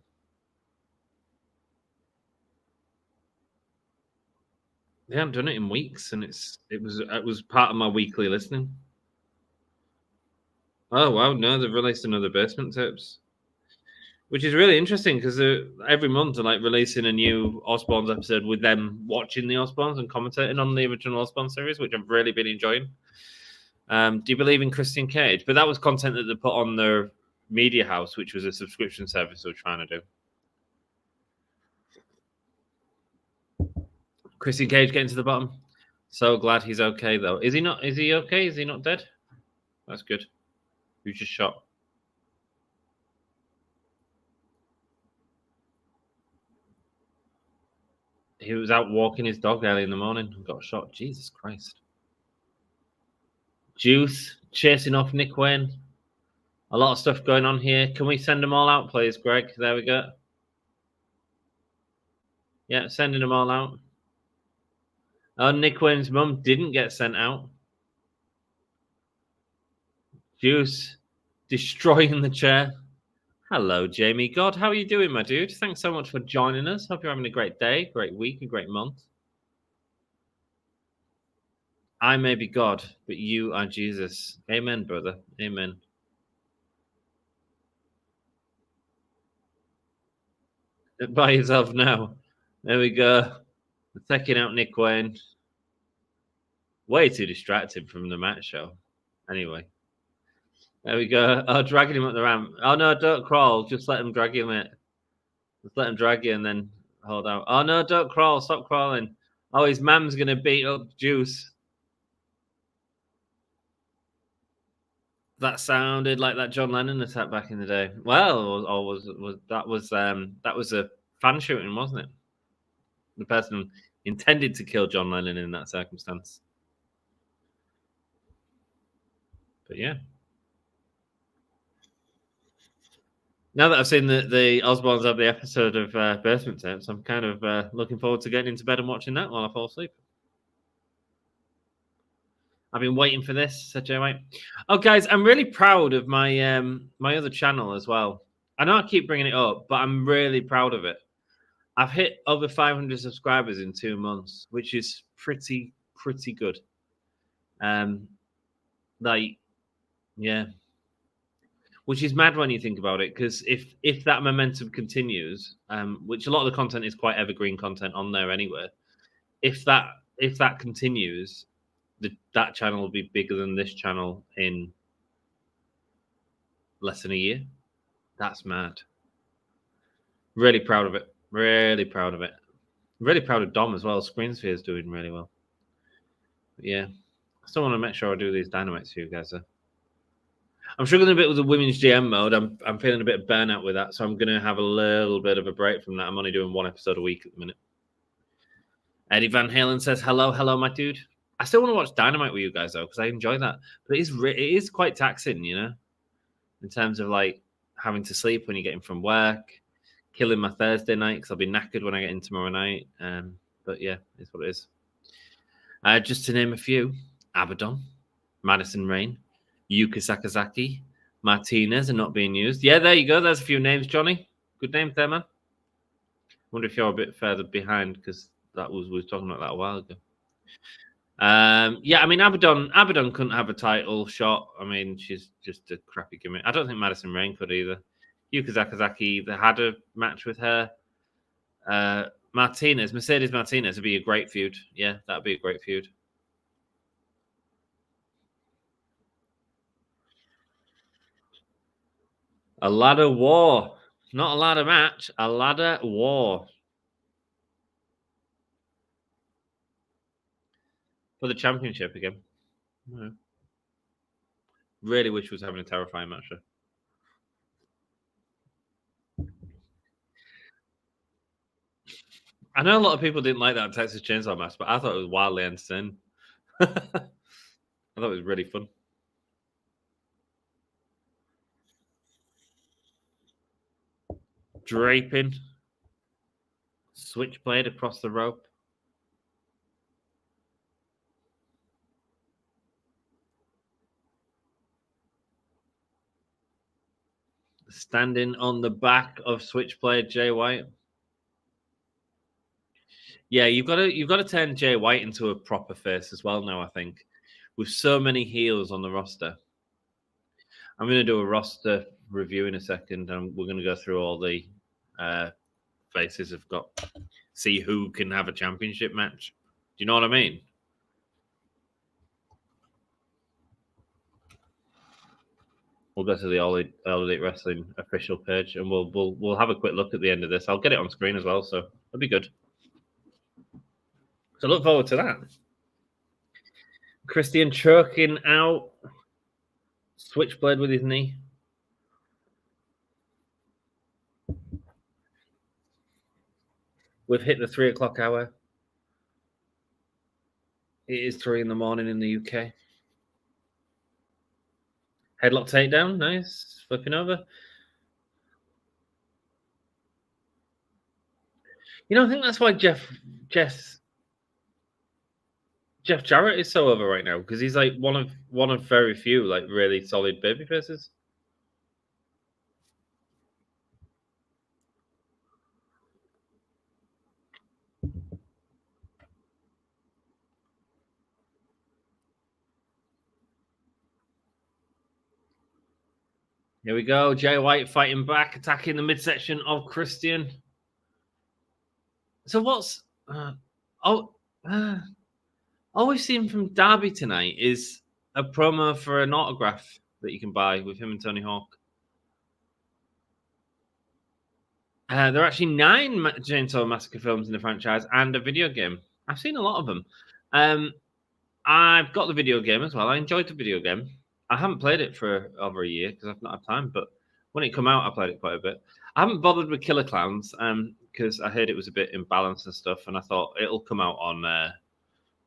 They haven't done it in weeks, and it was part of my weekly listening. Oh wow, no, they've released another Basement Tapes, which is really interesting because every month they're like releasing a new Osbourne's episode with them watching the Osbournes and commentating on the original Osbourne series, which I've really been enjoying. Do you believe in Christian Cage? But that was content that they put on their Media House, which was a subscription service they were trying to do. Christian Cage getting to the bottom. So glad he's okay though. Is he not? Is he okay? Is he not dead? That's good. Who's just shot? He was out walking his dog early in the morning and got shot. Jesus Christ. Juice chasing off Nick Wayne. A lot of stuff going on here. Can we send them all out, please, Greg? There we go. Yeah, sending them all out. Oh, Nick Wayne's mum didn't get sent out. Juice destroying the chair. Hello, Jamie God. How are you doing, my dude? Thanks so much for joining us. Hope you're having a great day, great week, and great month. I may be God, but you are Jesus. Amen, brother. Amen. By yourself now. There we go. Taking out Nick Wayne. Way too distracted from the match show. Anyway. There we go. Oh, dragging him up the ramp. Oh, no, don't crawl. Just let him drag you, mate. Just let him drag you and then hold out. Oh, no, don't crawl. Stop crawling. Oh, his mam's going to beat up Juice. That sounded like that John Lennon attack back in the day. Well, that was a fan shooting, wasn't it? The person intended to kill John Lennon in that circumstance. But yeah. Now that I've seen the Osbournes have the episode of Basement Tapes, I'm kind of looking forward to getting into bed and watching that while I fall asleep. I've been waiting for this, said Jay White. Oh, guys, I'm really proud of my my other channel as well. I know I keep bringing it up, but I'm really proud of it. I've hit over 500 subscribers in 2 months, which is pretty good. Yeah. Which is mad when you think about it, because if that momentum continues, which a lot of the content is quite evergreen content on there anyway, if that if that continues, that channel will be bigger than this channel in less than a year. That's mad. Really proud of it. Really proud of it. Really proud of Dom as well. Screensphere is doing really well. But yeah, I still want to make sure I do these Dynamites for you guys. I'm struggling a bit with the women's GM mode. I'm feeling a bit of burnout with that, so I'm going to have a little bit of a break from that. I'm only doing one episode a week at the minute. Eddie Van Halen says, hello, my dude. I still want to watch Dynamite with you guys, though, because I enjoy that. But it is quite taxing, you know, in terms of, like, having to sleep when you're getting from work, killing my Thursday night because I'll be knackered when I get in tomorrow night. But, yeah, it's what it is. Just to name a few, Abaddon, Madison Rain, Yuka Sakazaki, Martinez are not being used. Yeah, there you go. There's a few names, Johnny. Good names there, man. Wonder if you're a bit further behind because we were talking about that a while ago. Yeah, I mean, Abaddon couldn't have a title shot. I mean, she's just a crappy gimmick. I don't think Madison Rain could either. Yuka Sakazaki, they had a match with her. Mercedes Martinez would be a great feud. Yeah, that'd be a great feud. A ladder war. Not a ladder match, a ladder war. For the championship again. Yeah. Really wish we was having a terrifying match. I know a lot of people didn't like that Texas Chainsaw match, but I thought it was wildly entertaining. I thought it was really fun. Draping. Switchblade across the rope. Standing on the back of Switchblade Jay White. Yeah, you've got to turn Jay White into a proper face as well now, I think. With so many heels on the roster. I'm going to do a roster review in a second, and we're going to go through all the faces have got, see who can have a championship match. Do you know what I mean? We'll go to the All Elite Wrestling official page, and we'll have a quick look at the end of this. I'll get it on screen as well, so it'll be good. So look forward to that. Christian choking out Switchblade with his knee. We've hit the 3 o'clock hour. It is 3 in the morning in the UK. Headlock takedown, nice. Flipping over. You know, I think that's why Jeff Jarrett is so over right now, because he's like one of very few like really solid baby faces. Here we go. Jay White fighting back, attacking the midsection of Christian. So what's all we've seen from Darby tonight is a promo for an autograph that you can buy with him and Tony Hawk. There are actually 9 Chainsaw Massacre films in the franchise and a video game. I've seen a lot of them. I've got the video game as well. I enjoyed the video game. I haven't played it for over a year because I've not had time, but when it came out, I played it quite a bit. I haven't bothered with Killer Clowns because I heard it was a bit imbalanced and stuff, and I thought it'll come out on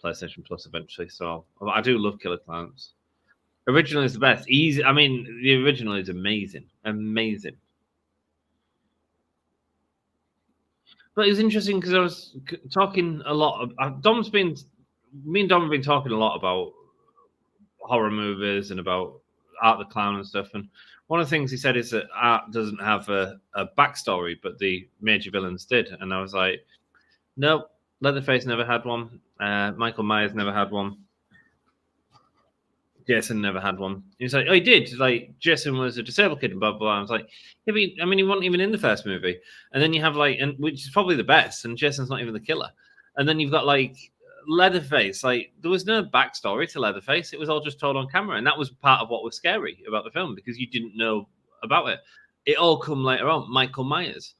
PlayStation Plus eventually. So I do love Killer Clowns. Original is the best. Easy. I mean, the original is amazing. Amazing. But it was interesting because I was talking a lot. Me and Dom have been talking a lot about horror movies and about Art the Clown and stuff. And one of the things he said is that Art doesn't have a backstory, but the major villains did. And I was like, no, Leatherface never had one. Michael Myers never had one. Jason never had one. He was like, oh, he did. Like, Jason was a disabled kid and blah, blah, blah. I was like, yeah, but, I mean, he wasn't even in the first movie. And then you have, like, which is probably the best, and Jason's not even the killer. And then you've got, like, Leatherface, like there was no backstory to Leatherface. It was all just told on camera, and that was part of what was scary about the film because you didn't know about it. It all come later on. Michael Myers,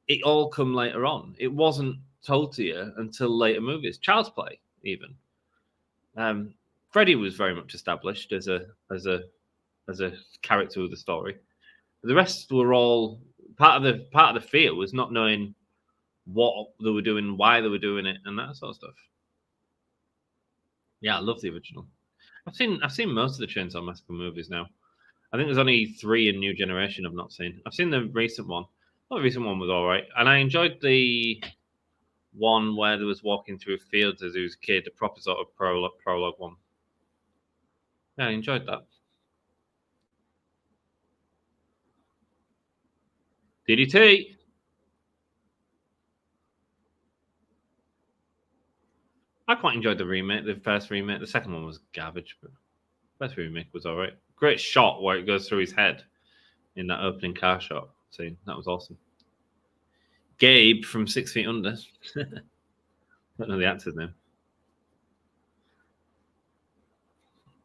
it all come later on. It wasn't told to you until later movies. Child's Play, even. Freddy was very much established as a character of the story. The rest were all part of the fear was not knowing what they were doing, why they were doing it, and that sort of stuff. Yeah, I love the original. I've seen most of the Chainsaw Massacre movies now. I think there's only 3 in New Generation I've not seen. I've seen the recent one. Well, the recent one was all right, and I enjoyed the one where there was walking through fields as he was a kid, the proper sort of prologue one. Yeah, I enjoyed that. DDT. I quite enjoyed the remake, the first remake. The second one was garbage, but the first remake was all right. Great shot where it goes through his head in that opening car shot scene. That was awesome. Gabe from 6 Feet Under. Don't know the actor's name.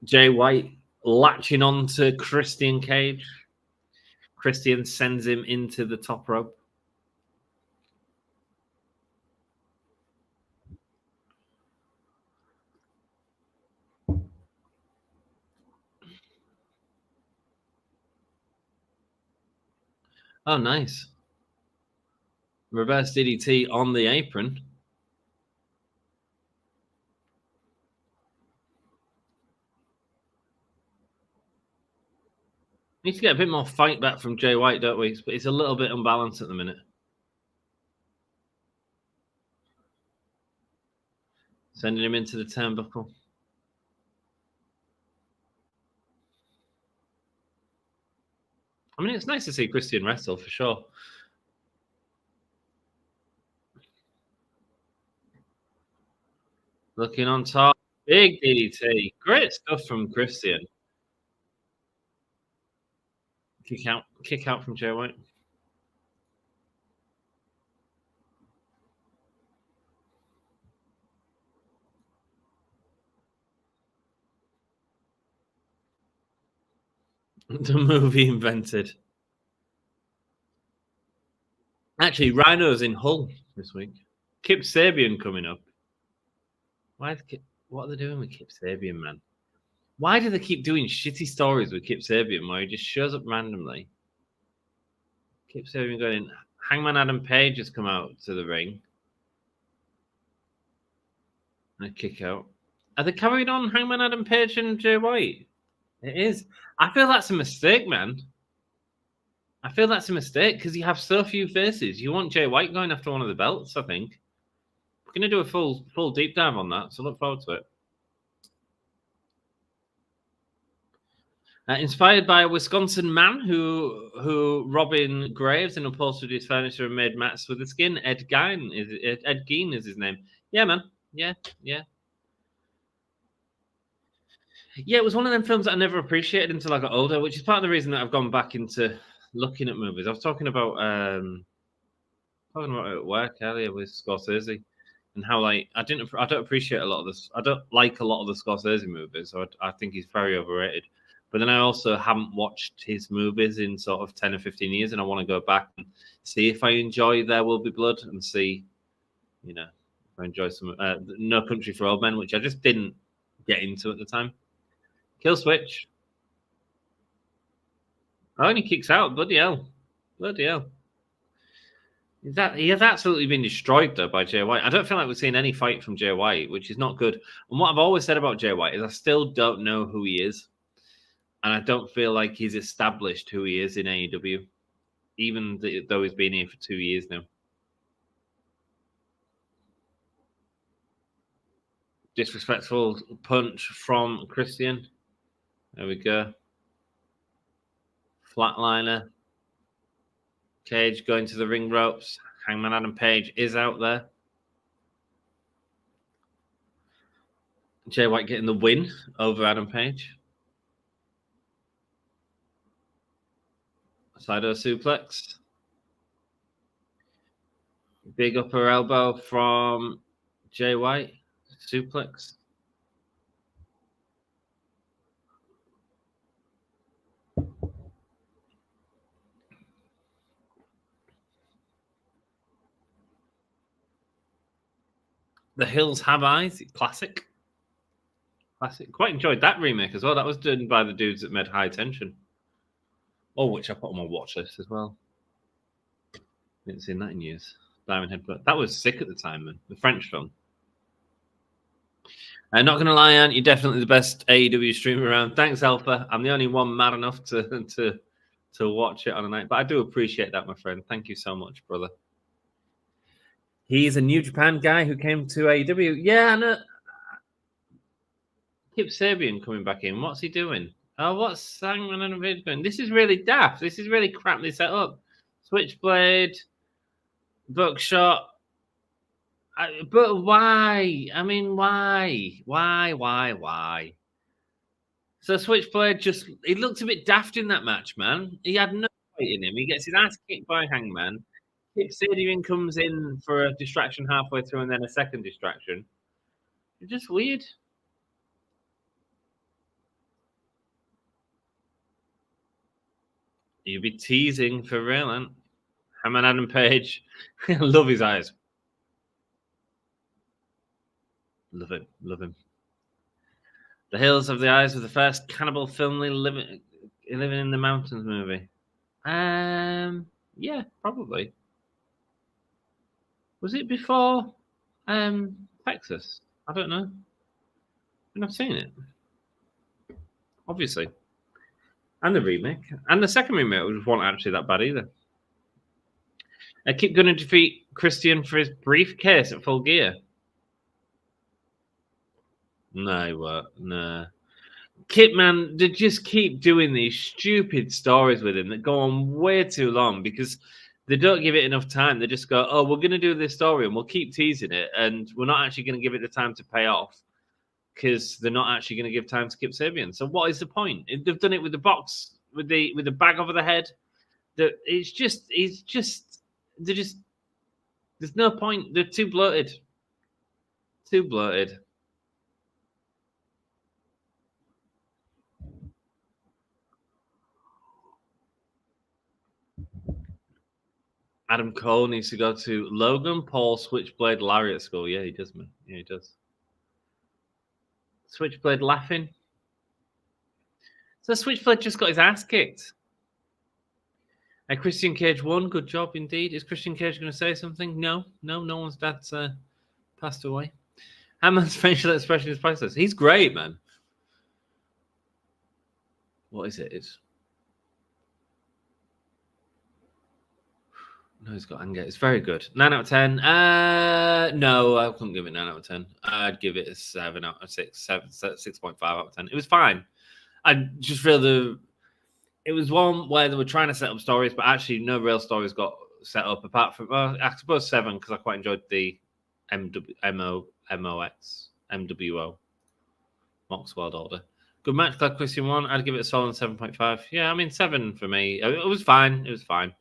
Jay White latching on to Christian Cage. Christian sends him into the top rope. Oh, nice. Reverse DDT on the apron. Need to get a bit more fight back from Jay White, don't we? But it's a little bit unbalanced at the minute. Sending him into the turnbuckle. I mean, it's nice to see Christian wrestle for sure. Looking on top. Big DDT. Great stuff from Christian. Kick out from Jay White. The movie invented. Actually, Rhino's in Hull this week. Kip Sabian coming up. What are they doing with Kip Sabian, man? Why do they keep doing shitty stories with Kip Sabian where he just shows up randomly? Kip Sabian going in. Hangman Adam Page has come out to the ring. And a kick out. Are they carrying on Hangman Adam Page and Jay White? It is. I feel that's a mistake, man. I feel that's a mistake because you have so few faces. You want Jay White going after one of the belts, I think. We're going to do a full deep dive on that, so look forward to it. Inspired by a Wisconsin man who Robin Graves and upholstered his furniture and made mats with the skin. Ed Gein is his name. Yeah, man. Yeah. Yeah, it was one of them films that I never appreciated until I got older, which is part of the reason that I've gone back into looking at movies. I was talking about it at work earlier with Scorsese and how like I don't appreciate a lot of this. I don't like a lot of the Scorsese movies, so I think he's very overrated. But then I also haven't watched his movies in sort of 10 or 15 years, and I want to go back and see if I enjoy There Will Be Blood and see, if I enjoy some No Country for Old Men, which I just didn't get into at the time. Kill switch. Oh, and he kicks out. Bloody hell. He has absolutely been destroyed, though, by Jay White. I don't feel like we've seen any fight from Jay White, which is not good. And what I've always said about Jay White is I still don't know who he is. And I don't feel like he's established who he is in AEW, even though he's been here for 2 years now. Disrespectful punch from Christian. There we go. Flatliner. Cage going to the ring ropes. Hangman Adam Page is out there. Jay White getting the win over Adam Page. Sido suplex. Big upper elbow from Jay White. Suplex. The Hills Have Eyes. Classic. Classic. Quite enjoyed that remake as well. That was done by the dudes that made High Tension. Oh, which I put on my watch list as well. Didn't seen that in years. Diamond Headbutt. That was sick at the time, man. The French film. Not going to lie, Ant, you're definitely the best AEW streamer around. Thanks, Alpha. I'm the only one mad enough to watch it on a night, but I do appreciate that, my friend. Thank you so much, brother. He's a New Japan guy who came to AEW. Yeah, I know. Kip Sabian coming back in. What's he doing? Oh, what's Sangman and Vid doing? This is really daft. This is really craply set up. Switchblade, Buckshot. But why? I mean, why? Why? So Switchblade he looked a bit daft in that match, man. He had no fight in him. He gets his ass kicked by Hangman. Kip Sabian comes in for a distraction halfway through and then a second distraction. It's just weird. You'd be teasing for real, man. Hangman Adam Page. I love his eyes. Love him. The Hills of the Eyes of the first Cannibal Finley living in the Mountains movie. Yeah, probably. Was it before Texas? I don't know. I've not seen it. Obviously. And the remake. And the second remake wasn't actually that bad either. I keep going to defeat Christian for his briefcase at Full Gear. No, what? No. Kip, man, they just keep doing these stupid stories with him that go on way too long because they don't give it enough time. They just go, oh, we're going to do this story and we'll keep teasing it. And we're not actually going to give it the time to pay off because they're not actually going to give time to Kip Sabian. So what is the point? They've done it with the box, with the bag over the head. There's no point. They're too bloated. Too bloated. Adam Cole needs to go to Logan Paul Switchblade Lariat School. Yeah, he does, man. Yeah, he does. Switchblade laughing. So Switchblade just got his ass kicked. And Christian Cage won. Good job indeed. Is Christian Cage going to say something? No one's dad's passed away. Hammond's facial expression is priceless. He's great, man. What is it? No, he's got anger. It's very good. 9 out of 10. No, I couldn't give it 9 out of 10. I'd give it a 7 out of 6. 6.5 out of 10. It was fine. I just feel it was one where they were trying to set up stories, but actually no real stories got set up apart from, I suppose 7 because I quite enjoyed the MWO Mox World Order. Good match, glad Christian won. I'd give it a solid 7.5. Yeah, I mean 7 for me. It was fine. It was fine.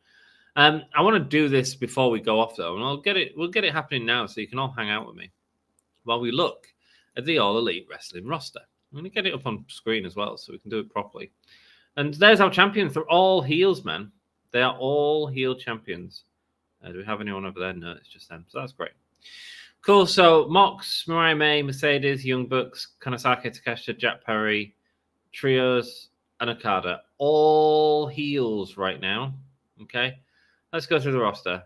I want to do this before we go off though, and we'll get it happening now so you can all hang out with me while we look at the All Elite Wrestling roster. I'm going to get it up on screen as well so we can do it properly. And there's our champions. They're all heels, man. They are all heel champions. Do we have anyone over there? No, it's just them. So that's great. Cool. So Mox, Mariah May, Mercedes, Young Bucks, Kanasaki, Takeshita, Jack Perry, Trios, and Okada. All heels right now. Okay. Let's go through the roster.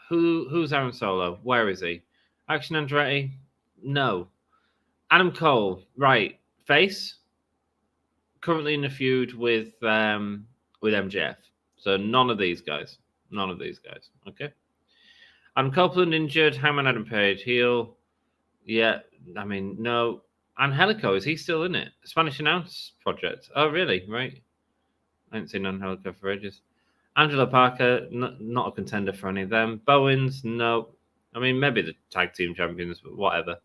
Who's Aaron Solo? Where is he? Action Andretti? No. Adam Cole, right. Face? Currently in a feud with MJF. So none of these guys. Okay. Adam Copeland injured. Hangman Adam Page heel. Yeah, I mean, no. Angelico, is he still in it? Spanish Announce Project. Oh, really? Right. I haven't seen Angelico for ages. Angelo Parker, not a contender for any of them. Bowens, no. I mean, maybe the tag team champions, but whatever.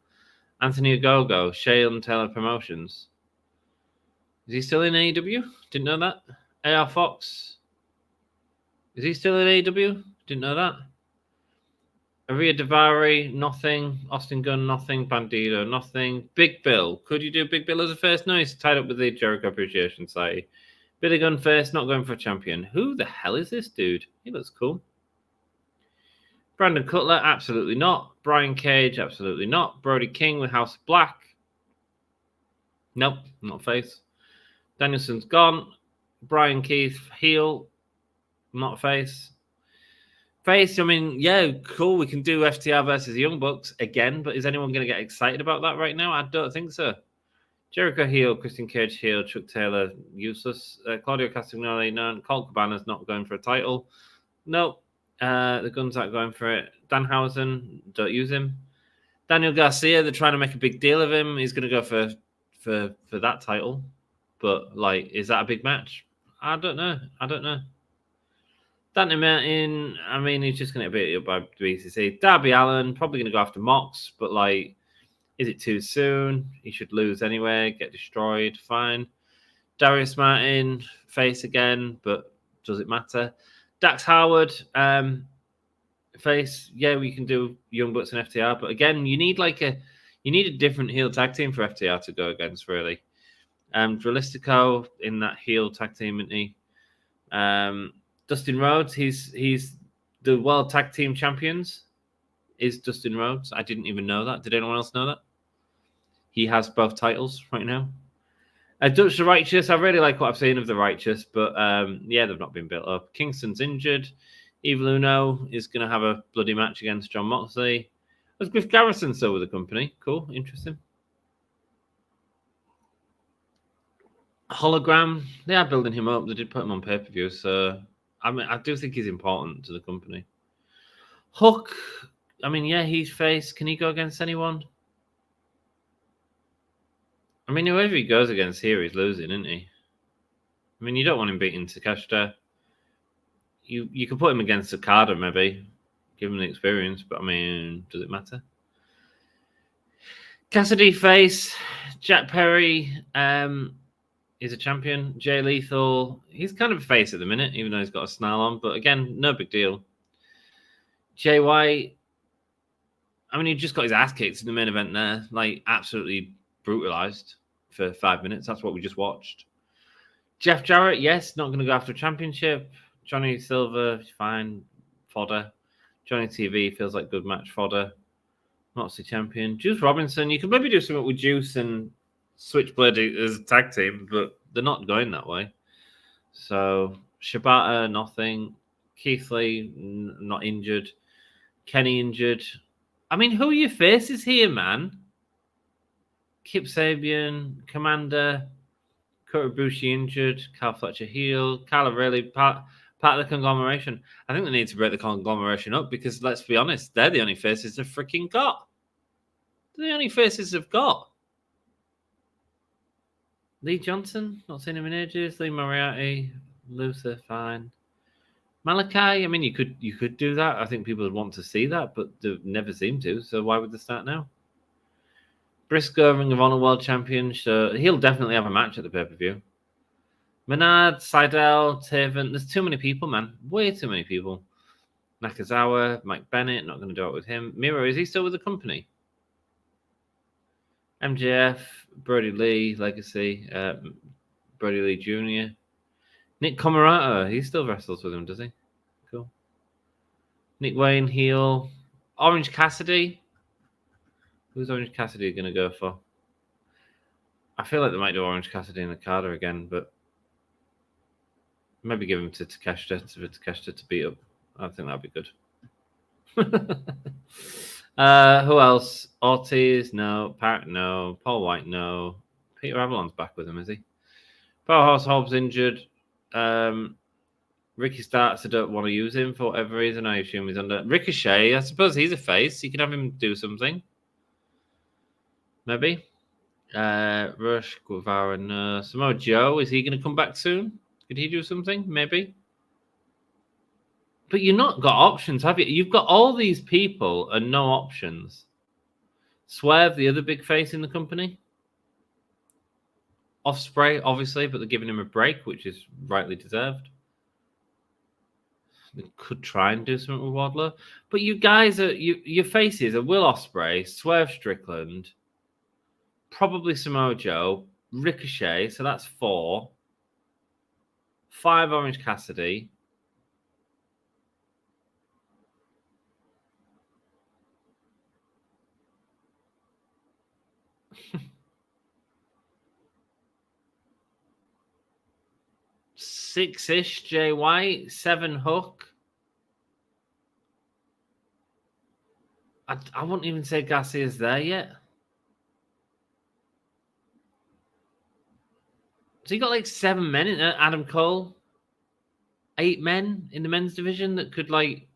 Anthony Ogogo, Shane Taylor Promotions. Is he still in AEW? Didn't know that. AR Fox. Is he still in AEW? Didn't know that. Aria Davari, nothing. Austin Gunn, nothing. Bandido, nothing. Big Bill. Could you do Big Bill as a first? No, he's tied up with the Jericho Appreciation Society. Billy Gunn first, not going for a champion. Who the hell is this dude? He looks cool. Brandon Cutler, absolutely not. Brian Cage, absolutely not. Brody King with House of Black. Nope, not face. Danielson's gone. Brian Keith, heel, not face. Face, I mean, yeah, cool. We can do FTR versus the Young Bucks again, but is anyone going to get excited about that right now? I don't think so. Jericho heel, Christian Cage heel, Chuck Taylor useless. Claudio Castagnoli, no. Colt Cabana's not going for a title. Nope. The Guns aren't going for it. Danhausen, don't use him. Daniel Garcia, they're trying to make a big deal of him. He's going to go for that title. But, like, is that a big match? I don't know. Dante Martin, I mean, he's just going to get beat up by BCC. Darby Allin, probably going to go after Mox, but, like, is it too soon? He should lose anyway, get destroyed, fine. Darius Martin, face again, but does it matter? Dax Howard, face, yeah, we can do Young Bucks and FTR, but again, you need a different heel tag team for FTR to go against, really. Dralistico in that heel tag team, isn't he? Dustin Rhodes, he's the World Tag Team Champions. Is Dustin Rhodes? I didn't even know that. Did anyone else know that? He has both titles right now. Dutch the Righteous, I really like what I've seen of the Righteous, but yeah, they've not been built up. Kingston's injured. Evil Uno is going to have a bloody match against John Moxley. Was Griff Garrison still with the company? Cool, interesting. Hologram, they are building him up. They did put him on pay-per-view, so I mean, I do think he's important to the company. Hook, I mean, yeah, he's face. Can he go against anyone? I mean, whoever he goes against here, he's losing, isn't he? I mean, you don't want him beating Takeshita. You could put him against Okada, maybe. Give him the experience, but I mean, does it matter? Cassidy face. Jack Perry is a champion. Jay Lethal, he's kind of a face at the minute, even though he's got a snarl on. But again, no big deal. Jay White, I mean, he just got his ass kicked in the main event there. Like, absolutely brutalized for 5 minutes. That's what we just watched. Jeff Jarrett, yes, not going to go after a championship. Johnny Silver, fine, fodder. Johnny TV feels like good match fodder. Moxley champion. Juice Robinson, you could maybe do something with Juice and Switchblade as a tag team, but they're not going that way. So, Shibata, nothing. Keith Lee, not injured. Kenny injured. I mean, who are your faces here, man? Kip Sabian, Commander, Kota Ibushi injured, Kyle Fletcher heel, Kyle O'Reilly, part of the conglomeration. I think they need to break the conglomeration up because, let's be honest, they're the only faces they've freaking got. They're the only faces they've got. Lee Johnson, not seen him in ages. Lee Moriarty, Luther, fine. Malachi, I mean, you could do that. I think people would want to see that, but they never seem to. So why would they start now? Briscoe, Ring of Honor World Champion, so he'll definitely have a match at the pay-per-view. Menard, Seidel, Taven, there's too many people, man. Way too many people. Nakazawa, Mike Bennett, not going to do it with him. Miro, is he still with the company? MJF, Brody Lee, Legacy, Brody Lee Jr. Nick Comoroto, he still wrestles with him, does he? Cool. Nick Wayne, heel. Orange Cassidy. Who's Orange Cassidy going to go for? I feel like they might do Orange Cassidy in the Okada again, but maybe give him to Takeshita to beat up. I think that'd be good. Who else? Ortiz, no. Parrott, no. Paul White, no. Peter Avalon's back with him, is he? Powerhouse Hobbs injured. Ricky Starks, I don't want to use him for whatever reason. I assume he's under. Ricochet, I suppose he's a face. You can have him do something. Maybe. Rush, Guevara, no. Samoa Joe, is he going to come back soon? Could he do something? Maybe. But you've not got options, have you? You've got all these people and no options. Swerve, the other big face in the company. Ospreay, obviously, but they're giving him a break, which is rightly deserved. They could try and do something with Wardlow. But you guys are your faces are Will Ospreay, Swerve Strickland, probably Samoa Joe, Ricochet, so that's 4. 5 Orange Cassidy. Six-ish Jay White, 7 Hook. I wouldn't even say Garcia's there yet. So you got like 7 men in Adam Cole, 8 men in the men's division that could like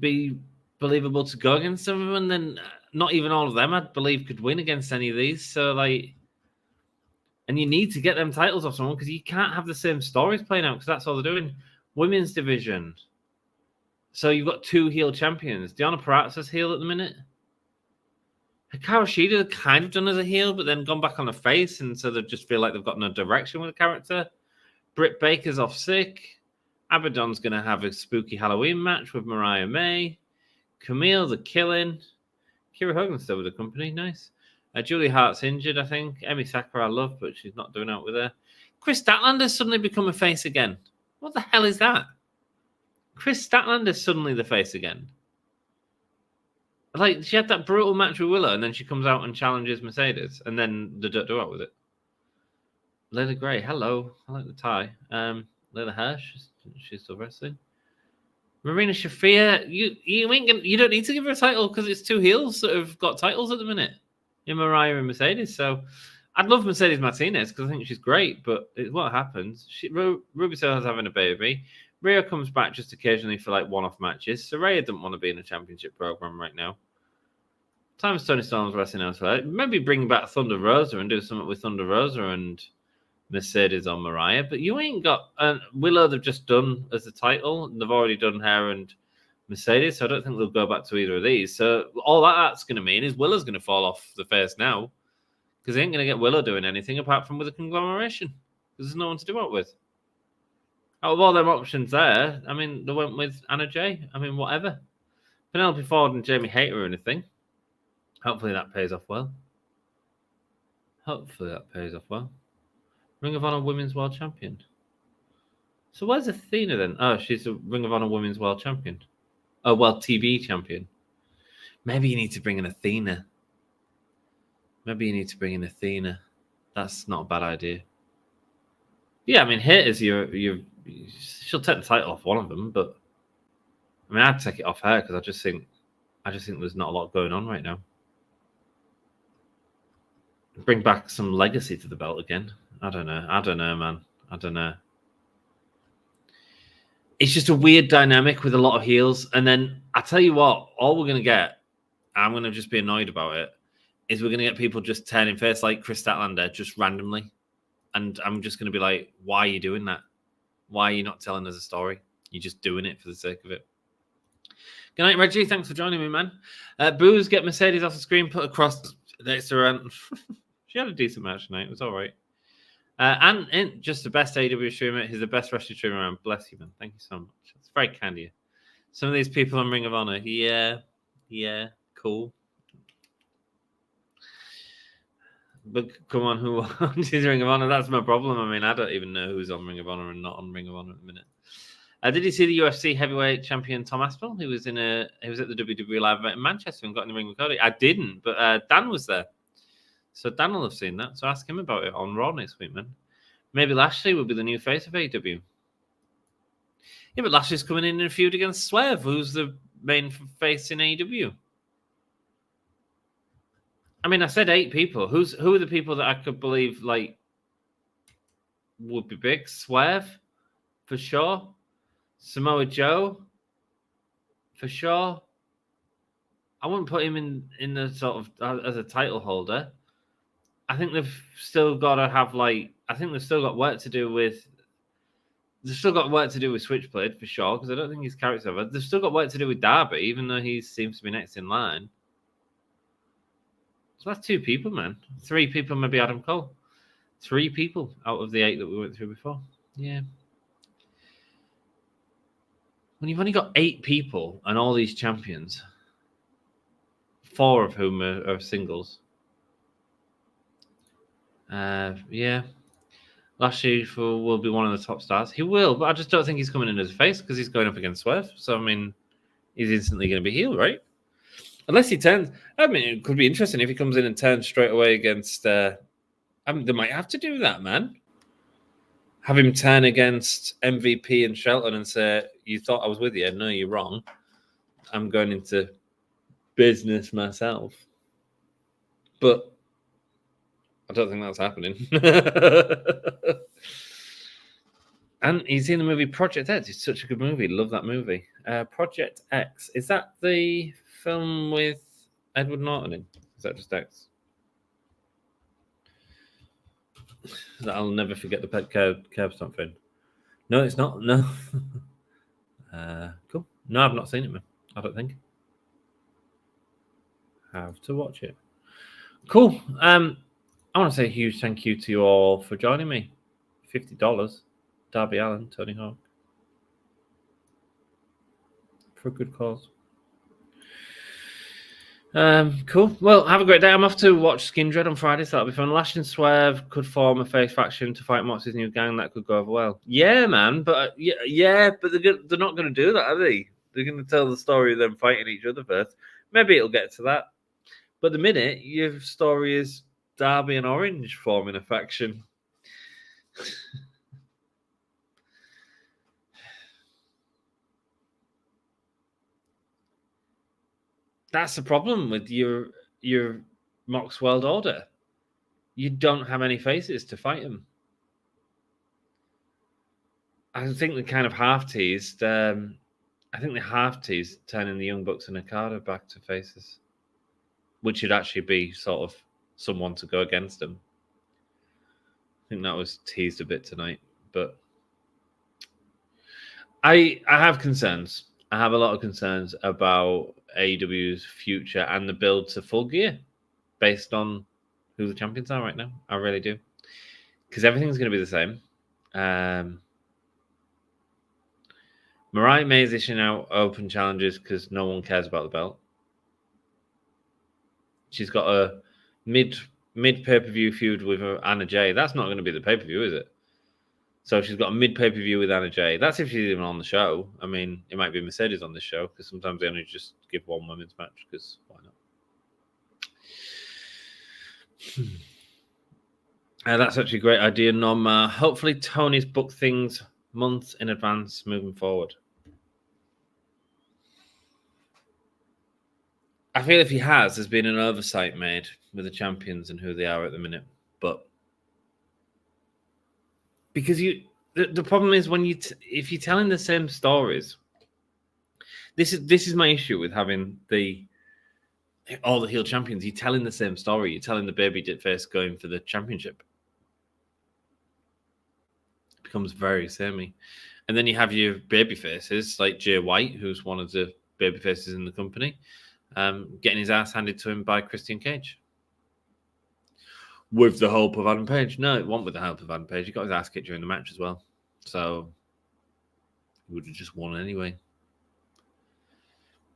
be believable to go against some of them, and then not even all of them I believe could win against any of these. So like, and you need to get them titles off someone because you can't have the same stories playing out because that's all they're doing. Women's division. So you've got 2 heel champions. Deonna Purrazzo's heel at the minute. Hikaru Shida kind of done as a heel, but then gone back on a face, and so they just feel like they've got no direction with the character. Britt Baker's off sick. Abaddon's going to have a spooky Halloween match with Mariah May. Camille, the Killing. Kira Hogan's still with the company. Nice. Julie Hart's injured, I think. Emi Sakura I love, but she's not doing out with her. Chris Statlander's suddenly become a face again. What the hell is that? Chris Statlander's suddenly the face again. Like, she had that brutal match with Willow, and then she comes out and challenges Mercedes, and then they don't do out with it. Layla Gray, hello. I like the tie. Layla Hirsch, she's still wrestling. Marina Shafir, you don't need to give her a title because it's 2 heels that have got titles at the minute. In Mariah and Mercedes. So I'd love Mercedes Martinez because I think she's great, but it's what happens. Ruby Soho's having a baby. Rhea comes back just occasionally for like one-off matches. Saraya doesn't want to be in a championship program right now. Times Tony Storm's wrestling elsewhere. Maybe bring back Thunder Rosa and do something with Thunder Rosa and Mercedes on Mariah. But you ain't got Willow. They've just done as the title. And they've already done her and Mercedes, so I don't think they'll go back to either of these. So all that's going to mean is Willow's going to fall off the face now because they ain't going to get Willow doing anything apart from with a conglomeration because there's no one to do it with. Out of all them options there, I mean, they went with Anna Jay. I mean, whatever. Penelope Ford and Jamie Hayter or anything. Hopefully that pays off well. Ring of Honor Women's World Champion. So where's Athena then? Oh, she's a Ring of Honor Women's World Champion. Oh, well, TV champion. Maybe you need to bring in Athena. That's not a bad idea. Yeah, I mean, Hayter's she'll take the title off one of them, but I mean, I'd take it off her because I just think there's not a lot going on right now. Bring back some legacy to the belt again. I don't know, man. I don't know. It's just a weird dynamic with a lot of heels. And then I tell you what, all we're going to get, I'm going to just be annoyed about it, is we're going to get people just turning face like Chris Statlander just randomly. And I'm just going to be like, why are you doing that? Why are you not telling us a story? You're just doing it for the sake of it. Good night, Reggie. Thanks for joining me, man. Booze, get Mercedes off the screen, put across next to her. She had a decent match tonight. It was all right. And just the best AEW streamer. He's the best wrestling streamer around. Bless you, man. Thank you so much. It's very kind of you. Some of these people on Ring of Honor. Yeah, cool. But come on, who is Ring of Honor? That's my problem. I mean, I don't even know who's on Ring of Honor and not on Ring of Honor at the minute. Did you see the UFC heavyweight champion Tom Aspinall? He was at the WWE Live event in Manchester and got in the ring with Cody. I didn't, but Dan was there. So Dan will have seen that. So ask him about it on Raw next week, man. Maybe Lashley will be the new face of AEW. Yeah, but Lashley's coming in a feud against Swerve, who's the main face in AEW. I mean, I said 8 people. Who are the people that I could believe like would be big? Swerve, for sure. Samoa Joe, for sure. I wouldn't put him in the sort of as a title holder. I think they've still got to have they've still got work to do with. They've still got work to do with Switchblade for sure because I don't think his character's over. They've still got work to do with Darby, even though he seems to be next in line. So that's 2 people, man. 3 people, maybe Adam Cole. 3 people out of the 8 that we went through before. Yeah. when you've only got 8 people and all these champions, 4 of whom are singles. Yeah. Lashley will be one of the top stars. He will, but I just don't think he's coming in as a face because he's going up against Swerve. So, I mean, he's instantly going to be heel, right? Unless he turns. I mean, it could be interesting if he comes in and turns straight away against. I mean, they might have to do that, man. Have him turn against MVP and Shelton and say, "You thought I was with you? No, you're wrong. I'm going into business myself." But I don't think that's happening. And he's in the movie Project X. It's such a good movie. Love that movie. Project X. Is that the film with Edward Norton in? Is that just X? I'll never forget the pet curb stomp thing. No, it's not. No. Cool. No, I've not seen it, man. I don't think. Have to watch it. Cool. I want to say a huge thank you to you all for joining me. $50. Darby Allin, Tony Hawk. For a good cause. Cool. Well, have a great day. I'm off to watch Skindred on Friday, so that'll be fun. Lash and Swerve could form a face faction to fight Moxley's new gang. That could go over well. Yeah, man. But but they're not going to do that, are they? They're going to tell the story of them fighting each other first. Maybe it'll get to that. But the minute your story is Darby and Orange forming a faction. That's the problem with your Mox World Order. You don't have any faces to fight them. I think they kind of half-teased. I think they half-teased turning the Young Bucks and Okada back to faces, which should actually be sort of someone to go against them. I think that was teased a bit tonight, but I have concerns. I have a lot of concerns about AEW's future and the build to Full Gear based on who the champions are right now. I really do. Because everything's going to be the same. Mariah May is issuing out open challenges because no one cares about the belt. She's got a mid pay-per-view feud with Anna Jay. That's not going to be the pay-per-view, is it? So she's got a mid pay-per-view with Anna Jay. That's if she's even on the show. I mean, it might be Mercedes on this show because sometimes they only just give one women's match because why not? That's actually a great idea, Norma. Hopefully Tony's booked things months in advance moving forward. I feel if he has, there's been an oversight made with the champions and who they are at the minute. But because the problem is when if you're telling the same stories, this is my issue with having all the heel champions. You're telling the same story. You're telling the baby face going for the championship. It becomes very samey. And then you have your baby faces like Jay White, who's one of the baby faces in the company, getting his ass handed to him by Christian Cage. With the help of Adam Page. No, it wasn't with the help of Adam Page. He got his ass kicked during the match as well. So he would have just won anyway.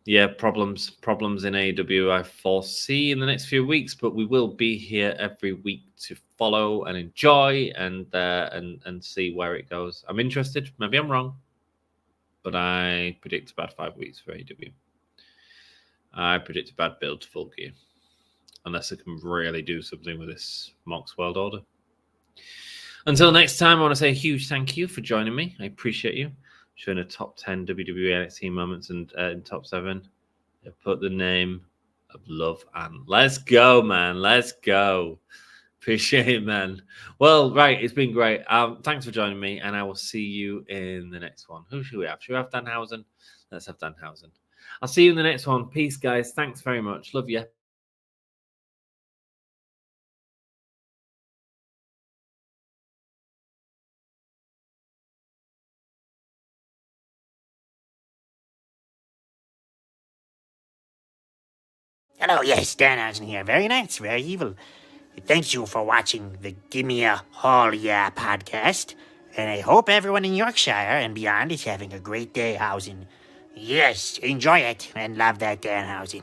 Yeah, problems in AEW I foresee in the next few weeks, but we will be here every week to follow and enjoy and see where it goes. I'm interested. Maybe I'm wrong, but I predict about 5 weeks for AEW. I predict a bad build to Full Gear, unless I can really do something with this Mox World Order. Until next time, I want to say a huge thank you for joining me. I appreciate you. Showing a top 10 WWE NXT moments and in top 7. I put the name of Love and let's go, man. Let's go. Appreciate it, man. Well, right. It's been great. Thanks for joining me, and I will see you in the next one. Who should we have? Should we have Danhausen? Let's have Danhausen. I'll see you in the next one. Peace, guys. Thanks very much. Love you. Hello, yes, Danhausen here. Very nice, very evil. Thank you for watching the Gimme a Hall Yeah podcast. And I hope everyone in Yorkshire and beyond is having a great day, Hausen. Yes, enjoy it and love that Danhausen.